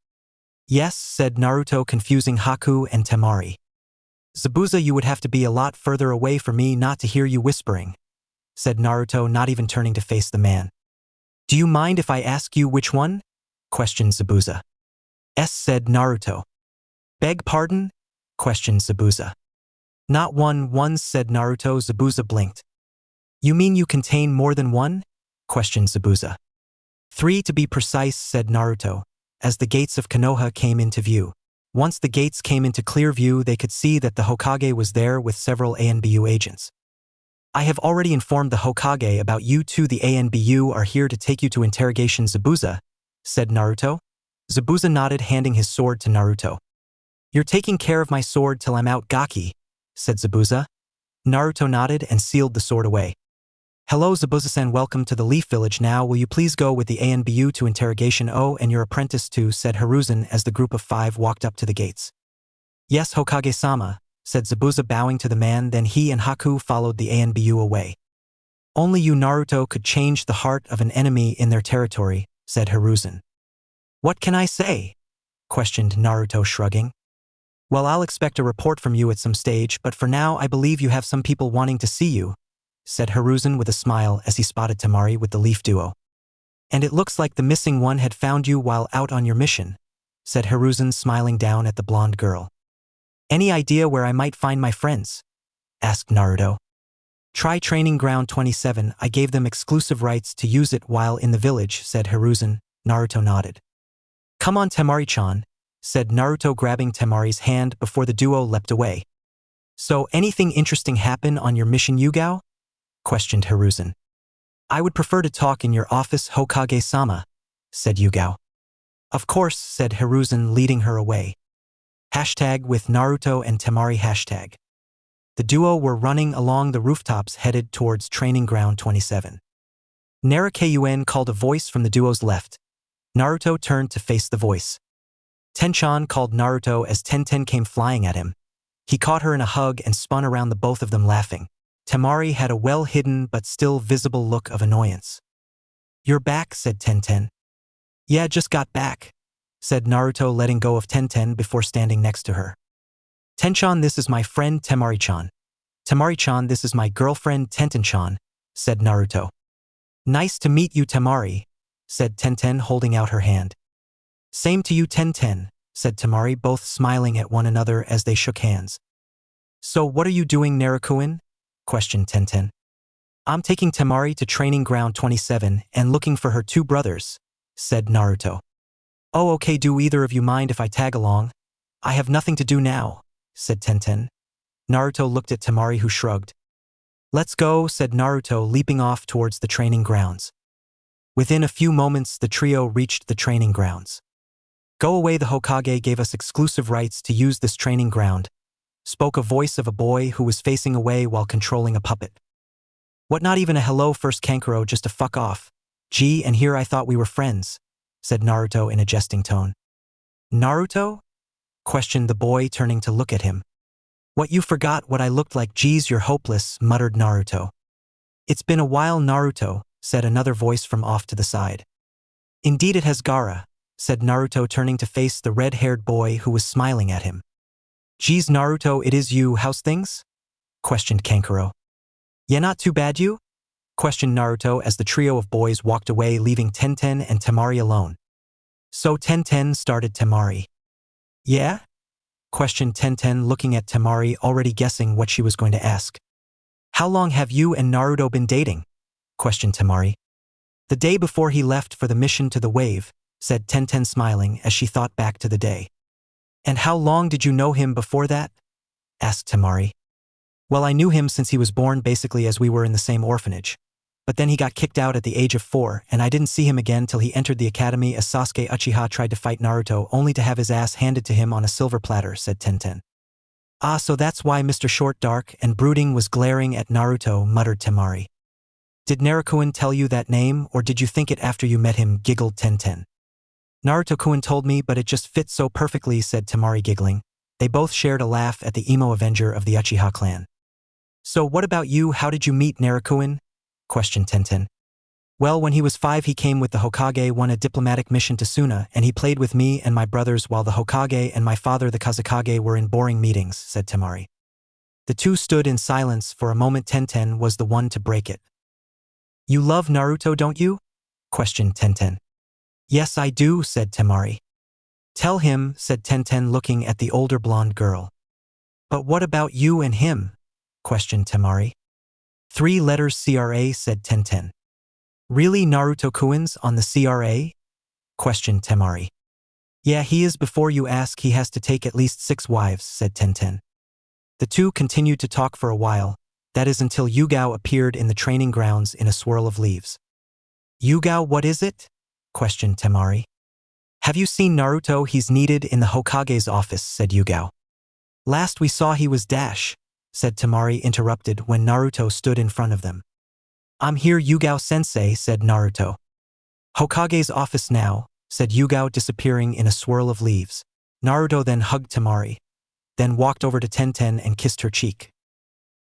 "Yes," said Naruto, confusing Haku and Temari. "Zabuza, you would have to be a lot further away for me not to hear you whispering," said Naruto, not even turning to face the man. "Do you mind if I ask you which one?" questioned Zabuza. "S," said Naruto. "Beg pardon?" questioned Zabuza. "Not one," said Naruto. Zabuza blinked. "You mean you contain more than one?" questioned Zabuza. "3 to be precise," said Naruto, as the gates of Konoha came into view. Once the gates came into clear view, they could see that the Hokage was there with several ANBU agents. "I have already informed the Hokage about you two. The ANBU are here to take you to interrogation, Zabuza," said Naruto. Zabuza nodded, handing his sword to Naruto. "You're taking care of my sword till I'm out, Gaki," said Zabuza. Naruto nodded and sealed the sword away. "Hello, Zabuza-san, welcome to the Leaf Village. Now, will you please go with the ANBU to interrogation? Oh, and your apprentice too," said Hiruzen as the group of 5 walked up to the gates. "Yes, Hokage-sama," said Zabuza, bowing to the man. Then he and Haku followed the ANBU away. "Only you, Naruto, could change the heart of an enemy in their territory," said Hiruzen. "What can I say?" questioned Naruto, shrugging. "Well, I'll expect a report from you at some stage, but for now I believe you have some people wanting to see you," said Hiruzen with a smile as he spotted Temari with the Leaf duo. "And it looks like the missing one had found you while out on your mission," said Hiruzen, smiling down at the blonde girl. "Any idea where I might find my friends?" asked Naruto. "Try Training Ground 27, I gave them exclusive rights to use it while in the village," said Hiruzen. Naruto nodded. "Come on, Temari-chan," said Naruto, grabbing Temari's hand before the duo leapt away. "So, anything interesting happen on your mission, Yugao?" questioned Hiruzen. "I would prefer to talk in your office, Hokage-sama," said Yugao. "Of course," said Hiruzen, leading her away. #with Naruto and Temari #. The duo were running along the rooftops headed towards Training Ground 27. Naruto called a voice from the duo's left. Naruto turned to face the voice. Tenchan called Naruto as Tenten came flying at him. He caught her in a hug and spun around the both of them, laughing. Temari had a well-hidden but still visible look of annoyance. "You're back," said Tenten. "Yeah, just got back," said Naruto, letting go of Tenten before standing next to her. "Tenchan, this is my friend Temari-chan. Temari-chan, this is my girlfriend Tenten-chan," said Naruto. "Nice to meet you, Temari," said Tenten holding out her hand. Same to you, Tenten, said Temari, both smiling at one another as they shook hands. So what are you doing, Naruto-kun? Questioned Tenten. I'm taking Temari to training ground 27 and looking for her two brothers, said Naruto. Oh, okay, do either of you mind if I tag along? I have nothing to do now, said Tenten. Naruto looked at Temari, who shrugged. Let's go, said Naruto, leaping off towards the training grounds. Within a few moments, the trio reached the training grounds. Go away, the Hokage gave us exclusive rights to use this training ground, spoke a voice of a boy who was facing away while controlling a puppet. What, not even a hello first, Kankuro, just a fuck off. Gee, and here I thought we were friends, said Naruto in a jesting tone. Naruto? Questioned the boy, turning to look at him. What, you forgot what I looked like? Geez, you're hopeless, muttered Naruto. It's been a while, Naruto, said another voice from off to the side. Indeed it has, Gaara, said Naruto, turning to face the red-haired boy who was smiling at him. Geez, Naruto, it is you, how's things? Questioned Kankuro. Yeah, not too bad, you? Questioned Naruto as the trio of boys walked away, leaving Tenten and Temari alone. So Tenten, started Temari. Yeah? Questioned Tenten, looking at Temari, already guessing what she was going to ask. How long have you and Naruto been dating? Questioned Temari. The day before he left for the mission to the wave, said Tenten, smiling as she thought back to the day. And how long did you know him before that? Asked Temari. Well, I knew him since he was born, basically, as we were in the same orphanage. But then he got kicked out at the age of 4, and I didn't see him again till he entered the academy as Sasuke Uchiha tried to fight Naruto, only to have his ass handed to him on a silver platter, said Tenten. Ah, so that's why Mr. Short, Dark, and Brooding was glaring at Naruto, muttered Temari. Did Naruto-kun tell you that name, or did you think it after you met him, giggled Tenten. Naruto-kun told me, but it just fits so perfectly, said Temari, giggling. They both shared a laugh at the emo avenger of the Uchiha clan. So what about you, how did you meet Naruto-kun? Questioned Tenten. Well, when he was 5 he came with the Hokage on a diplomatic mission to Suna, and he played with me and my brothers while the Hokage and my father the Kazekage were in boring meetings, said Temari. The two stood in silence for a moment. Tenten was the one to break it. You love Naruto, don't you? Questioned Tenten. Yes, I do, said Temari. Tell him, said Tenten, looking at the older blonde girl. But what about you and him? Questioned Temari. 3 letters CRA, said Tenten. Really, Naruto-kun's on the CRA? Questioned Temari. Yeah, he is. Before you ask, he has to take at least 6 wives, said Tenten. The two continued to talk for a while, that is until Yugao appeared in the training grounds in a swirl of leaves. Yugao, what is it? Questioned Temari. Have you seen Naruto? He's needed in the Hokage's office, said Yugao. Last we saw he was dash, said Temari, interrupted when Naruto stood in front of them. I'm here, Yugao-sensei, said Naruto. Hokage's office now, said Yugao, disappearing in a swirl of leaves. Naruto then hugged Temari, then walked over to Tenten and kissed her cheek.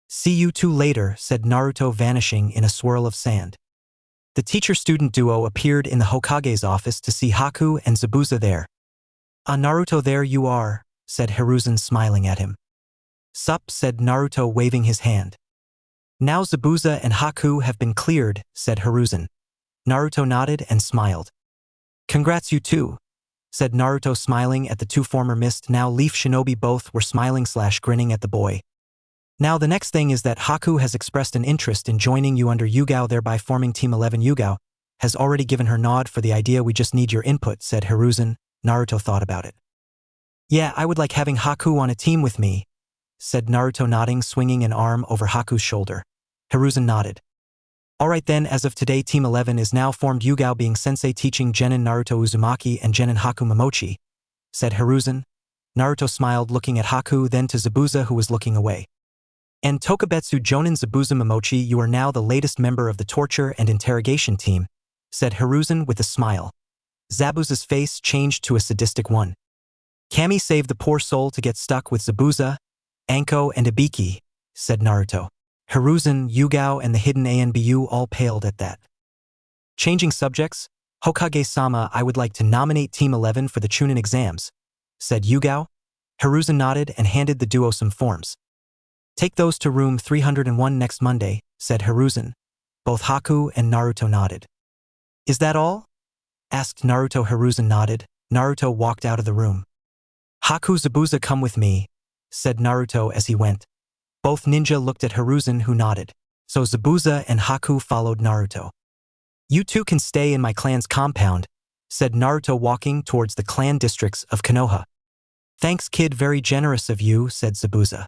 See you two later, said Naruto, vanishing in a swirl of sand. The teacher-student duo appeared in the Hokage's office to see Haku and Zabuza there. Ah, Naruto, there you are, said Hiruzen, smiling at him. Sup, said Naruto, waving his hand. Now Zabuza and Haku have been cleared, said Hiruzen. Naruto nodded and smiled. Congrats, you two, said Naruto, smiling at the two former Mist, now Leaf Shinobi. Both were smiling/grinning at the boy. Now the next thing is that Haku has expressed an interest in joining you under Yugao, thereby forming Team 11. Yugao has already given her nod for the idea. We just need your input, said Hiruzen. Naruto thought about it. Yeah, I would like having Haku on a team with me, said Naruto, nodding, swinging an arm over Haku's shoulder. Hiruzen nodded. Alright then, as of today Team 11 is now formed, Yugao being sensei teaching Genin Naruto Uzumaki and Genin Haku Momochi, said Hiruzen. Naruto smiled, looking at Haku, then to Zabuza, who was looking away. And Tokubetsu Jonin Zabuza Momochi, you are now the latest member of the torture and interrogation team, said Hiruzen with a smile. Zabuza's face changed to a sadistic one. Kami saved the poor soul to get stuck with Zabuza, Anko and Ibiki, said Naruto. Hiruzen, Yugao and the hidden Anbu all paled at that. Changing subjects, Hokage-sama, I would like to nominate Team 11 for the Chunin exams, said Yugao. Hiruzen nodded and handed the duo some forms. Take those to room 301 next Monday, said Hiruzen. Both Haku and Naruto nodded. Is that all? asked Naruto. Hiruzen nodded. Naruto walked out of the room. Haku, Zabuza, come with me, said Naruto as he went. Both ninja looked at Hiruzen, who nodded. So Zabuza and Haku followed Naruto. You two can stay in my clan's compound, said Naruto, walking towards the clan districts of Konoha. Thanks, kid, very generous of you, said Zabuza.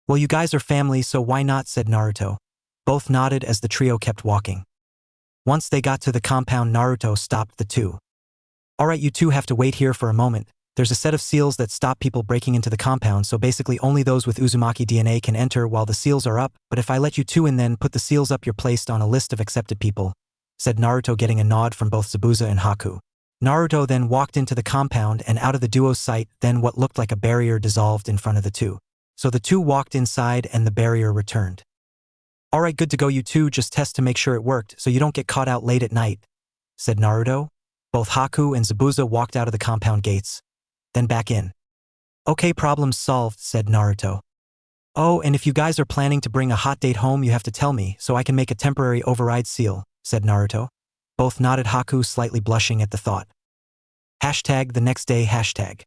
Well, you guys are family, so why not, said Naruto. Both nodded as the trio kept walking. Once they got to the compound, Naruto stopped the two. Alright, you two have to wait here for a moment. There's a set of seals that stop people breaking into the compound, so basically only those with Uzumaki DNA can enter while the seals are up, but if I let you two in, then put the seals up, you're placed on a list of accepted people, said Naruto, getting a nod from both Zabuza and Haku. Naruto then walked into the compound and out of the duo's sight. Then what looked like a barrier dissolved in front of the two. So the two walked inside and the barrier returned. Alright, good to go, you two, just test to make sure it worked so you don't get caught out late at night, said Naruto. Both Haku and Zabuza walked out of the compound gates. Then back in. Okay, problem solved, said Naruto. Oh, and if you guys are planning to bring a hot date home, you have to tell me so I can make a temporary override seal, said Naruto. Both nodded, Haku slightly blushing at the thought. Hashtag the next day hashtag.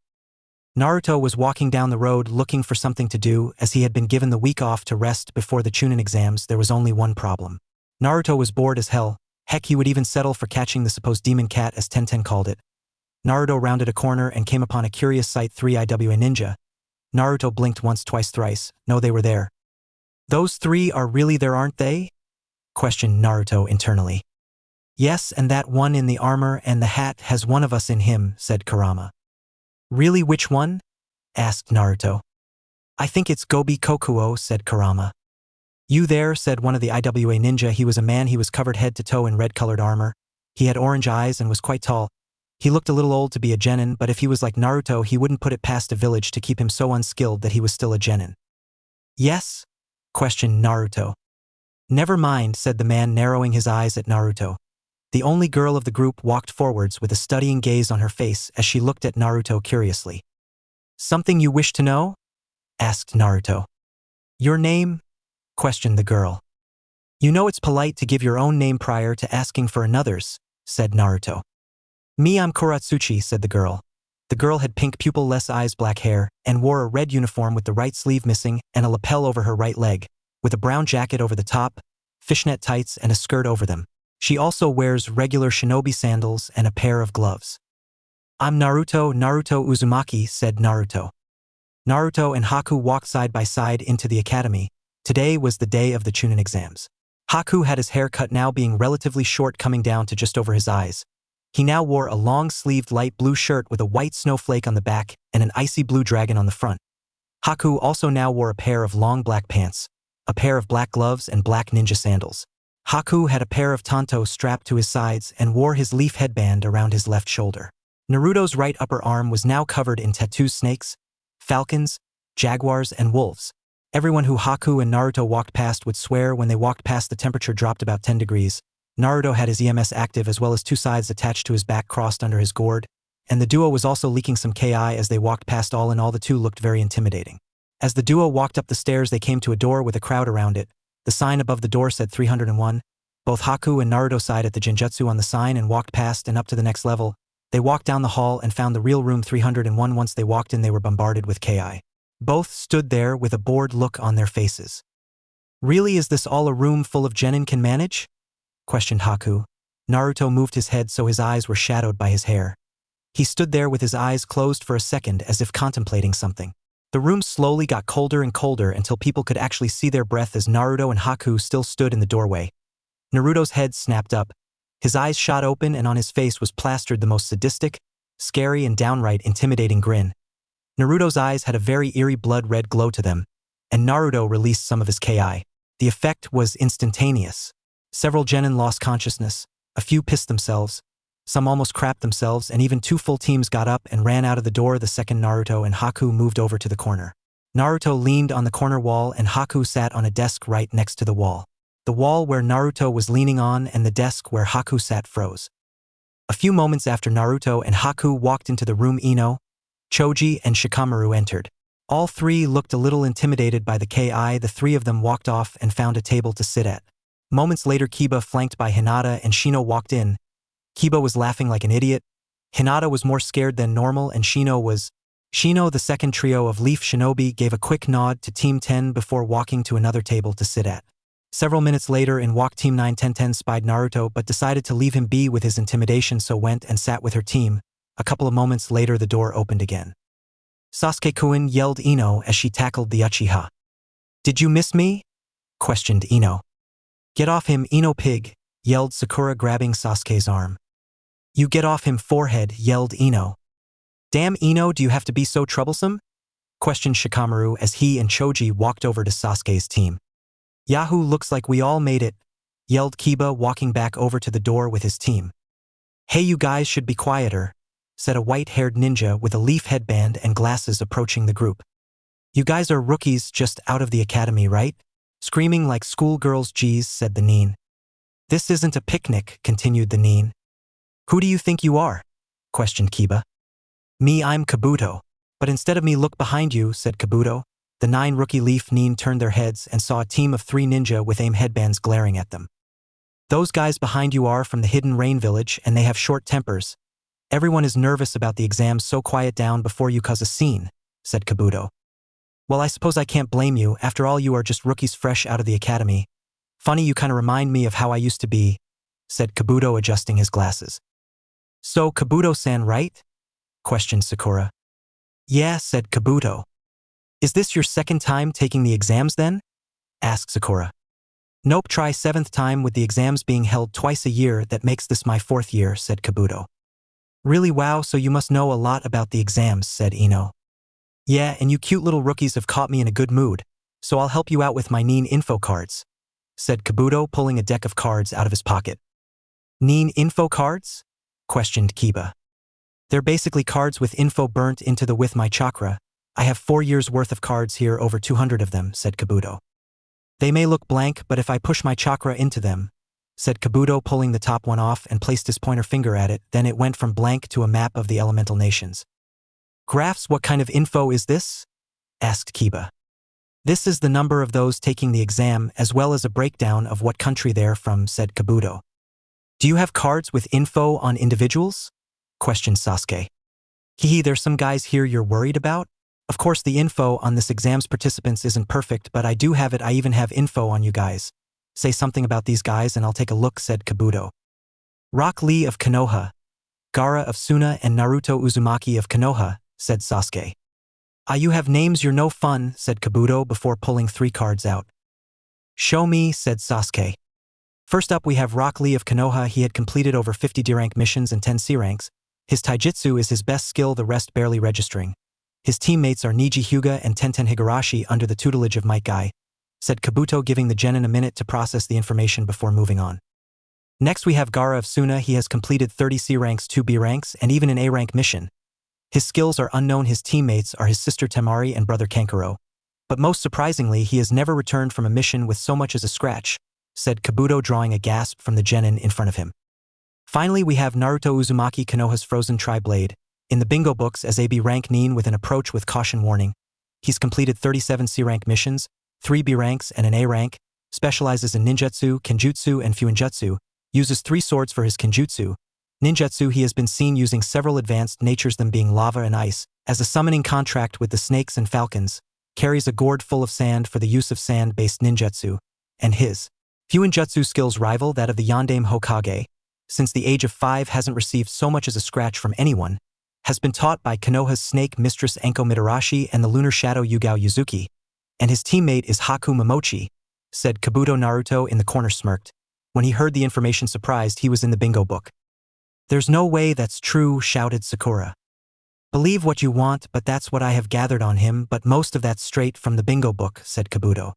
Naruto was walking down the road looking for something to do as he had been given the week off to rest before the Chunin exams. There was only one problem. Naruto was bored as hell. Heck, he would even settle for catching the supposed demon cat, as Tenten called it. Naruto rounded a corner and came upon a curious sight: 3 IWA ninja. Naruto blinked once, twice, thrice. No, they were there. Those 3 are really there, aren't they? Questioned Naruto internally. Yes, and that one in the armor and the hat has one of us in him, said Kurama. Really, which one? Asked Naruto. I think it's Gobi Kokuo, said Kurama. You there, said one of the IWA ninja. He was a man. He was covered head to toe in red-colored armor. He had orange eyes and was quite tall. He looked a little old to be a genin, but if he was like Naruto, he wouldn't put it past a village to keep him so unskilled that he was still a genin. Yes? Questioned Naruto. Never mind, said the man, narrowing his eyes at Naruto. The only girl of the group walked forwards with a studying gaze on her face as she looked at Naruto curiously. Something you wish to know? Asked Naruto. Your name? Questioned the girl. You know it's polite to give your own name prior to asking for another's, said Naruto. Me, I'm Kuratsuchi, said the girl. The girl had pink pupil-less eyes, black hair, and wore a red uniform with the right sleeve missing and a lapel over her right leg, with a brown jacket over the top, fishnet tights, and a skirt over them. She also wears regular shinobi sandals and a pair of gloves. I'm Naruto Uzumaki, said Naruto. Naruto and Haku walked side by side into the academy. Today was the day of the Chunin exams. Haku had his hair cut, now being relatively short, coming down to just over his eyes. He now wore a long-sleeved light blue shirt with a white snowflake on the back and an icy blue dragon on the front. Haku also now wore a pair of long black pants, a pair of black gloves, and black ninja sandals. Haku had a pair of tanto strapped to his sides and wore his leaf headband around his left shoulder. Naruto's right upper arm was now covered in tattoos: snakes, falcons, jaguars, and wolves. Everyone who Haku and Naruto walked past would swear when they walked past the temperature dropped about 10 degrees. Naruto had his EMS active as well as 2 sides attached to his back crossed under his gourd, and the duo was also leaking some Ki as they walked past. All in all, the two looked very intimidating. As the duo walked up the stairs, they came to a door with a crowd around it. The sign above the door said 301. Both Haku and Naruto sighed at the genjutsu on the sign and walked past and up to the next level. They walked down the hall and found the real room 301. Once they walked in, they were bombarded with Ki. Both stood there with a bored look on their faces. Really, is this all a room full of genin can manage? Questioned Haku. Naruto moved his head so his eyes were shadowed by his hair. He stood there with his eyes closed for a second as if contemplating something. The room slowly got colder and colder until people could actually see their breath as Naruto and Haku still stood in the doorway. Naruto's head snapped up. His eyes shot open and on his face was plastered the most sadistic, scary, and downright intimidating grin. Naruto's eyes had a very eerie blood-red glow to them, and Naruto released some of his Ki. The effect was instantaneous. Several genin lost consciousness, a few pissed themselves, some almost crapped themselves, and even 2 full teams got up and ran out of the door the second Naruto and Haku moved over to the corner. Naruto leaned on the corner wall and Haku sat on a desk right next to the wall. The wall where Naruto was leaning on and the desk where Haku sat froze. A few moments after Naruto and Haku walked into the room, Ino, Choji, and Shikamaru entered. All 3 looked a little intimidated by the Ki. The 3 of them walked off and found a table to sit at. Moments later, Kiba, flanked by Hinata and Shino, walked in. Kiba was laughing like an idiot. Hinata was more scared than normal, and Shino, the second trio of Leaf Shinobi, gave a quick nod to Team 10 before walking to another table to sit at. Several minutes later in walked Team 9. 10 spied Naruto but decided to leave him be with his intimidation, so went and sat with her team. A couple of moments later the door opened again. Sasuke-kun, yelled Ino as she tackled the Uchiha. Did you miss me? Questioned Ino. Get off him, Ino pig, yelled Sakura, grabbing Sasuke's arm. You get off him, forehead, yelled Ino. Damn Ino, do you have to be so troublesome? Questioned Shikamaru as he and Choji walked over to Sasuke's team. Yahoo, looks like we all made it, yelled Kiba, walking back over to the door with his team. Hey, you guys should be quieter, said a white-haired ninja with a leaf headband and glasses approaching the group. You guys are rookies just out of the academy, right? Screaming like schoolgirls, geez, said the Nin. This isn't a picnic, continued the Nin. Who do you think you are? Questioned Kiba. Me, I'm Kabuto. But instead of me, look behind you, said Kabuto. The 9 rookie Leaf Nin turned their heads and saw a team of 3 ninja with aim headbands glaring at them. Those guys behind you are from the Hidden Rain Village, and they have short tempers. Everyone is nervous about the exams, so quiet down before you cause a scene, said Kabuto. Well, I suppose I can't blame you. After all, you are just rookies fresh out of the academy. Funny, you kind of remind me of how I used to be, said Kabuto, adjusting his glasses. So, Kabuto-san, right? Questioned Sakura. Yeah, said Kabuto. Is this your second time taking the exams then? Asked Sakura. Nope, try 7th time, with the exams being held twice a year. That makes this my 4th year, said Kabuto. Really? Wow, so you must know a lot about the exams, said Ino. Yeah, and you cute little rookies have caught me in a good mood, so I'll help you out with my Nin info cards, said Kabuto, pulling a deck of cards out of his pocket. Nin info cards? Questioned Kiba. They're basically cards with info burnt into the with my chakra. I have 4 years worth of cards here, over 200 of them, said Kabuto. They may look blank, but if I push my chakra into them, said Kabuto, pulling the top one off and placed his pointer finger at it, then it went from blank to a map of the elemental nations. Graphs, what kind of info is this? Asked Kiba. This is the number of those taking the exam, as well as a breakdown of what country they're from, said Kabuto. Do you have cards with info on individuals? Questioned Sasuke. Hehe, there's some guys here you're worried about? Of course the info on this exam's participants isn't perfect, but I do have it. I even have info on you guys. Say something about these guys and I'll take a look, said Kabuto. Rock Lee of Konoha, Gaara of Suna, and Naruto Uzumaki of Konoha, said Sasuke. Ah, you have names, you're no fun, said Kabuto before pulling 3 cards out. Show me, said Sasuke. First up we have Rock Lee of Konoha. He had completed over 50 D-rank missions and 10 C-ranks. His taijutsu is his best skill, the rest barely registering. His teammates are Niji Hyuga and Tenten Higurashi under the tutelage of Might Guy, said Kabuto, giving the genin a minute to process the information before moving on. Next we have Gaara of Suna. He has completed 30 C-ranks, 2 B-ranks, and even an A-rank mission. His skills are unknown. His teammates are his sister Temari and brother Kankuro. But most surprisingly, he has never returned from a mission with so much as a scratch, said Kabuto, drawing a gasp from the genin in front of him. Finally we have Naruto Uzumaki, Konoha's frozen tri-blade, in the bingo books as a B-rank nin with an approach with caution warning. He's completed 37 C-rank missions, 3 B-ranks and an A-rank, specializes in ninjutsu, kenjutsu, and fuinjutsu, uses 3 swords for his kenjutsu. Ninjutsu, he has been seen using several advanced natures, them being lava and ice, as a summoning contract with the snakes and falcons, carries a gourd full of sand for the use of sand-based ninjutsu, and his fuinjutsu skills rival that of the Yondaime Hokage, since the age of 5 hasn't received so much as a scratch from anyone, has been taught by Konoha's snake mistress Anko Mitarashi and the lunar shadow Yugao Yuzuki, and his teammate is Haku Momochi, said Kabuto. Naruto in the corner smirked. When he heard the information, surprised he was in the bingo book. There's no way that's true, shouted Sakura. Believe what you want, but that's what I have gathered on him, but most of that's straight from the bingo book, said Kabuto.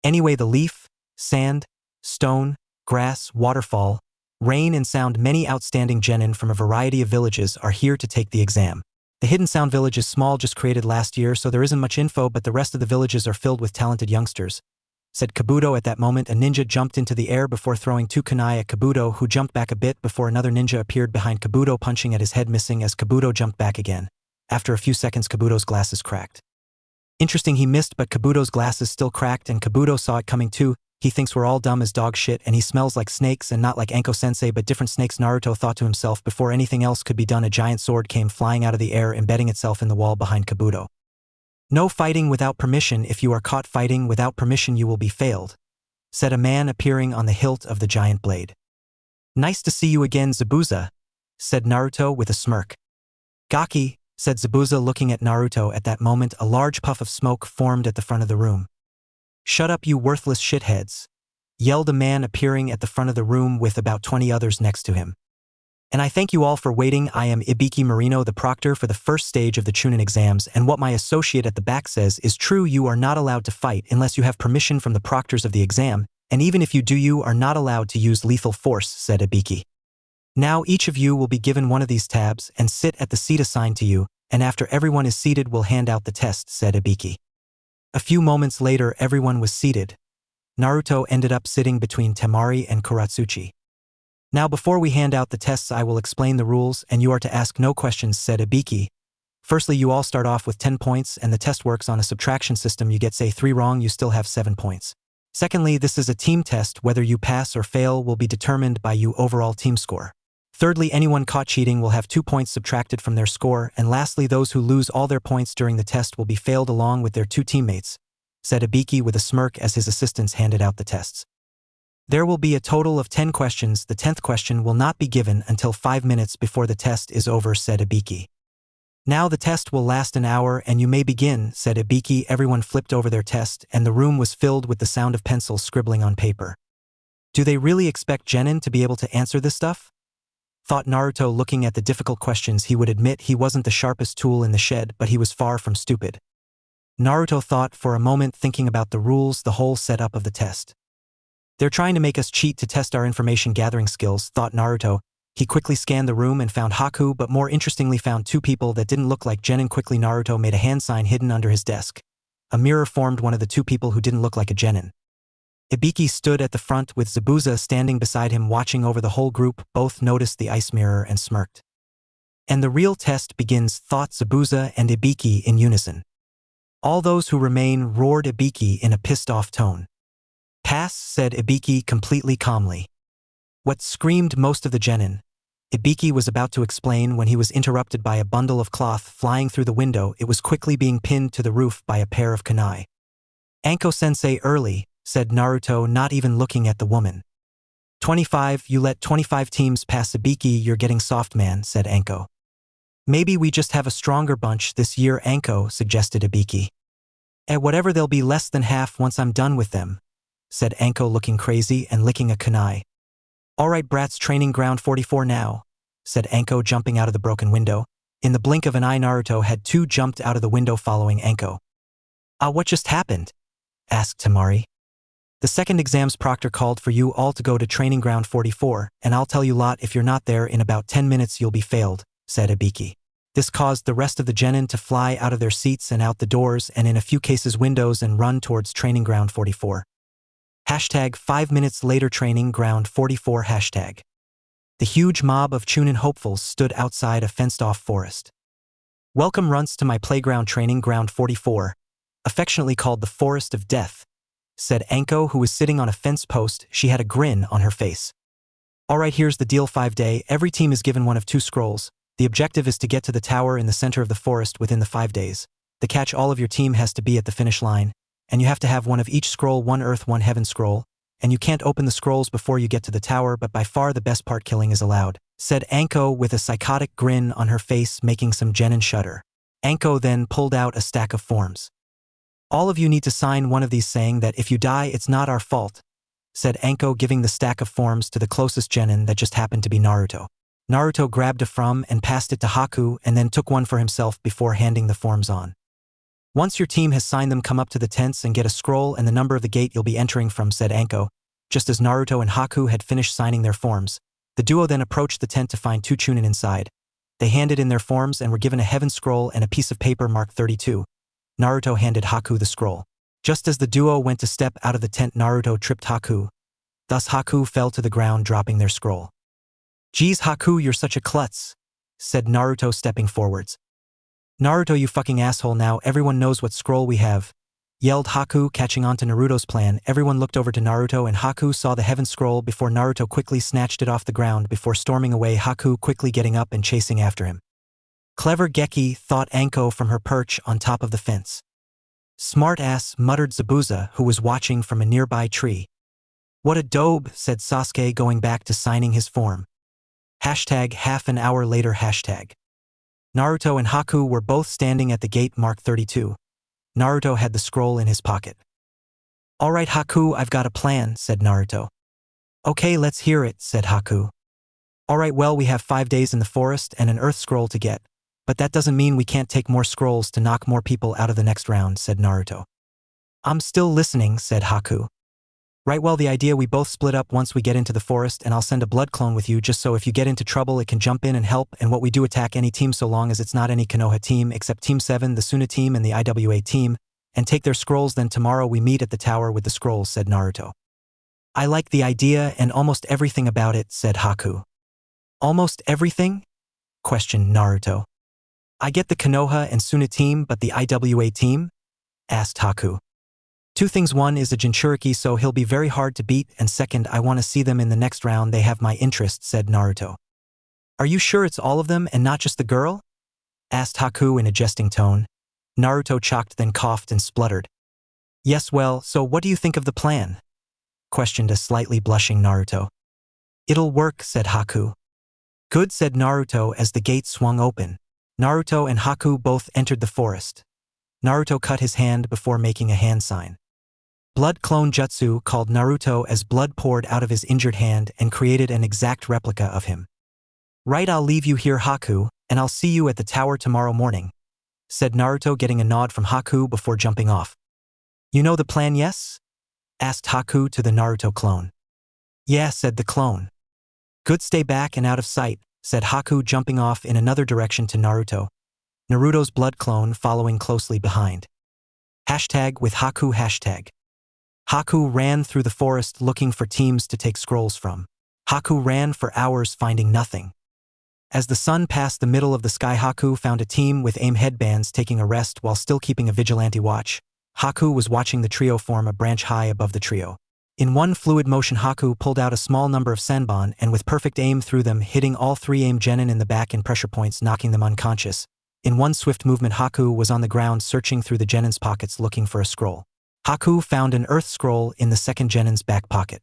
Anyway, the leaf, sand, stone, grass, waterfall, rain and sound, many outstanding genin from a variety of villages are here to take the exam. The Hidden Sound village is small, just created last year, so there isn't much info, but the rest of the villages are filled with talented youngsters, said Kabuto. At that moment a ninja jumped into the air before throwing 2 kunai at Kabuto, who jumped back a bit before another ninja appeared behind Kabuto, punching at his head, missing as Kabuto jumped back again. After a few seconds Kabuto's glasses cracked. Interesting, he missed, but Kabuto's glasses still cracked and Kabuto saw it coming too. He thinks we're all dumb as dog shit and he smells like snakes and not like Anko-sensei but different snakes. Naruto thought to himself. Before anything else could be done, a giant sword came flying out of the air, embedding itself in the wall behind Kabuto. No fighting without permission. If you are caught fighting without permission you will be failed, said a man appearing on the hilt of the giant blade. Nice to see you again, Zabuza, said Naruto with a smirk. Gaki, said Zabuza looking at Naruto. At that moment a large puff of smoke formed at the front of the room. Shut up, you worthless shitheads, yelled a man appearing at the front of the room with about 20 others next to him. And I thank you all for waiting. I am Ibiki Marino, the proctor for the first stage of the Chunin exams, and what my associate at the back says is true. You are not allowed to fight unless you have permission from the proctors of the exam, and even if you do you are not allowed to use lethal force, said Ibiki. Now each of you will be given one of these tabs and sit at the seat assigned to you, and after everyone is seated we'll hand out the test, said Ibiki. A few moments later everyone was seated. Naruto ended up sitting between Temari and Kuratsuchi. Now before we hand out the tests I will explain the rules and you are to ask no questions, said Ibiki. Firstly, you all start off with 10 points and the test works on a subtraction system. You get say 3 wrong you still have 7 points. Secondly, this is a team test. Whether you pass or fail will be determined by your overall team score. Thirdly, anyone caught cheating will have 2 points subtracted from their score, and lastly, those who lose all their points during the test will be failed along with their 2 teammates, said Ibiki with a smirk as his assistants handed out the tests. There will be a total of 10 questions. The 10th question will not be given until 5 minutes before the test is over, said Ibiki. Now the test will last an hour and you may begin, said Ibiki. Everyone flipped over their test and the room was filled with the sound of pencils scribbling on paper. Do they really expect Genin to be able to answer this stuff? Thought Naruto, looking at the difficult questions. He would admit he wasn't the sharpest tool in the shed, but he was far from stupid. Naruto thought for a moment, thinking about the rules, the whole setup of the test. They're trying to make us cheat to test our information gathering skills, thought Naruto. He quickly scanned the room and found Haku, but more interestingly found 2 people that didn't look like Genin. Quickly Naruto made a hand sign hidden under his desk. A mirror formed one of the 2 people who didn't look like a Genin. Ibiki stood at the front with Zabuza standing beside him watching over the whole group. Both noticed the ice mirror and smirked. And the real test begins, thought Zabuza and Ibiki in unison. All those who remain, roared Ibiki in a pissed-off tone. Pass, said Ibiki completely calmly. What, screamed most of the Genin. Ibiki was about to explain when he was interrupted by a bundle of cloth flying through the window. It was quickly being pinned to the roof by a pair of kunai. Anko-sensei early, said Naruto, not even looking at the woman. 25, you let 25 teams pass Ibiki, you're getting soft, man, said Anko. Maybe we just have a stronger bunch this year, Anko, suggested Ibiki. Whatever, they'll be less than half once I'm done with them, said Anko looking crazy and licking a kunai. Alright brats, training ground 44 now, said Anko jumping out of the broken window. In the blink of an eye Naruto had 2 jumped out of the window following Anko. What just happened? Asked Temari. The second exam's proctor called for you all to go to training ground 44, and I'll tell you lot, if you're not there in about 10 minutes you'll be failed, said Ibiki. This caused the rest of the Genin to fly out of their seats and out the doors and in a few cases windows and run towards training ground 44. Hashtag 5 minutes later, training ground 44 hashtag. The huge mob of Chunin hopefuls stood outside a fenced-off forest. Welcome runts to my playground, training ground 44, affectionately called the Forest of Death, said Anko, who was sitting on a fence post. She had a grin on her face. Alright, here's the deal. 5-day, every team is given one of 2 scrolls. The objective is to get to the tower in the center of the forest within the 5 days. The catch, all of your team has to be at the finish line, and you have to have one of each scroll, 1 earth, 1 heaven scroll, and you can't open the scrolls before you get to the tower, but by far the best part, killing is allowed, said Anko with a psychotic grin on her face, making some Genin shudder. Anko then pulled out a stack of forms. All of you need to sign one of these saying that if you die it's not our fault, said Anko, giving the stack of forms to the closest Genin that just happened to be Naruto. Naruto grabbed a from and passed it to Haku and then took one for himself before handing the forms on. Once your team has signed them, come up to the tents and get a scroll and the number of the gate you'll be entering from, said Anko. Just as Naruto and Haku had finished signing their forms, the duo then approached the tent to find 2 Chunin inside. They handed in their forms and were given a heaven scroll and a piece of paper marked 32. Naruto handed Haku the scroll. Just as the duo went to step out of the tent, Naruto tripped Haku. Thus Haku fell to the ground, dropping their scroll. Geez, Haku, you're such a klutz, said Naruto, stepping forwards. Naruto, you fucking asshole, now everyone knows what scroll we have. yelled Haku, catching on to Naruto's plan. Everyone looked over to Naruto and Haku saw the heaven scroll before Naruto quickly snatched it off the ground before storming away, Haku quickly getting up and chasing after him. Clever Geki, thought Anko from her perch on top of the fence. Smart ass, muttered Zabuza, who was watching from a nearby tree. What a dope, said Sasuke, going back to signing his form. Hashtag half an hour later. Hashtag. Naruto and Haku were both standing at the gate marked 32. Naruto had the scroll in his pocket. Alright Haku, I've got a plan, said Naruto. Okay, let's hear it, said Haku. Alright, well, we have 5 days in the forest and an earth scroll to get. But that doesn't mean we can't take more scrolls to knock more people out of the next round, said Naruto. I'm still listening, said Haku. Right, well, the idea we both split up once we get into the forest and I'll send a blood clone with you just so if you get into trouble it can jump in and help, and what we do attack any team so long as it's not any Konoha team except Team 7, the Suna team and the IWA team, and take their scrolls. Then tomorrow we meet at the tower with the scrolls, said Naruto. I like the idea and almost everything about it, said Haku. Almost everything? Questioned Naruto. I get the Konoha and Suna team, but the IWA team? Asked Haku. 2 things. 1 is a Jinchuriki, so he'll be very hard to beat, and 2nd, I want to see them in the next round. They have my interest, said Naruto. Are you sure it's all of them and not just the girl? Asked Haku in a jesting tone. Naruto chocked, then coughed and spluttered. Yes, well, so what do you think of the plan? Questioned a slightly blushing Naruto. It'll work, said Haku. Good, said Naruto as the gate swung open. Naruto and Haku both entered the forest. Naruto cut his hand before making a hand sign. Blood clone jutsu called Naruto as blood poured out of his injured hand and created an exact replica of him. Right, I'll leave you here, Haku, and I'll see you at the tower tomorrow morning, said Naruto, getting a nod from Haku before jumping off. You know the plan, yes? Asked Haku to the Naruto clone. Yeah, said the clone. Good, stay back and out of sight, said Haku, jumping off in another direction to Naruto. Naruto's blood clone following closely behind. Hashtag with Haku. Hashtag. Haku ran through the forest looking for teams to take scrolls from. Haku ran for hours finding nothing. As the sun passed the middle of the sky, Haku found a team with aim headbands taking a rest while still keeping a vigilante watch. Haku was watching the trio form a branch high above the trio. In one fluid motion, Haku pulled out a small number of senbon and with perfect aim threw them, hitting all 3 aim genin in the back in pressure points, knocking them unconscious. In one swift movement, Haku was on the ground searching through the genin's pockets looking for a scroll. Haku found an earth scroll in the second genin's back pocket.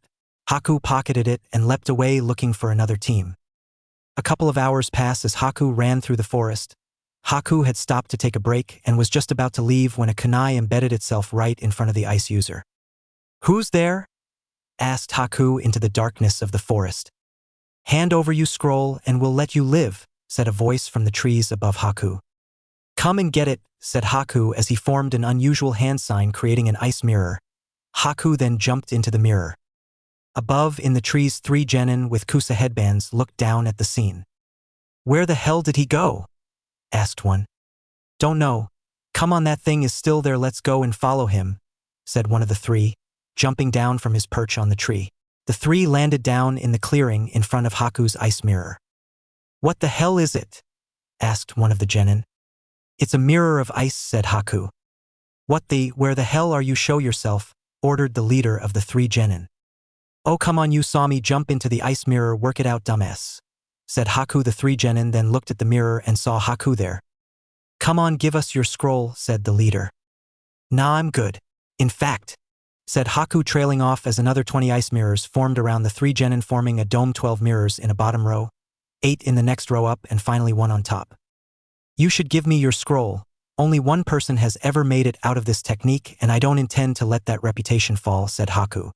Haku pocketed it and leapt away looking for another team. A couple of hours passed as Haku ran through the forest. Haku had stopped to take a break and was just about to leave when a kunai embedded itself right in front of the ice user. Who's there? Asked Haku into the darkness of the forest. Hand over you scroll and we'll let you live, said a voice from the trees above Haku. Come and get it, said Haku as he formed an unusual hand sign creating an ice mirror. Haku then jumped into the mirror. Above in the trees, 3 genin with kusa headbands looked down at the scene. Where the hell did he go? Asked one. Don't know. Come on, that thing is still there, let's go and follow him, said one of the 3, jumping down from his perch on the tree. The 3 landed down in the clearing in front of Haku's ice mirror. What the hell is it? Asked one of the genin. It's a mirror of ice, said Haku. Where the hell are you? Show yourself, ordered the leader of the 3 genin. Oh, come on, you saw me jump into the ice mirror, work it out, dumbass, said Haku. The 3 genin then looked at the mirror and saw Haku there. Come on, give us your scroll, said the leader. Nah, I'm good. In fact, said Haku, trailing off as another 20 ice mirrors formed around the 3 genin, forming a dome. 12 mirrors in a bottom row, 8 in the next row up, and finally 1 on top. You should give me your scroll. Only one person has ever made it out of this technique, and I don't intend to let that reputation fall, said Haku.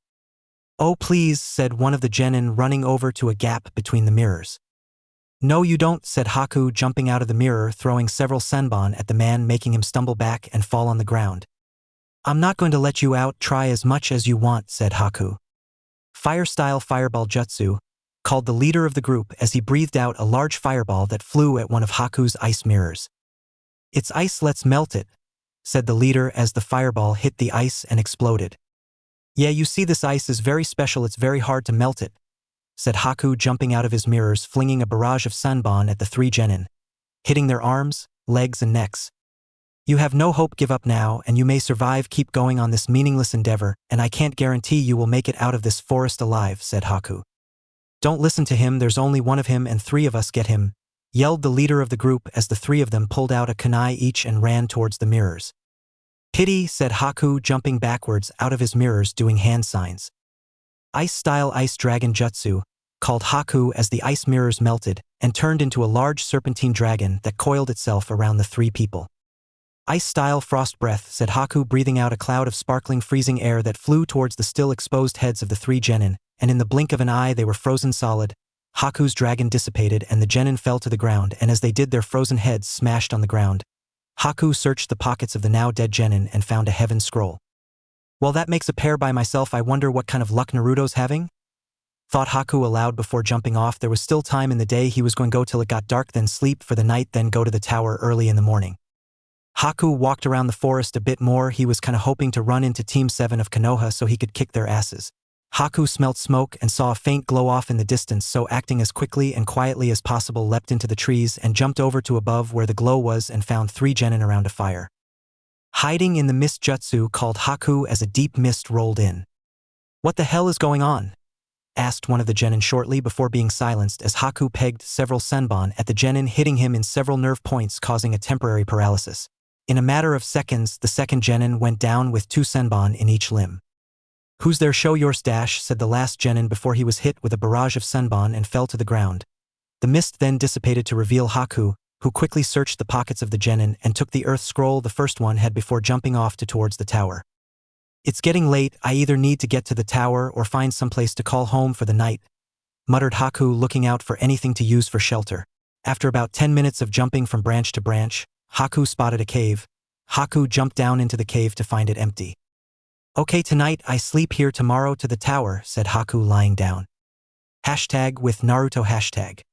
Oh, please, said one of the genin, running over to a gap between the mirrors. No, you don't, said Haku, jumping out of the mirror, throwing several senbon at the man, making him stumble back and fall on the ground. I'm not going to let you out, try as much as you want, said Haku. Fire-style fireball jutsu, called the leader of the group as he breathed out a large fireball that flew at one of Haku's ice mirrors. It's ice, let's melt it, said the leader as the fireball hit the ice and exploded. Yeah, you see, this ice is very special, it's very hard to melt it, said Haku, jumping out of his mirrors, flinging a barrage of senbon at the 3 genin, hitting their arms, legs and necks. You have no hope, give up now, and you may survive, keep going on this meaningless endeavor, and I can't guarantee you will make it out of this forest alive, said Haku. Don't listen to him, there's only one of him and 3 of us, get him, yelled the leader of the group as the 3 of them pulled out a kunai each and ran towards the mirrors. Pity, said Haku, jumping backwards out of his mirrors doing hand signs. Ice-style ice dragon jutsu, called Haku as the ice mirrors melted and turned into a large serpentine dragon that coiled itself around the 3 people. Ice-style frost breath, said Haku, breathing out a cloud of sparkling freezing air that flew towards the still exposed heads of the 3 genin, and in the blink of an eye they were frozen solid. Haku's dragon dissipated and the genin fell to the ground, and as they did their frozen heads smashed on the ground. Haku searched the pockets of the now dead genin and found a heaven scroll. Well, that makes a pair by myself, I wonder what kind of luck Naruto's having? Thought Haku aloud before jumping off. There was still time in the day, he was going to go till it got dark, then sleep for the night, then go to the tower early in the morning. Haku walked around the forest a bit more, he was kinda hoping to run into Team 7 of Konoha so he could kick their asses. Haku smelt smoke and saw a faint glow off in the distance, so acting as quickly and quietly as possible leapt into the trees and jumped over to above where the glow was and found 3 genin around a fire. Hiding in the mist jutsu, called Haku as a deep mist rolled in. What the hell is going on? Asked one of the genin shortly before being silenced as Haku pegged several senbon at the genin, hitting him in several nerve points, causing a temporary paralysis. In a matter of seconds, the second genin went down with 2 senbon in each limb. Who's there, show your stash, said the last genin before he was hit with a barrage of senbon and fell to the ground. The mist then dissipated to reveal Haku, who quickly searched the pockets of the genin and took the earth scroll the first one had before jumping off towards the tower. It's getting late, I either need to get to the tower or find someplace to call home for the night, muttered Haku, looking out for anything to use for shelter. After about 10 minutes of jumping from branch to branch, Haku spotted a cave. Haku jumped down into the cave to find it empty. Okay, tonight I sleep here, tomorrow to the tower, said Haku, lying down. #whatifnaruto.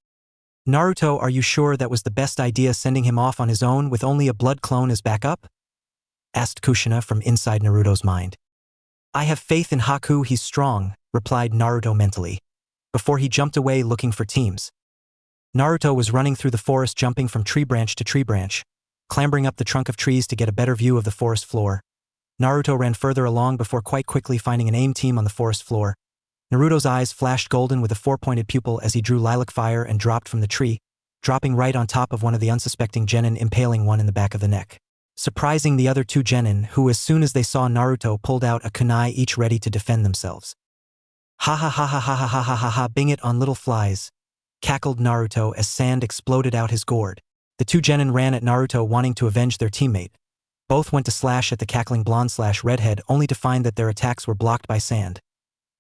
Naruto, are you sure that was the best idea, sending him off on his own with only a blood clone as backup? Asked Kushina from inside Naruto's mind. I have faith in Haku, he's strong, replied Naruto mentally, before he jumped away looking for teams. Naruto was running through the forest, jumping from tree branch to tree branch, clambering up the trunk of trees to get a better view of the forest floor. Naruto ran further along before quite quickly finding an aim team on the forest floor. Naruto's eyes flashed golden with a 4-pointed pupil as he drew lilac fire and dropped from the tree, dropping right on top of one of the unsuspecting genin, impaling one in the back of the neck, surprising the other 2 genin, who as soon as they saw Naruto pulled out a kunai each ready to defend themselves. Ha ha ha ha ha ha ha ha ha ha, bing it on little flies, cackled Naruto as sand exploded out his gourd. The 2 genin ran at Naruto wanting to avenge their teammate. Both went to slash at the cackling blonde/redhead only to find that their attacks were blocked by sand.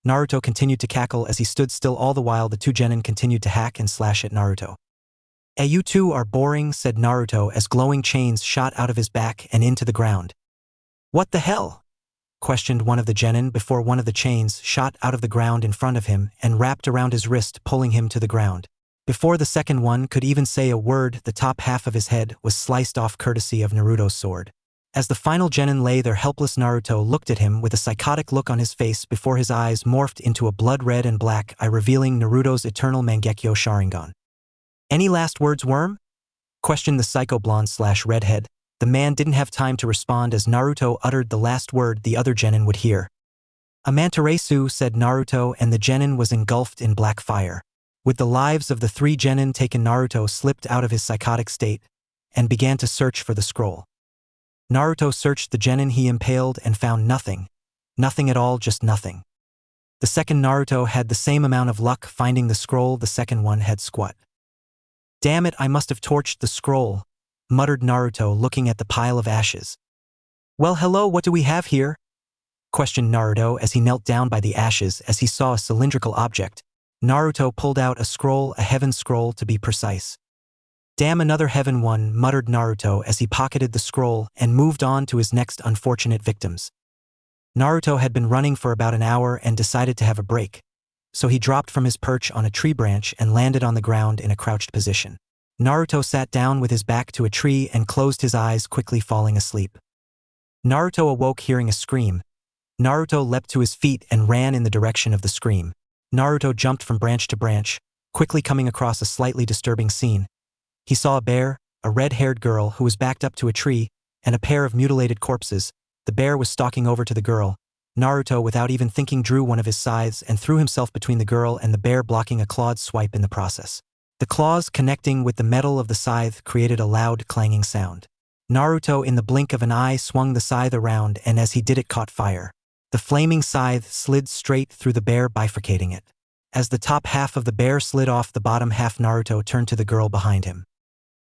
Naruto continued to cackle as he stood still, all the while the 2 genin continued to hack and slash at Naruto. You 2 are boring, said Naruto as glowing chains shot out of his back and into the ground. What the hell? Questioned one of the genin before one of the chains shot out of the ground in front of him and wrapped around his wrist, pulling him to the ground. Before the second one could even say a word, the top half of his head was sliced off courtesy of Naruto's sword. As the final genin lay there helpless, Naruto looked at him with a psychotic look on his face before his eyes morphed into a blood red and black eye, revealing Naruto's eternal Mangekyo Sharingan. Any last words, worm? Questioned the psycho blonde/redhead. The man didn't have time to respond as Naruto uttered the last word the other genin would hear. Amanteresu, said Naruto, and the genin was engulfed in black fire. With the lives of the 3 genin taken, Naruto slipped out of his psychotic state and began to search for the scroll. Naruto searched the genin he impaled and found nothing. Nothing at all, just nothing. The second Naruto had the same amount of luck finding the scroll the second one had squat. Damn it, I must have torched the scroll, muttered Naruto looking at the pile of ashes. Well, hello, what do we have here? Questioned Naruto as he knelt down by the ashes as he saw a cylindrical object. Naruto pulled out a scroll, a heaven scroll to be precise. Damn, another heaven one, muttered Naruto as he pocketed the scroll and moved on to his next unfortunate victims. Naruto had been running for about an hour and decided to have a break, so he dropped from his perch on a tree branch and landed on the ground in a crouched position. Naruto sat down with his back to a tree and closed his eyes, quickly falling asleep. Naruto awoke hearing a scream. Naruto leapt to his feet and ran in the direction of the scream. Naruto jumped from branch to branch, quickly coming across a slightly disturbing scene. He saw a bear, a red-haired girl who was backed up to a tree, and a pair of mutilated corpses, the bear was stalking over to the girl. Naruto, without even thinking, drew one of his scythes and threw himself between the girl and the bear, blocking a clawed swipe in the process. The claws connecting with the metal of the scythe created a loud clanging sound. Naruto, in the blink of an eye, swung the scythe around, and as he did it, caught fire. The flaming scythe slid straight through the bear, bifurcating it. As the top half of the bear slid off the bottom half, Naruto turned to the girl behind him.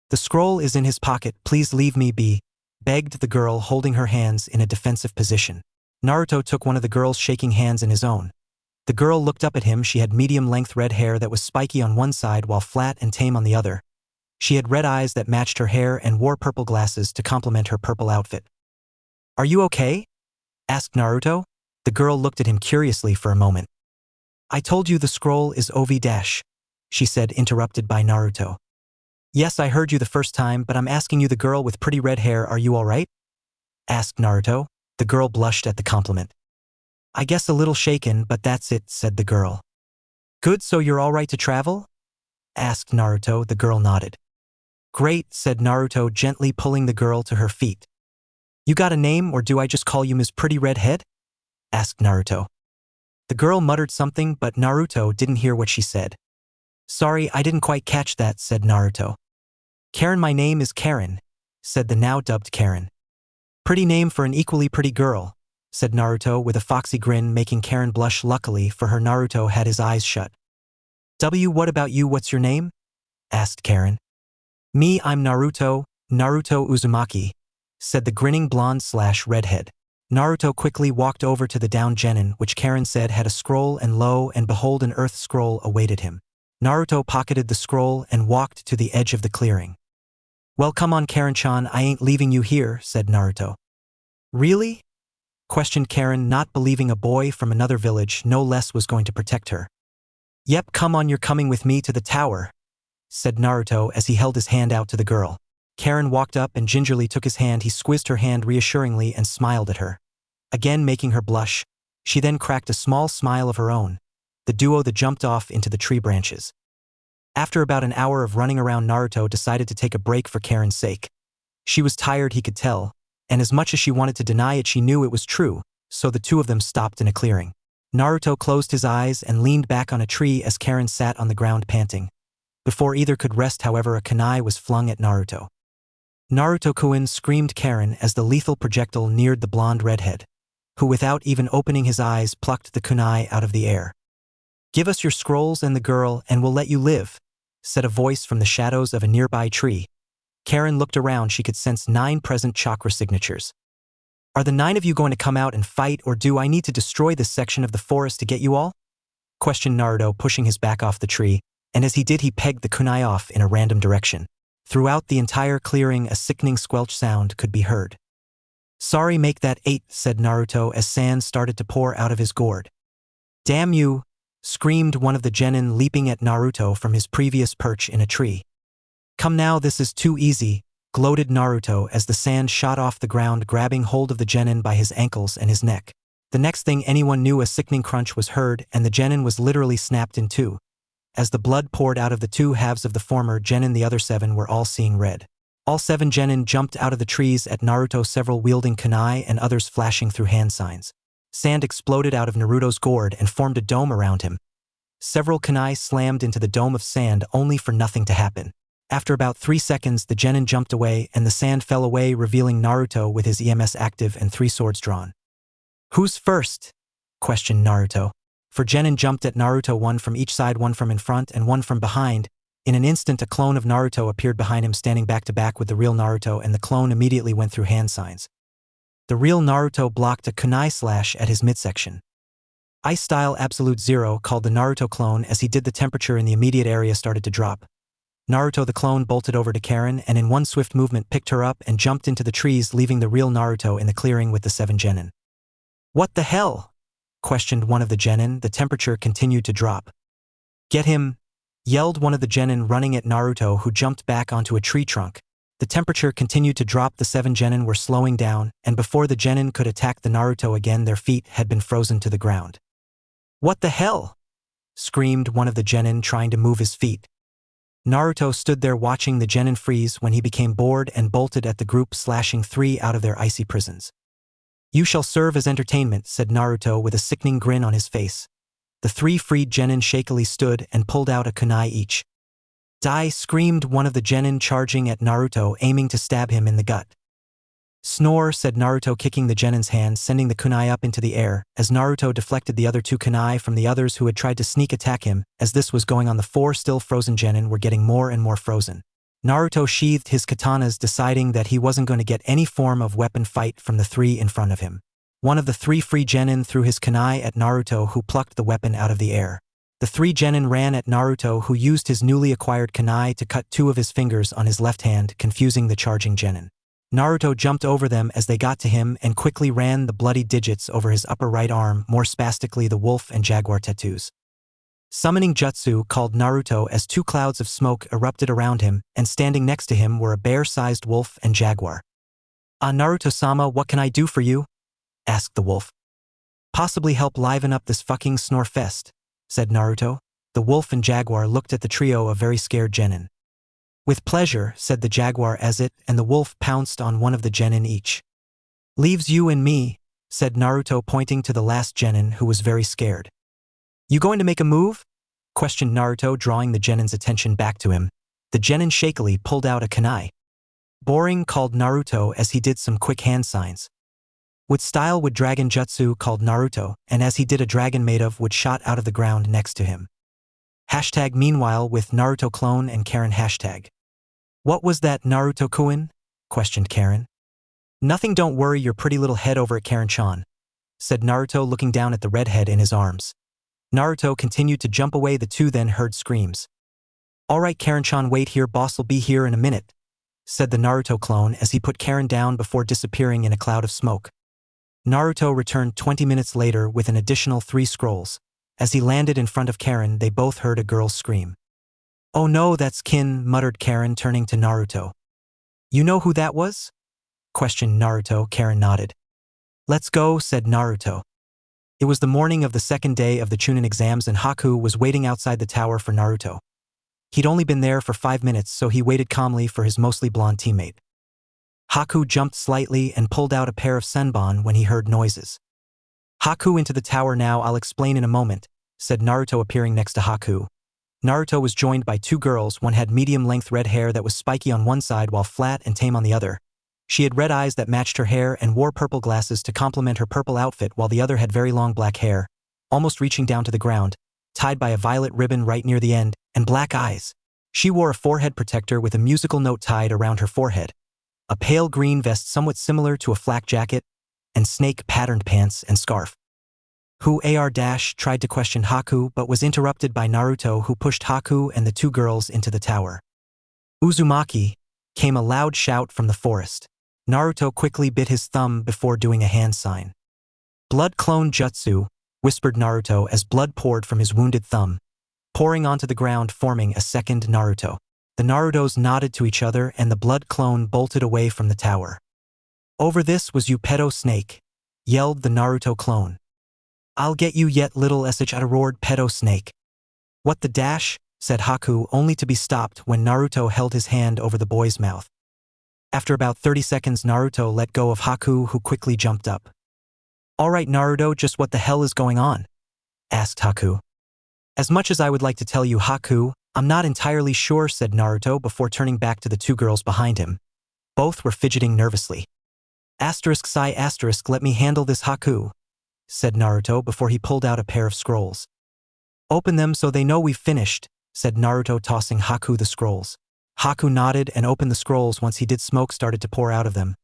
"The scroll is in his pocket, please leave me be," begged the girl, holding her hands in a defensive position. Naruto took one of the girl's shaking hands in his own. The girl looked up at him. She had medium-length red hair that was spiky on one side while flat and tame on the other. She had red eyes that matched her hair and wore purple glasses to complement her purple outfit. "Are you okay?" asked Naruto. The girl looked at him curiously for a moment. "I told you the scroll is OV-, she said, interrupted by Naruto. "Yes, I heard you the first time, but I'm asking you, the girl with pretty red hair, are you all right?" asked Naruto. The girl blushed at the compliment. "I guess a little shaken, but that's it," said the girl. "Good, so you're all right to travel?" asked Naruto. The girl nodded. "Great," said Naruto, gently pulling the girl to her feet. "You got a name, or do I just call you Ms. Pretty Redhead?" asked Naruto. The girl muttered something, but Naruto didn't hear what she said. "Sorry, I didn't quite catch that," said Naruto. "Karen, my name is Karen," said the now dubbed Karen. "Pretty name for an equally pretty girl," said Naruto with a foxy grin, making Karen blush. Luckily for her, Naruto had his eyes shut. What about you, what's your name?" asked Karen. "Me, I'm Naruto Uzumaki," said the grinning blonde/redhead. Naruto quickly walked over to the down genin, which Karen said had a scroll, and lo and behold, an earth scroll awaited him. Naruto pocketed the scroll and walked to the edge of the clearing. "Well, come on, Karen-chan, I ain't leaving you here," said Naruto. "Really?" questioned Karen, not believing a boy from another village, no less, was going to protect her. "Yep, come on, you're coming with me to the tower," said Naruto as he held his hand out to the girl. Karen walked up and gingerly took his hand. He squeezed her hand reassuringly and smiled at her, again making her blush. She then cracked a small smile of her own. The duo jumped off into the tree branches. After about an hour of running around, Naruto decided to take a break for Karen's sake. She was tired, he could tell, and as much as she wanted to deny it, she knew it was true, so the two of them stopped in a clearing. Naruto closed his eyes and leaned back on a tree as Karen sat on the ground panting. Before either could rest, however, a kunai was flung at Naruto. "Naruto-kun," screamed Karen as the lethal projectile neared the blonde redhead, who, without even opening his eyes, plucked the kunai out of the air. "Give us your scrolls and the girl, and we'll let you live," said a voice from the shadows of a nearby tree. Karen looked around. She could sense 9 present chakra signatures. "Are the 9 of you going to come out and fight, or do I need to destroy this section of the forest to get you all?" questioned Naruto, pushing his back off the tree, and as he did, he pegged the kunai off in a random direction. Throughout the entire clearing, a sickening squelch sound could be heard. "Sorry, make that 8, said Naruto as sand started to pour out of his gourd. "Damn you!" screamed one of the genin, leaping at Naruto from his previous perch in a tree. "Come now, this is too easy," gloated Naruto as the sand shot off the ground, grabbing hold of the genin by his ankles and his neck. The next thing anyone knew, a sickening crunch was heard, and the genin was literally snapped in two. As the blood poured out of the two halves of the former genin, the other 7 were all seeing red. All 7 genin jumped out of the trees at Naruto, several wielding kunai and others flashing through hand signs. Sand exploded out of Naruto's gourd and formed a dome around him. Several kunai slammed into the dome of sand, only for nothing to happen. After about 3 seconds, the genin jumped away and the sand fell away, revealing Naruto with his EMS active and 3 swords drawn. "Who's first?" questioned Naruto. 4 genin jumped at Naruto, 1 from each side, 1 from in front and 1 from behind. In an instant, a clone of Naruto appeared behind him, standing back to back with the real Naruto, and the clone immediately went through hand signs. The real Naruto blocked a kunai slash at his midsection. "Ice style absolute 0, called the Naruto clone as he did. The temperature in the immediate area started to drop. Naruto the clone bolted over to Karen and in one swift movement picked her up and jumped into the trees, leaving the real Naruto in the clearing with the 7 genin. "What the hell?" questioned one of the genin. The temperature continued to drop. "Get him!" yelled one of the genin, running at Naruto, who jumped back onto a tree trunk. The temperature continued to drop. The 7 genin were slowing down, and before the genin could attack the Naruto again, their feet had been frozen to the ground. "What the hell?" screamed one of the genin, trying to move his feet. Naruto stood there watching the genin freeze when he became bored and bolted at the group, slashing 3 out of their icy prisons. "You shall serve as entertainment," said Naruto with a sickening grin on his face. The 3 freed genin shakily stood and pulled out a kunai each. "Die!" screamed one of the genin, charging at Naruto, aiming to stab him in the gut. "Snore," said Naruto, kicking the genin's hand, sending the kunai up into the air, as Naruto deflected the other 2 kunai from the others who had tried to sneak attack him. As this was going on, the 4 still frozen genin were getting more and more frozen. Naruto sheathed his katanas, deciding that he wasn't going to get any form of weapon fight from the 3 in front of him. One of the 3 free genin threw his kunai at Naruto, who plucked the weapon out of the air. The 3 genin ran at Naruto, who used his newly acquired kunai to cut 2 of his fingers on his left hand, confusing the charging genin. Naruto jumped over them as they got to him and quickly ran the bloody digits over his upper right arm, more spastically the wolf and jaguar tattoos. Summoning jutsu, called Naruto as 2 clouds of smoke erupted around him, and standing next to him were a bear-sized wolf and jaguar. "Ah, Naruto-sama, what can I do for you?" asked the wolf. "Possibly help liven up this fucking snore fest," said Naruto. The wolf and jaguar looked at the trio of very scared genin. "With pleasure," said the jaguar as it and the wolf pounced on one of the genin each. "Leaves you and me," said Naruto, pointing to the last genin, who was very scared. "You going to make a move?" questioned Naruto, drawing the genin's attention back to him. The genin shakily pulled out a kunai. "Boring," called Naruto as he did some quick hand signs. "With style would dragon jutsu," called Naruto, and as he did, a dragon made of wood shot out of the ground next to him. Hashtag meanwhile with Naruto clone and Karen hashtag. "What was that, Naruto-kun?" questioned Karen. "Nothing, don't worry your pretty little head over it, Karen-chan," said Naruto, looking down at the redhead in his arms. Naruto continued to jump away. The 2 then heard screams. "Alright Karen-chan, wait here, boss'll be here in a minute," said the Naruto clone as he put Karen down before disappearing in a cloud of smoke. Naruto returned 20 minutes later with an additional 3 scrolls. As he landed in front of Karen, they both heard a girl scream. "Oh no, that's Kin," muttered Karen, turning to Naruto. "You know who that was?" questioned Naruto. Karen nodded. "Let's go," said Naruto. It was the morning of the 2nd day of the Chunin exams, and Haku was waiting outside the tower for Naruto. He'd only been there for 5 minutes, so he waited calmly for his mostly blonde teammate. Haku jumped slightly and pulled out a pair of senbon when he heard noises. "Haku into the tower now, I'll explain in a moment," said Naruto, appearing next to Haku. Naruto was joined by 2 girls. One had medium-length red hair that was spiky on one side while flat and tame on the other. She had red eyes that matched her hair and wore purple glasses to complement her purple outfit, while the other had very long black hair, almost reaching down to the ground, tied by a violet ribbon right near the end, and black eyes. She wore a forehead protector with a musical note tied around her forehead, a pale green vest somewhat similar to a flak jacket, and snake-patterned pants and scarf. "Who tried to question Haku but was interrupted by Naruto, who pushed Haku and the 2 girls into the tower. "Uzumaki!" came a loud shout from the forest. Naruto quickly bit his thumb before doing a hand sign. "Blood clone jutsu," whispered Naruto as blood poured from his wounded thumb, pouring onto the ground, forming a second Naruto. The Narutos nodded to each other and the blood clone bolted away from the tower. "Over this was you pedo snake," yelled the Naruto clone. "I'll get you yet, little sh," roared pedo snake. "What the dash?" said Haku, only to be stopped when Naruto held his hand over the boy's mouth. After about 30 seconds, Naruto let go of Haku, who quickly jumped up. "Alright Naruto, just what the hell is going on?" asked Haku. "As much as I would like to tell you, Haku, I'm not entirely sure," said Naruto before turning back to the 2 girls behind him. Both were fidgeting nervously. ***, let me handle this, Haku," said Naruto before he pulled out a pair of scrolls. "Open them so they know we've finished," said Naruto, tossing Haku the scrolls. Haku nodded and opened the scrolls. Once he did, smoke started to pour out of them.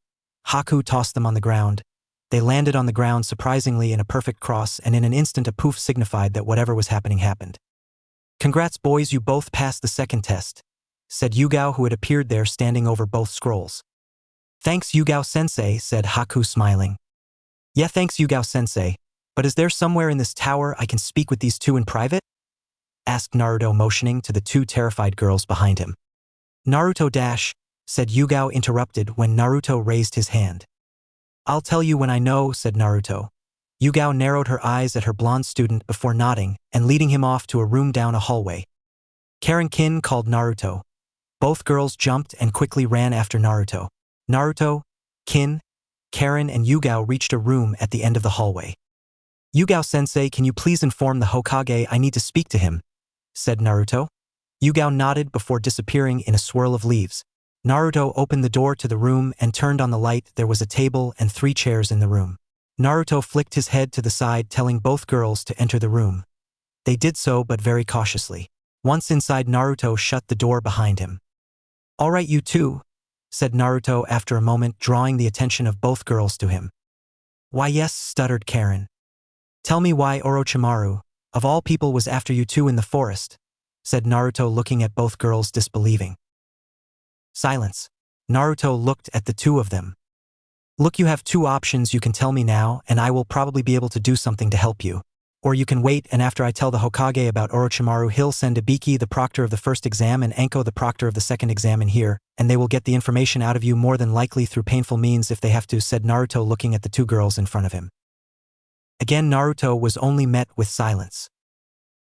Haku tossed them on the ground. They landed on the ground surprisingly in a perfect cross, and in an instant a poof signified that whatever was happening happened. "Congrats boys, you both passed the 2nd test," said Yugao, who had appeared there standing over both scrolls. "Thanks Yugao-sensei," said Haku, smiling. "Yeah, thanks Yugao-sensei, but is there somewhere in this tower I can speak with these 2 in private?" asked Naruto, motioning to the 2 terrified girls behind him. "Naruto said Yugao, interrupted when Naruto raised his hand. "I'll tell you when I know," said Naruto. Yugao narrowed her eyes at her blonde student before nodding and leading him off to a room down a hallway. Karen Kin called Naruto. Both girls jumped and quickly ran after Naruto. Naruto, Kin, Karen and Yugao reached a room at the end of the hallway. "Yugao-sensei, can you please inform the Hokage I need to speak to him?" said Naruto. Yugao nodded before disappearing in a swirl of leaves. Naruto opened the door to the room and turned on the light. There was a table and 3 chairs in the room. Naruto flicked his head to the side, telling both girls to enter the room. They did so, but very cautiously. Once inside, Naruto shut the door behind him. "All right, you two," said Naruto after a moment, drawing the attention of both girls to him. "Why yes," stuttered Karen. "Tell me why Orochimaru, of all people, was after you two in the forest," said Naruto, looking at both girls disbelieving. Silence. Naruto looked at the two of them. "Look, you have 2 options. You can tell me now, and I will probably be able to do something to help you. Or you can wait, and after I tell the Hokage about Orochimaru, he'll send Ibiki, the proctor of the first exam, and Anko, the proctor of the second exam, in here, and they will get the information out of you, more than likely through painful means if they have to," said Naruto, looking at the 2 girls in front of him. Again, Naruto was only met with silence.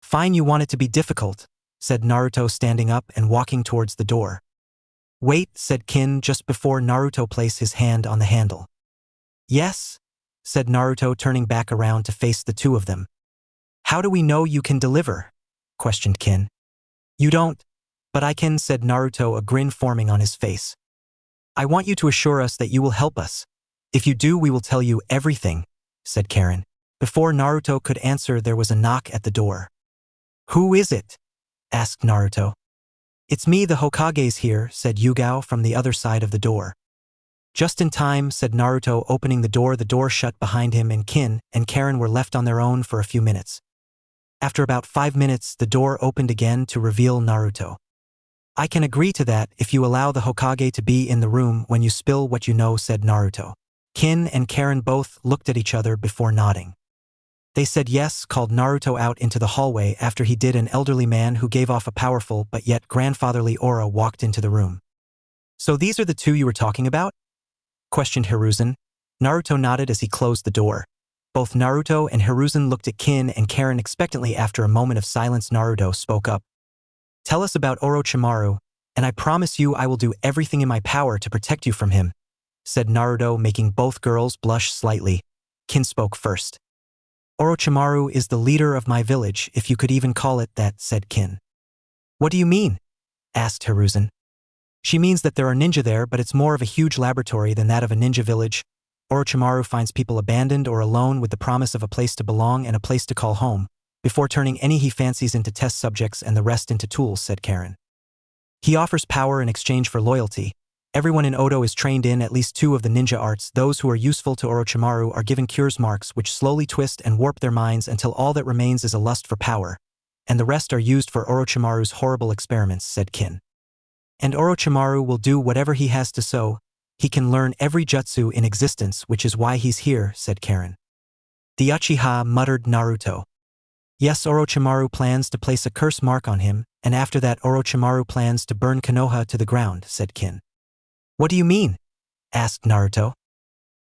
"Fine, you want it to be difficult," said Naruto, standing up and walking towards the door. "Wait," said Kin just before Naruto placed his hand on the handle. "Yes?" said Naruto, turning back around to face the 2 of them. "How do we know you can deliver?" questioned Kin. "You don't, but I can," said Naruto, a grin forming on his face. "I want you to assure us that you will help us. If you do, we will tell you everything," said Karen. Before Naruto could answer, there was a knock at the door. "Who is it?" asked Naruto. "It's me, the Hokage's here," said Yugao from the other side of the door. "Just in time," said Naruto, opening the door. The door shut behind him, and Kin and Karen were left on their own for a few minutes. After about 5 minutes, the door opened again to reveal Naruto. "I can agree to that if you allow the Hokage to be in the room when you spill what you know," said Naruto. Kin and Karen both looked at each other before nodding. They said yes, called Naruto out into the hallway. After he did, an elderly man who gave off a powerful but yet grandfatherly aura walked into the room. "So these are the 2 you were talking about?" questioned Hiruzen. Naruto nodded as he closed the door. Both Naruto and Hiruzen looked at Kin and Karen expectantly. After a moment of silence, Naruto spoke up. "Tell us about Orochimaru, and I promise you I will do everything in my power to protect you from him," said Naruto, making both girls blush slightly. Kin spoke first. "Orochimaru is the leader of my village, if you could even call it that," said Kin. "What do you mean?" asked Hiruzen. "She means that there are ninja there, but it's more of a huge laboratory than that of a ninja village. Orochimaru finds people abandoned or alone with the promise of a place to belong and a place to call home, before turning any he fancies into test subjects and the rest into tools," said Karen. "He offers power in exchange for loyalty. Everyone in Odo is trained in at least 2 of the ninja arts. Those who are useful to Orochimaru are given cures marks which slowly twist and warp their minds until all that remains is a lust for power, and the rest are used for Orochimaru's horrible experiments," said Kin. "And Orochimaru will do whatever he has to, so he can learn every jutsu in existence, which is why he's here," said Karen. "The Uchiha," muttered Naruto. "Yes, Orochimaru plans to place a curse mark on him, and after that Orochimaru plans to burn Konoha to the ground," said Kin. "What do you mean?" asked Naruto.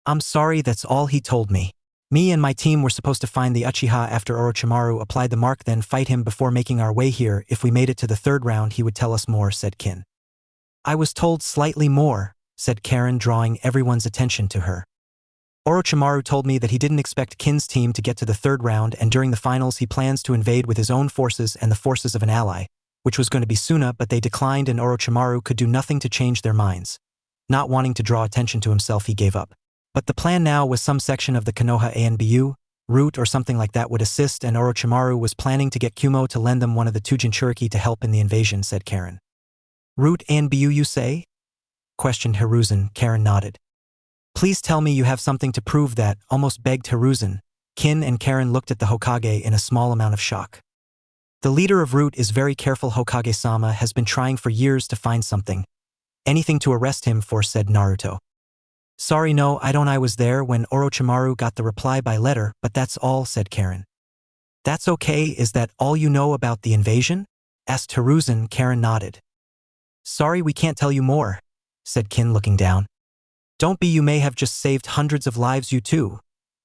"I'm sorry, that's all he told me. Me and my team were supposed to find the Uchiha after Orochimaru applied the mark, then fight him before making our way here. If we made it to the 3rd round, he would tell us more," said Kin. "I was told slightly more," said Karen, drawing everyone's attention to her. "Orochimaru told me that he didn't expect Kin's team to get to the 3rd round, and during the finals he plans to invade with his own forces and the forces of an ally, which was going to be Suna, but they declined and Orochimaru could do nothing to change their minds. Not wanting to draw attention to himself, he gave up. But the plan now was some section of the Konoha ANBU, route or something like that would assist, and Orochimaru was planning to get Kumo to lend them one of the 2 Jinchuriki to help in the invasion," said Karen. "Route ANBU, you say?" questioned Hiruzen. Karen nodded. "Please tell me you have something to prove that," almost begged Hiruzen. Kin and Karen looked at the Hokage in a small amount of shock. "The leader of Route is very careful. Hokage-sama has been trying for years to find something. Anything to arrest him for," said Naruto. "Sorry, no, I don't. I was there when Orochimaru got the reply by letter, but that's all," said Karen. "That's okay. Is that all you know about the invasion?" asked Hiruzen. Karen nodded. "Sorry, we can't tell you more," said Kin, looking down. "Don't be, you may have just saved hundreds of lives, you too,"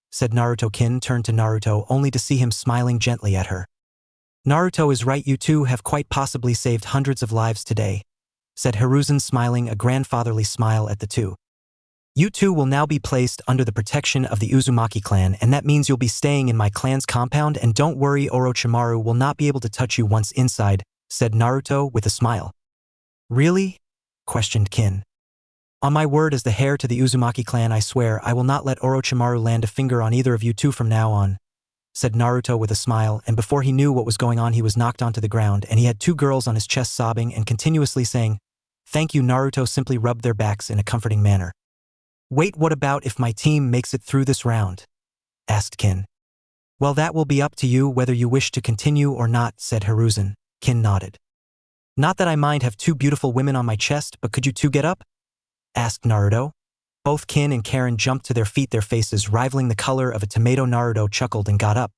said Naruto. Kin turned to Naruto only to see him smiling gently at her. Naruto is right, you two have quite possibly saved hundreds of lives today, said Hiruzen, smiling a grandfatherly smile at the two. You two will now be placed under the protection of the Uzumaki clan, and that means you'll be staying in my clan's compound, and don't worry, Orochimaru will not be able to touch you once inside, said Naruto with a smile. Really? Questioned Kin. On my word as the heir to the Uzumaki clan, I swear I will not let Orochimaru land a finger on either of you two from now on, said Naruto with a smile, and before he knew what was going on he was knocked onto the ground and he had two girls on his chest sobbing and continuously saying, "Thank you." Naruto simply rubbed their backs in a comforting manner. Wait, what about if my team makes it through this round? Asked Kin. Well, that will be up to you whether you wish to continue or not, said Hiruzen. Kin nodded. Not that I mind have two beautiful women on my chest, but could you two get up? Asked Naruto. Both Kin and Karen jumped to their feet, their faces rivaling the color of a tomato. Naruto chuckled and got up.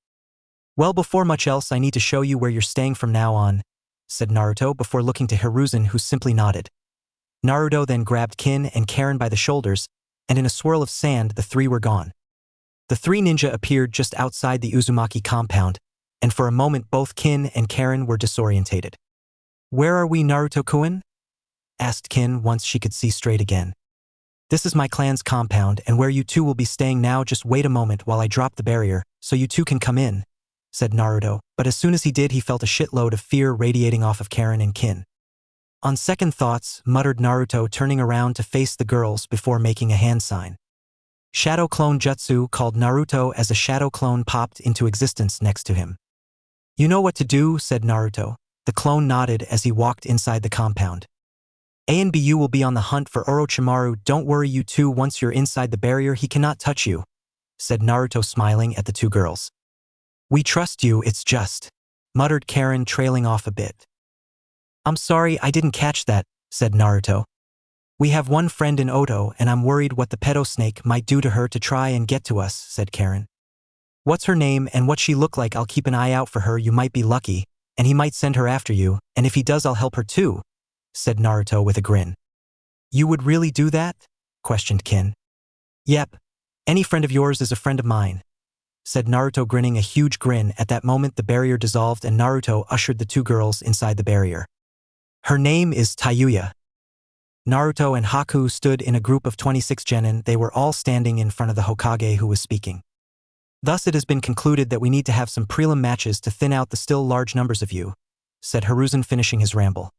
Well, before much else I need to show you where you're staying from now on, said Naruto before looking to Hiruzen, who simply nodded. Naruto then grabbed Kin and Karen by the shoulders, and in a swirl of sand the three were gone. The three ninja appeared just outside the Uzumaki compound, and for a moment both Kin and Karen were disorientated. Where are we, Naruto-kun? Asked Kin once she could see straight again. This is my clan's compound, and where you two will be staying now. Just wait a moment while I drop the barrier, so you two can come in, said Naruto, but as soon as he did he felt a shitload of fear radiating off of Karen and Kin. On second thoughts, muttered Naruto, turning around to face the girls before making a hand sign. Shadow clone jutsu called Naruto as a shadow clone popped into existence next to him. You know what to do, said Naruto. The clone nodded as he walked inside the compound. A and BU will be on the hunt for Orochimaru. Don't worry, you two, once you're inside the barrier he cannot touch you, said Naruto, smiling at the two girls. We trust you, it's just, muttered Karen, trailing off a bit. I'm sorry, I didn't catch that, said Naruto. We have one friend in Oto, and I'm worried what the pedo snake might do to her to try and get to us, said Karen. What's her name and what she look like? I'll keep an eye out for her. You might be lucky, and he might send her after you, and if he does I'll help her too, said Naruto with a grin. You would really do that? Questioned Kin. Yep. Any friend of yours is a friend of mine, said Naruto, grinning a huge grin. At that moment the barrier dissolved and Naruto ushered the two girls inside the barrier. Her name is Tayuya. Naruto and Haku stood in a group of 26 genin. They were all standing in front of the Hokage, who was speaking. Thus it has been concluded that we need to have some prelim matches to thin out the still large numbers of you, said Hiruzen, finishing his ramble.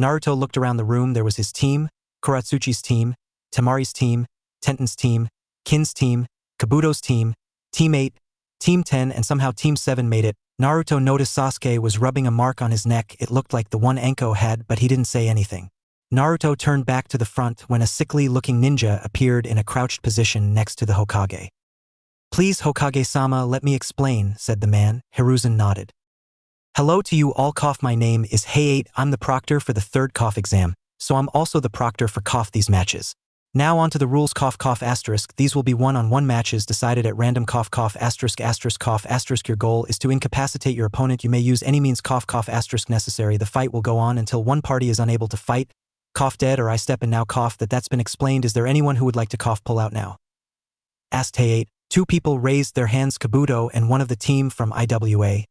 Naruto looked around the room. There was his team, Kuratsuchi's team, Temari's team, Tenten's team, Kin's team, Kabuto's team, Team 8, Team 10, and somehow Team 7 made it. Naruto noticed Sasuke was rubbing a mark on his neck. It looked like the one Anko had, but he didn't say anything. Naruto turned back to the front when a sickly-looking ninja appeared in a crouched position next to the Hokage. Please, Hokage-sama, let me explain, said the man. Hiruzen nodded. Hello to you all. My name is Hay8. I'm the proctor for the third exam, so I'm also the proctor for these matches. Now on to the rules. Asterisk. These will be one-on-one matches decided at random. Asterisk. Your goal is to incapacitate your opponent. You may use any means. Asterisk necessary. The fight will go on until one party is unable to fight. Dead or I step in now. That's been explained. Is there anyone who would like to pull out now? Asked Hay8. Two people raised their hands, Kabuto and one of the team from IWA.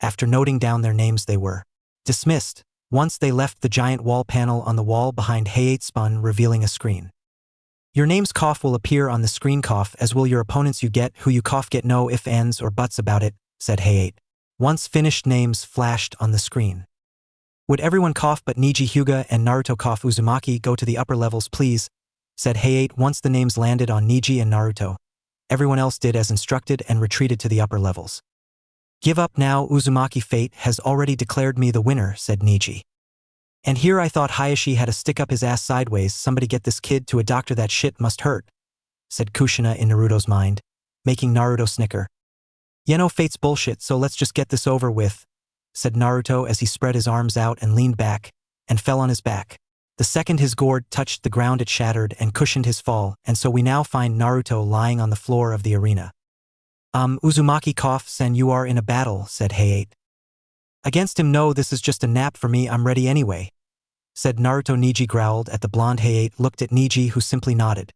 After noting down their names they were dismissed. Once they left, the giant wall panel on the wall behind Hay8 spun, revealing a screen. Your names will appear on the screen, as will your opponents. You get who you get, no ifs, ands, or buts about it, said Hay8. Once finished, names flashed on the screen. Would everyone but Neji, Hyuga, and Naruto Uzumaki go to the upper levels, please, said Hay8 once the names landed on Neji and Naruto. Everyone else did as instructed and retreated to the upper levels. Give up now, Uzumaki. Fate has already declared me the winner, said Neji. And here I thought Hayashi had to stick up his ass sideways. Somebody get this kid to a doctor, that shit must hurt, said Kushina in Naruto's mind, making Naruto snicker. Fate's bullshit, so let's just get this over with, said Naruto as he spread his arms out and leaned back, and fell on his back. The second his gourd touched the ground it shattered and cushioned his fall, and so we now find Naruto lying on the floor of the arena. Uzumaki sen, you are in a battle, said Hay8. Against him? No, this is just a nap for me. I'm ready anyway, said Naruto. Neji growled at the blonde. Hay8 looked at Neji, who simply nodded.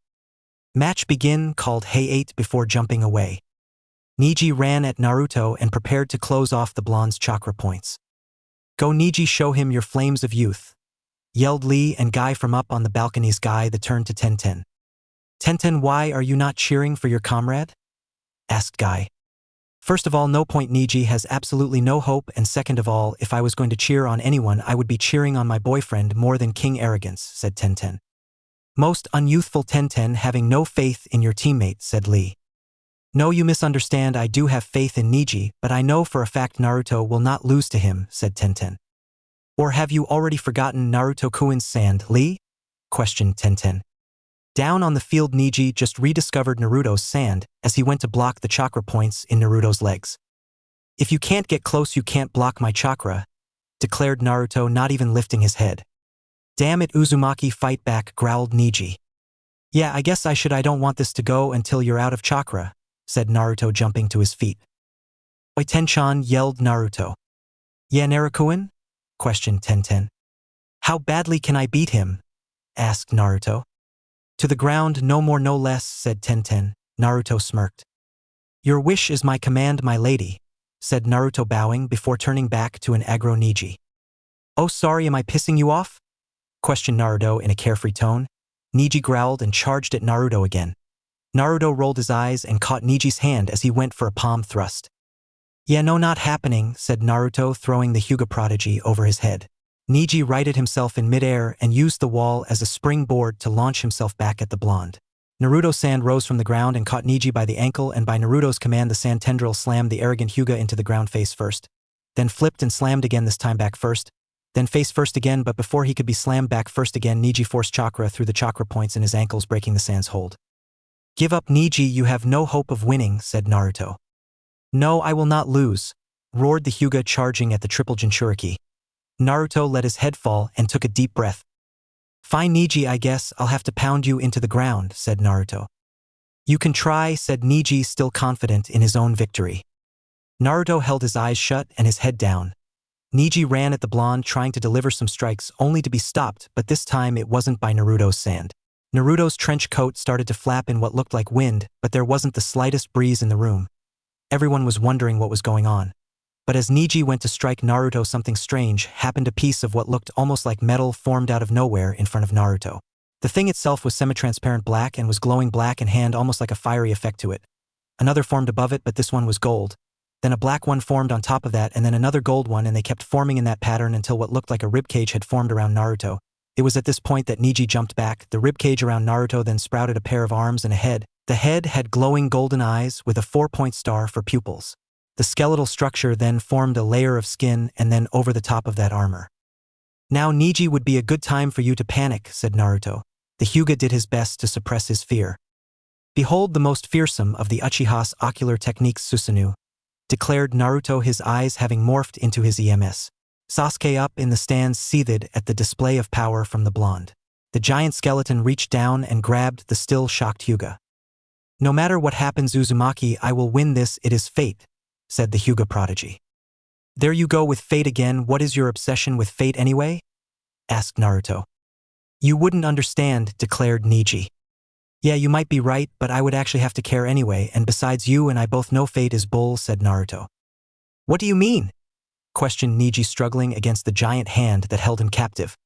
Match begin, called Hay8 before jumping away. Niji ran at Naruto and prepared to close off the blonde's chakra points. "Go Niji, show him your flames of youth," yelled Lee and Guy from up on the balconies. Guy the turned to Tenten. "Tenten, why are you not cheering for your comrade?" asked Guy. "First of all, no point. Niji has absolutely no hope, and second of all, if I was going to cheer on anyone I would be cheering on my boyfriend more than King Arrogance," said Tenten. "Most unyouthful Tenten, having no faith in your teammate," said Lee. "No, you misunderstand. I do have faith in Niji, but I know for a fact Naruto will not lose to him," said Tenten. "Or have you already forgotten Naruto-kun's sand, Lee?" questioned Tenten. Down on the field, Niji just rediscovered Naruto's sand as he went to block the chakra points in Naruto's legs. "If you can't get close, you can't block my chakra," declared Naruto, not even lifting his head. "Damn it, Uzumaki, fight back," growled Niji. "Yeah, I guess I don't want this to go until you're out of chakra," said Naruto, jumping to his feet. "Oi, Tenchan," yelled Naruto. "Yeah, Naruto-kun?" questioned Tenten. "How badly can I beat him?" asked Naruto. "To the ground, no more no less," said Tenten. Naruto smirked. "Your wish is my command, my lady," said Naruto, bowing before turning back to an aggro Niji. "Oh, sorry, am I pissing you off?" questioned Naruto in a carefree tone. Niji growled and charged at Naruto again. Naruto rolled his eyes and caught Niji's hand as he went for a palm thrust. "Yeah, no, not happening," said Naruto, throwing the Hyuga prodigy over his head. Niji righted himself in midair and used the wall as a springboard to launch himself back at the blonde. Naruto's sand rose from the ground and caught Niji by the ankle, and by Naruto's command the sand tendril slammed the arrogant Hyuga into the ground face first, then flipped and slammed again, this time back first, then face first again, but before he could be slammed back first again, Niji forced chakra through the chakra points in his ankles, breaking the sand's hold. "Give up, Niji, you have no hope of winning," said Naruto. "No, I will not lose," roared the Hyuga, charging at the triple Jinchuriki. Naruto let his head fall and took a deep breath. "Fine, Niji, I guess I'll have to pound you into the ground," said Naruto. "You can try," said Niji, still confident in his own victory. Naruto held his eyes shut and his head down. Niji ran at the blonde, trying to deliver some strikes, only to be stopped, but this time it wasn't by Naruto's sand. Naruto's trench coat started to flap in what looked like wind, but there wasn't the slightest breeze in the room. Everyone was wondering what was going on. But as Niji went to strike Naruto, something strange happened. A piece of what looked almost like metal formed out of nowhere in front of Naruto. The thing itself was semi-transparent black and was glowing black in hand, almost like a fiery effect to it. Another formed above it, but this one was gold. Then a black one formed on top of that, and then another gold one, and they kept forming in that pattern until what looked like a ribcage had formed around Naruto. It was at this point that Niji jumped back. The ribcage around Naruto then sprouted a pair of arms and a head. The head had glowing golden eyes with a 4-point star for pupils. The skeletal structure then formed a layer of skin and then over the top of that armor. "Now, Niji, would be a good time for you to panic," said Naruto. The Hyuga did his best to suppress his fear. "Behold the most fearsome of the Uchiha's ocular techniques, Susanoo," declared Naruto, his eyes having morphed into his EMS. Sasuke up in the stands seethed at the display of power from the blonde. The giant skeleton reached down and grabbed the still shocked Hyuga. "No matter what happens, Uzumaki, I will win this. It is fate," said the Hyuga prodigy. "There you go with fate again. What is your obsession with fate anyway?" asked Naruto. "You wouldn't understand," declared Niji. "Yeah, you might be right, but I would actually have to care anyway, and besides, you and I both know fate is bull," said Naruto. "What do you mean?" questioned Niji, struggling against the giant hand that held him captive.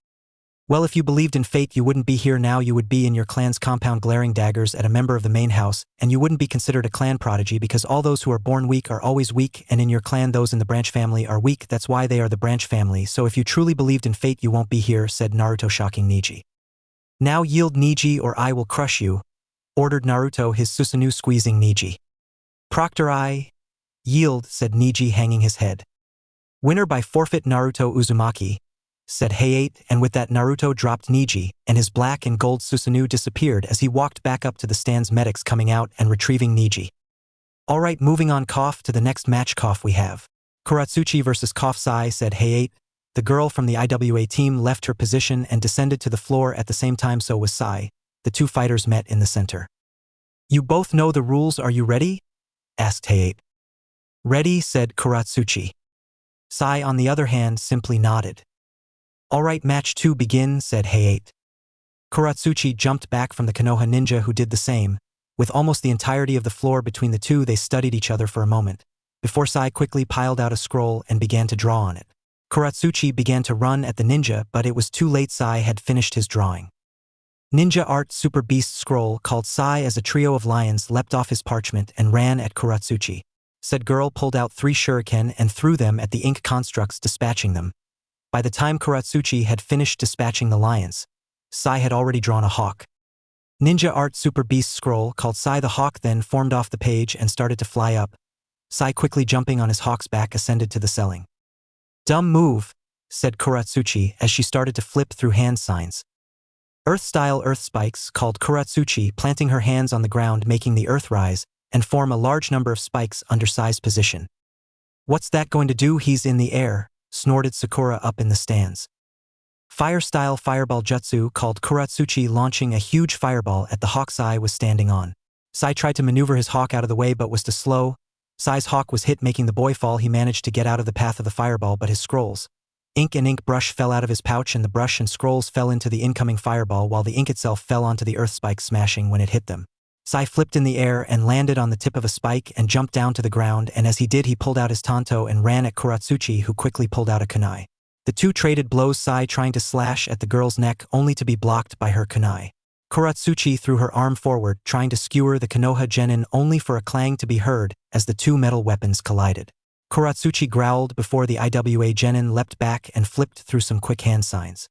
"Well, if you believed in fate, you wouldn't be here now. You would be in your clan's compound glaring daggers at a member of the main house, and you wouldn't be considered a clan prodigy because all those who are born weak are always weak, and in your clan those in the branch family are weak. That's why they are the branch family. So if you truly believed in fate, you won't be here," said Naruto, shocking Niji. "Now yield, Niji, or I will crush you," ordered Naruto, his Susanoo squeezing Niji. "Proctor, I yield," said Niji, hanging his head. "Winner by forfeit, Naruto Uzumaki," said Hayate, and with that Naruto dropped Niji, and his black and gold Susanoo disappeared as he walked back up to the stand's medics coming out and retrieving Niji. "Alright, moving on, cough, to the next match, cough, we have Kuratsuchi versus Cough Sai," said Hayate. The girl from the IWA team left her position and descended to the floor at the same time, so was Sai. The two fighters met in the center. "You both know the rules, are you ready?" asked Hayate. "Ready," said Kuratsuchi. Sai, on the other hand, simply nodded. "Alright, match 2 begin," said Hayate. Kuratsuchi jumped back from the Konoha ninja, who did the same. With almost the entirety of the floor between the two, they studied each other for a moment, before Sai quickly piled out a scroll and began to draw on it. Kuratsuchi began to run at the ninja, but it was too late. Sai had finished his drawing. Ninja Art Super Beast Scroll called Sai as a trio of lions leapt off his parchment and ran at Kuratsuchi. Said girl pulled out 3 shuriken and threw them at the ink constructs, dispatching them. By the time Kuratsuchi had finished dispatching the lions, Sai had already drawn a hawk. Ninja Art Super Beast Scroll called Sai. The hawk then formed off the page and started to fly up. Sai, quickly jumping on his hawk's back, ascended to the ceiling. Dumb move, said Kuratsuchi as she started to flip through hand signs. Earth-style earth spikes, called Kuratsuchi, planting her hands on the ground, making the earth rise and form a large number of spikes under Sai's position. What's that going to do? He's in the air, snorted Sakura up in the stands. Fire-style fireball jutsu, called Kuratsuchi, launching a huge fireball at the hawk Sai was standing on. Sai tried to maneuver his hawk out of the way but was too slow. Sai's hawk was hit, making the boy fall. He managed to get out of the path of the fireball, but his scrolls, ink and ink brush, fell out of his pouch, and the brush and scrolls fell into the incoming fireball while the ink itself fell onto the earth spikes, smashing when it hit them. Sai flipped in the air and landed on the tip of a spike and jumped down to the ground, and as he did, he pulled out his tanto and ran at Kuratsuchi, who quickly pulled out a kunai. The two traded blows, Sai trying to slash at the girl's neck only to be blocked by her kunai. Kuratsuchi threw her arm forward, trying to skewer the Konoha genin, only for a clang to be heard as the two metal weapons collided. Kuratsuchi growled before the IWA genin leapt back and flipped through some quick hand signs.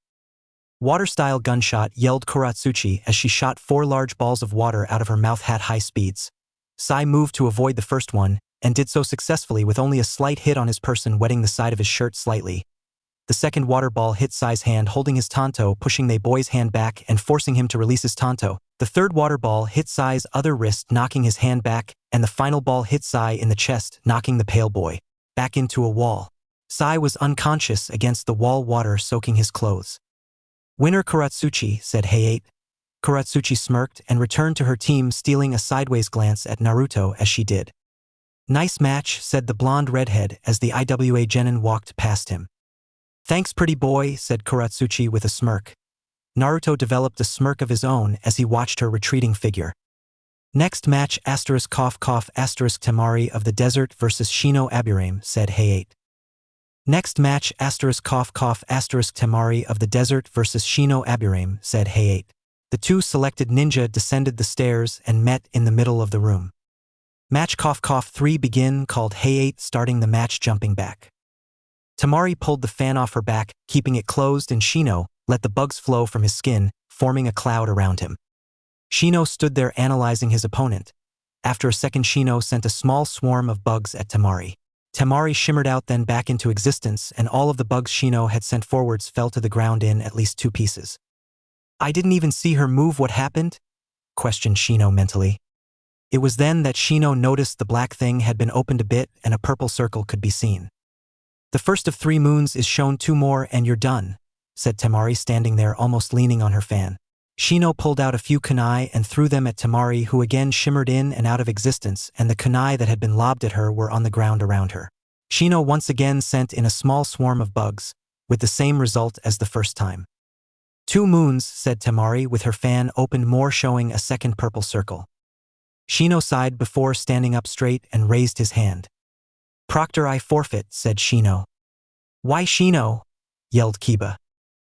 Water-style gunshot, yelled Kuratsuchi as she shot 4 large balls of water out of her mouth at high speeds. Sai moved to avoid the first one, and did so successfully with only a slight hit on his person, wetting the side of his shirt slightly. The second water ball hit Sai's hand, holding his tanto, pushing the boy's hand back and forcing him to release his tanto. The third water ball hit Sai's other wrist, knocking his hand back, and the final ball hit Sai in the chest, knocking the pale boy back into a wall. Sai was unconscious against the wall, water soaking his clothes. Winner Kuratsuchi, said Hayate. Kuratsuchi smirked and returned to her team, stealing a sideways glance at Naruto as she did. Nice match, said the blonde redhead as the IWA genin walked past him. Thanks, pretty boy, said Kuratsuchi with a smirk. Naruto developed a smirk of his own as he watched her retreating figure. Next match, Temari of the Desert versus Shino Aburame, said Hayate. Next match, Temari of the Desert versus Shino Aburame, said Hayate. The two selected ninja descended the stairs and met in the middle of the room. Match 3 begin, called Hayate, starting the match jumping back. Temari pulled the fan off her back, keeping it closed, and Shino let the bugs flow from his skin, forming a cloud around him. Shino stood there analyzing his opponent. After a second, Shino sent a small swarm of bugs at Temari. Temari shimmered out, then back into existence, and all of the bugs Shino had sent forwards fell to the ground in at least 2 pieces. I didn't even see her move. What happened? Questioned Shino mentally. It was then that Shino noticed the black thing had been opened a bit and a purple circle could be seen. The first of 3 moons is shown. 2 more and you're done, said Temari, standing there almost leaning on her fan. Shino pulled out a few kunai and threw them at Temari, who again shimmered in and out of existence, and the kunai that had been lobbed at her were on the ground around her. Shino once again sent in a small swarm of bugs, with the same result as the first time. 2 moons, said Temari with her fan opened more, showing a second purple circle. Shino sighed before standing up straight and raised his hand. Proctor, I forfeit, said Shino. Why Shino? Yelled Kiba.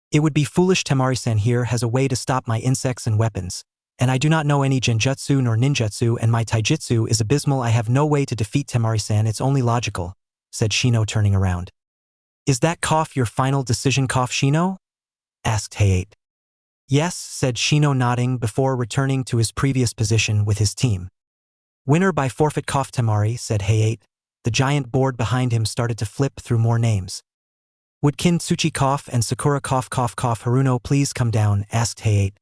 It would be foolish. Temari-san here has a way to stop my insects and weapons, and I do not know any genjutsu nor ninjutsu, and my taijutsu is abysmal. I have no way to defeat Temari-san. It's only logical, said Shino, turning around. Is that your final decision, Shino? Asked Hayate. Yes, said Shino, nodding before returning to his previous position with his team. Winner by forfeit, Temari, said Hayate. The giant board behind him started to flip through more names. Would Kintsuchi and Sakura Haruno please come down? Asked Hayate.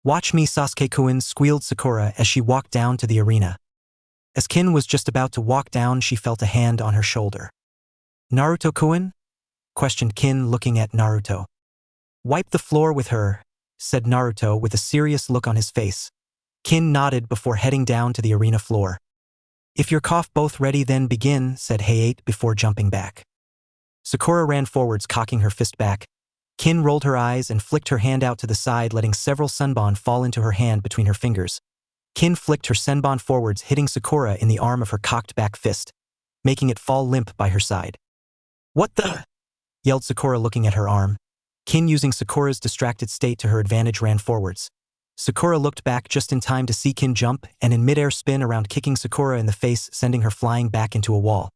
Watch me, Sasuke-kun, squealed Sakura as she walked down to the arena. As Kin was just about to walk down, she felt a hand on her shoulder. Naruto-kun? Questioned Kin, looking at Naruto. Wipe the floor with her, said Naruto with a serious look on his face. Kin nodded before heading down to the arena floor. If you're both ready, then begin, said Hayate before jumping back. Sakura ran forwards, cocking her fist back. Kin rolled her eyes and flicked her hand out to the side, letting several sunbon fall into her hand between her fingers. Kin flicked her senbon forwards, hitting Sakura in the arm of her cocked back fist, making it fall limp by her side. "What the?" yelled Sakura, looking at her arm. Kin, using Sakura's distracted state to her advantage, ran forwards. Sakura looked back just in time to see Kin jump and in midair spin around, kicking Sakura in the face, sending her flying back into a wall.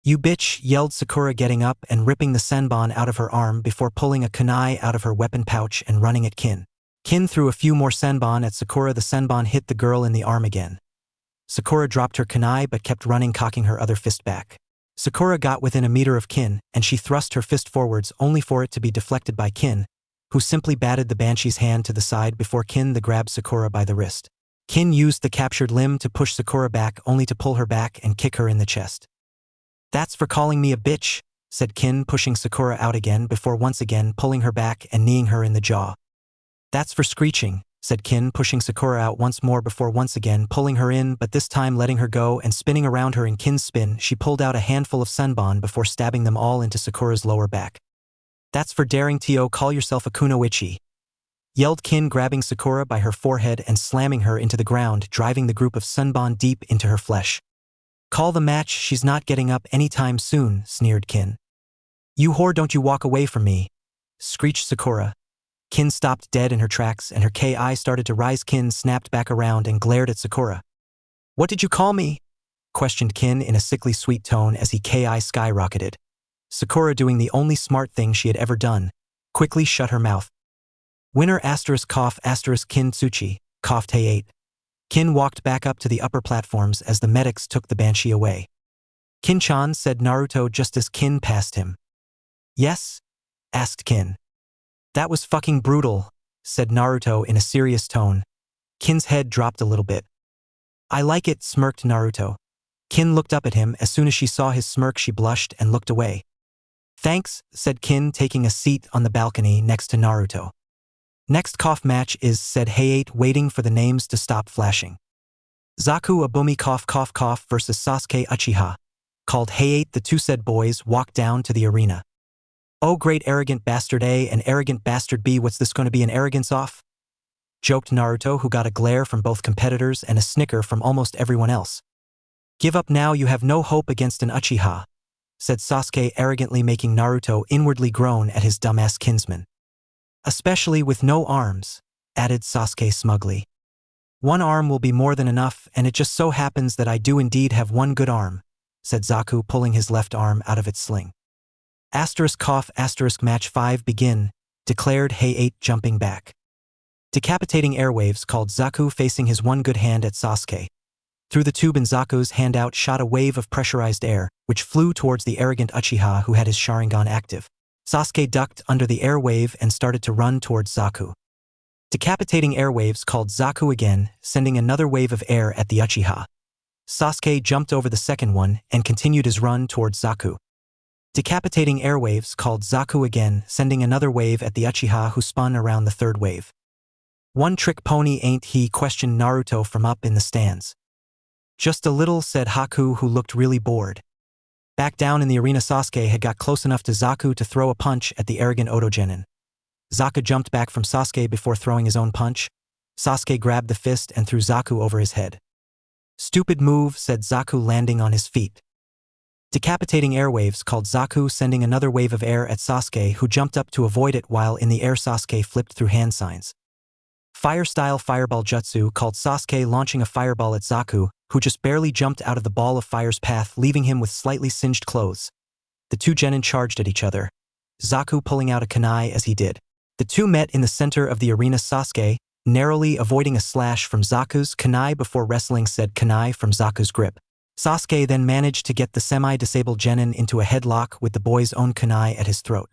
"You bitch," yelled Sakura, getting up and ripping the senbon out of her arm before pulling a kunai out of her weapon pouch and running at Kin. Kin threw a few more senbon at Sakura. The senbon hit the girl in the arm again. Sakura dropped her kunai but kept running, cocking her other fist back. Sakura got within a meter of Kin, and she thrust her fist forwards only for it to be deflected by Kin, who simply batted the Banshee's hand to the side before Kin grabbed Sakura by the wrist. Kin used the captured limb to push Sakura back, only to pull her back and kick her in the chest. "That's for calling me a bitch," said Kin, pushing Sakura out again before once again pulling her back and kneeing her in the jaw. "That's for screeching," said Kin, pushing Sakura out once more before once again pulling her in, but this time letting her go and spinning around her in Kin's spin. She pulled out a handful of senbon before stabbing them all into Sakura's lower back. "That's for daring to call yourself a kunoichi," yelled Kin, grabbing Sakura by her forehead and slamming her into the ground, driving the group of senbon deep into her flesh. "Call the match, she's not getting up anytime soon," sneered Kin. "You whore, don't you walk away from me," screeched Sakura. Kin stopped dead in her tracks and her ki started to rise. Kin snapped back around and glared at Sakura. "What did you call me?" questioned Kin in a sickly sweet tone as he ki skyrocketed. Sakura, doing the only smart thing she had ever done, quickly shut her mouth. "Winner *cough Kin Tsuchi, coughed Hey8. Kin walked back up to the upper platforms as the medics took the Banshee away. "Kin-chan," said Naruto just as Kin passed him. "Yes?" asked Kin. "That was fucking brutal," said Naruto in a serious tone. Kin's head dropped a little bit. "I like it," smirked Naruto. Kin looked up at him. As soon as she saw his smirk, she blushed and looked away. "Thanks," said Kin, taking a seat on the balcony next to Naruto. "Next cough match is," said Hey8, waiting for the names to stop flashing. "Zaku Abumi cough versus Sasuke Uchiha," called Hey8. The two said boys walked down to the arena. "Oh great, arrogant bastard A and arrogant bastard B, what's this going to be, an arrogance off?" joked Naruto, who got a glare from both competitors and a snicker from almost everyone else. "Give up now, you have no hope against an Uchiha," said Sasuke arrogantly, making Naruto inwardly groan at his dumbass kinsman. "Especially with no arms," added Sasuke smugly. "One arm will be more than enough, and it just so happens that I do indeed have one good arm," said Zaku, pulling his left arm out of its sling. "Cough match 5 begin," declared Hey8, jumping back. Decapitating airwaves, called Zaku, facing his one good hand at Sasuke. Through the tube in Zaku's handout shot a wave of pressurized air, which flew towards the arrogant Uchiha who had his Sharingan active. Sasuke ducked under the air wave and started to run towards Zaku. Decapitating airwaves, called Zaku again, sending another wave of air at the Uchiha. Sasuke jumped over the second one and continued his run towards Zaku. Decapitating airwaves, called Zaku again, sending another wave at the Uchiha who spun around the third wave. "One trick pony ain't he?" questioned Naruto from up in the stands. "Just a little," said Haku, who looked really bored. Back down in the arena, Sasuke had got close enough to Zaku to throw a punch at the arrogant Otogenin. Zaku jumped back from Sasuke before throwing his own punch. Sasuke grabbed the fist and threw Zaku over his head. "Stupid move," said Zaku, landing on his feet. Decapitating airwaves, called Zaku, sending another wave of air at Sasuke, who jumped up to avoid it. While in the air, Sasuke flipped through hand signs. Fire-style fireball jutsu, called Sasuke, launching a fireball at Zaku, who just barely jumped out of the ball of fire's path, leaving him with slightly singed clothes. The two genin charged at each other, Zaku pulling out a kunai as he did. The two met in the center of the arena. Sasuke, narrowly avoiding a slash from Zaku's kunai before wrestling said kunai from Zaku's grip. Sasuke then managed to get the semi-disabled genin into a headlock with the boy's own kunai at his throat.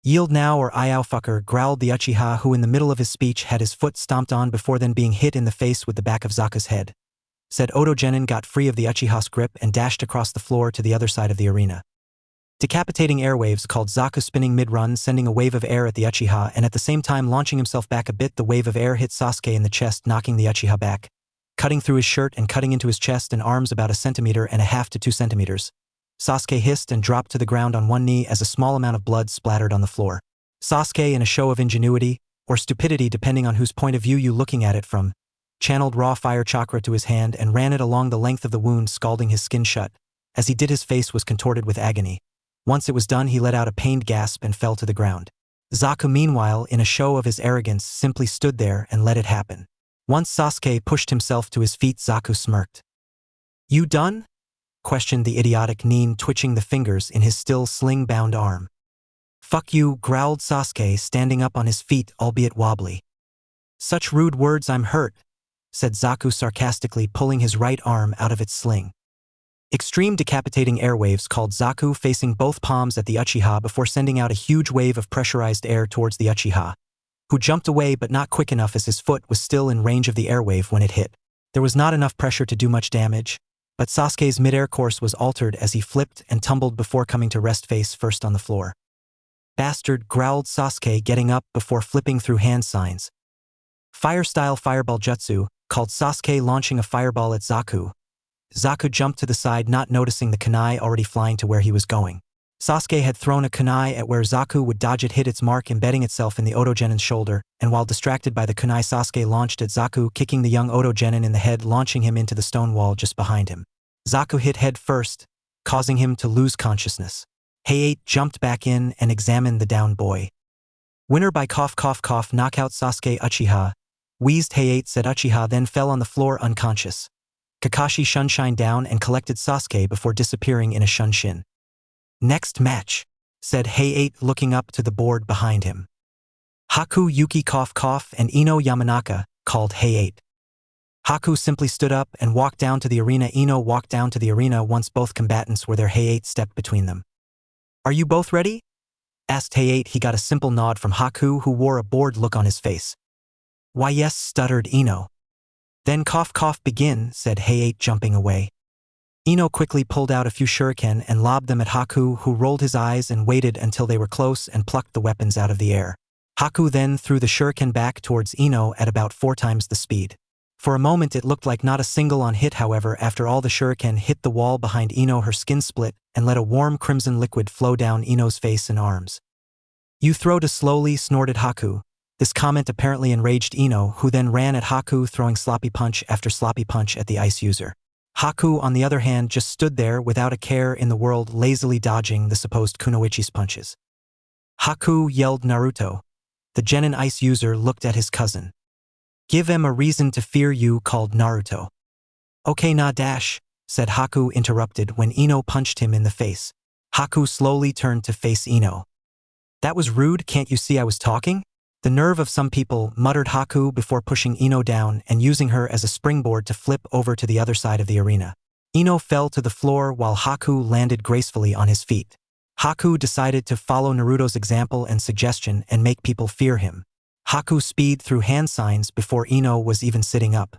"Yield now or I'll fucker," growled the Uchiha, who in the middle of his speech had his foot stomped on before then being hit in the face with the back of Zaku's head. Said Otogenin got free of the Uchiha's grip and dashed across the floor to the other side of the arena. Decapitating airwaves, called Zaku, spinning mid-run, sending a wave of air at the Uchiha and at the same time launching himself back a bit. The wave of air hit Sasuke in the chest, knocking the Uchiha back, cutting through his shirt and cutting into his chest and arms about 1.5 centimeters to 2 centimeters. Sasuke hissed and dropped to the ground on one knee as a small amount of blood splattered on the floor. Sasuke, in a show of ingenuity, or stupidity depending on whose point of view you looking at it from, channeled raw fire chakra to his hand and ran it along the length of the wound, scalding his skin shut. As he did, his face was contorted with agony. Once it was done, he let out a pained gasp and fell to the ground. Zaku, meanwhile, in a show of his arrogance, simply stood there and let it happen. Once Sasuke pushed himself to his feet, Zaku smirked. "You done?" questioned the idiotic Nin, twitching the fingers in his still sling-bound arm. "Fuck you," growled Sasuke, standing up on his feet, albeit wobbly. "Such rude words, I'm hurt," said Zaku sarcastically, pulling his right arm out of its sling. Extreme decapitating airwaves called Zaku, facing both palms at the Uchiha before sending out a huge wave of pressurized air towards the Uchiha, who jumped away but not quick enough as his foot was still in range of the airwave when it hit. There was not enough pressure to do much damage, but Sasuke's mid-air course was altered as he flipped and tumbled before coming to rest face first on the floor. "Bastard," growled Sasuke, getting up before flipping through hand signs. "Fire-style fireball jutsu," called Sasuke, launching a fireball at Zaku. Zaku jumped to the side, not noticing the kunai already flying to where he was going. Sasuke had thrown a kunai at where Zaku would dodge it, hit its mark, embedding itself in the Oto Genin's shoulder, and while distracted by the kunai, Sasuke launched at Zaku, kicking the young Oto Genin in the head, launching him into the stone wall just behind him. Zaku hit head first, causing him to lose consciousness. Hayate jumped back in and examined the down boy. "Winner by cough cough cough, knockout Sasuke Uchiha," wheezed Hayate, said Uchiha, then fell on the floor unconscious. Kakashi shunshined down and collected Sasuke before disappearing in a shunshin. "Next match," said Hayate, looking up to the board behind him. "Haku Yuki cough cough and Ino Yamanaka," called Hayate. Haku simply stood up and walked down to the arena. Ino walked down to the arena once both combatants were there. Hayate stepped between them. "Are you both ready?" asked Hayate. He got a simple nod from Haku, who wore a bored look on his face. "Why yes," stuttered Ino. "Then cough cough begin," said Hayate, jumping away. Ino quickly pulled out a few shuriken and lobbed them at Haku, who rolled his eyes and waited until they were close and plucked the weapons out of the air. Haku then threw the shuriken back towards Ino at about 4 times the speed. For a moment it looked like not a single on hit. However, after all the shuriken hit the wall behind Ino, her skin split and let a warm crimson liquid flow down Ino's face and arms. "You throw too slowly," snorted Haku. This comment apparently enraged Ino, who then ran at Haku, throwing sloppy punch after sloppy punch at the ice user. Haku, on the other hand, just stood there without a care in the world, lazily dodging the supposed kunoichi's punches. "Haku," yelled Naruto. The Genin ice user looked at his cousin. "Give him a reason to fear you," called Naruto. "Okay nah dash," said Haku, interrupted when Ino punched him in the face. Haku slowly turned to face Ino. "That was rude, can't you see I was talking?" "The nerve of some people," muttered Haku before pushing Ino down and using her as a springboard to flip over to the other side of the arena. Ino fell to the floor while Haku landed gracefully on his feet. Haku decided to follow Naruto's example and suggestion and make people fear him. Haku speed through hand signs before Ino was even sitting up.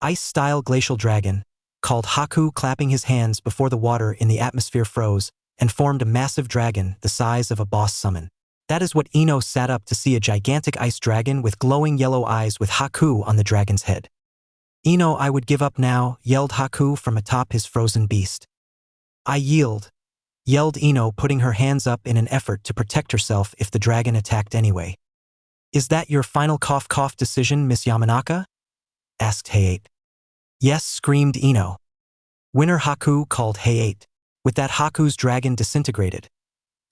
"Ice-style glacial dragon," called Haku, clapping his hands before the water in the atmosphere froze and formed a massive dragon the size of a boss summon. That is what Ino sat up to see, a gigantic ice dragon with glowing yellow eyes with Haku on the dragon's head. "Ino, I would give up now," yelled Haku from atop his frozen beast. "I yield," yelled Ino, putting her hands up in an effort to protect herself if the dragon attacked anyway. "Is that your final cough cough decision, Miss Yamanaka?" asked Hayate. "Yes," screamed Ino. "Winner Haku," called Hayate. With that, Haku's dragon disintegrated.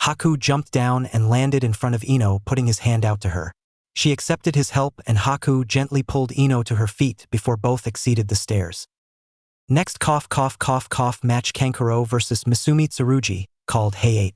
Haku jumped down and landed in front of Ino, putting his hand out to her. She accepted his help and Haku gently pulled Ino to her feet before both exceeded the stairs. "Next cough cough cough cough match, Kankuro vs Misumi Tsurugi," called Hayate.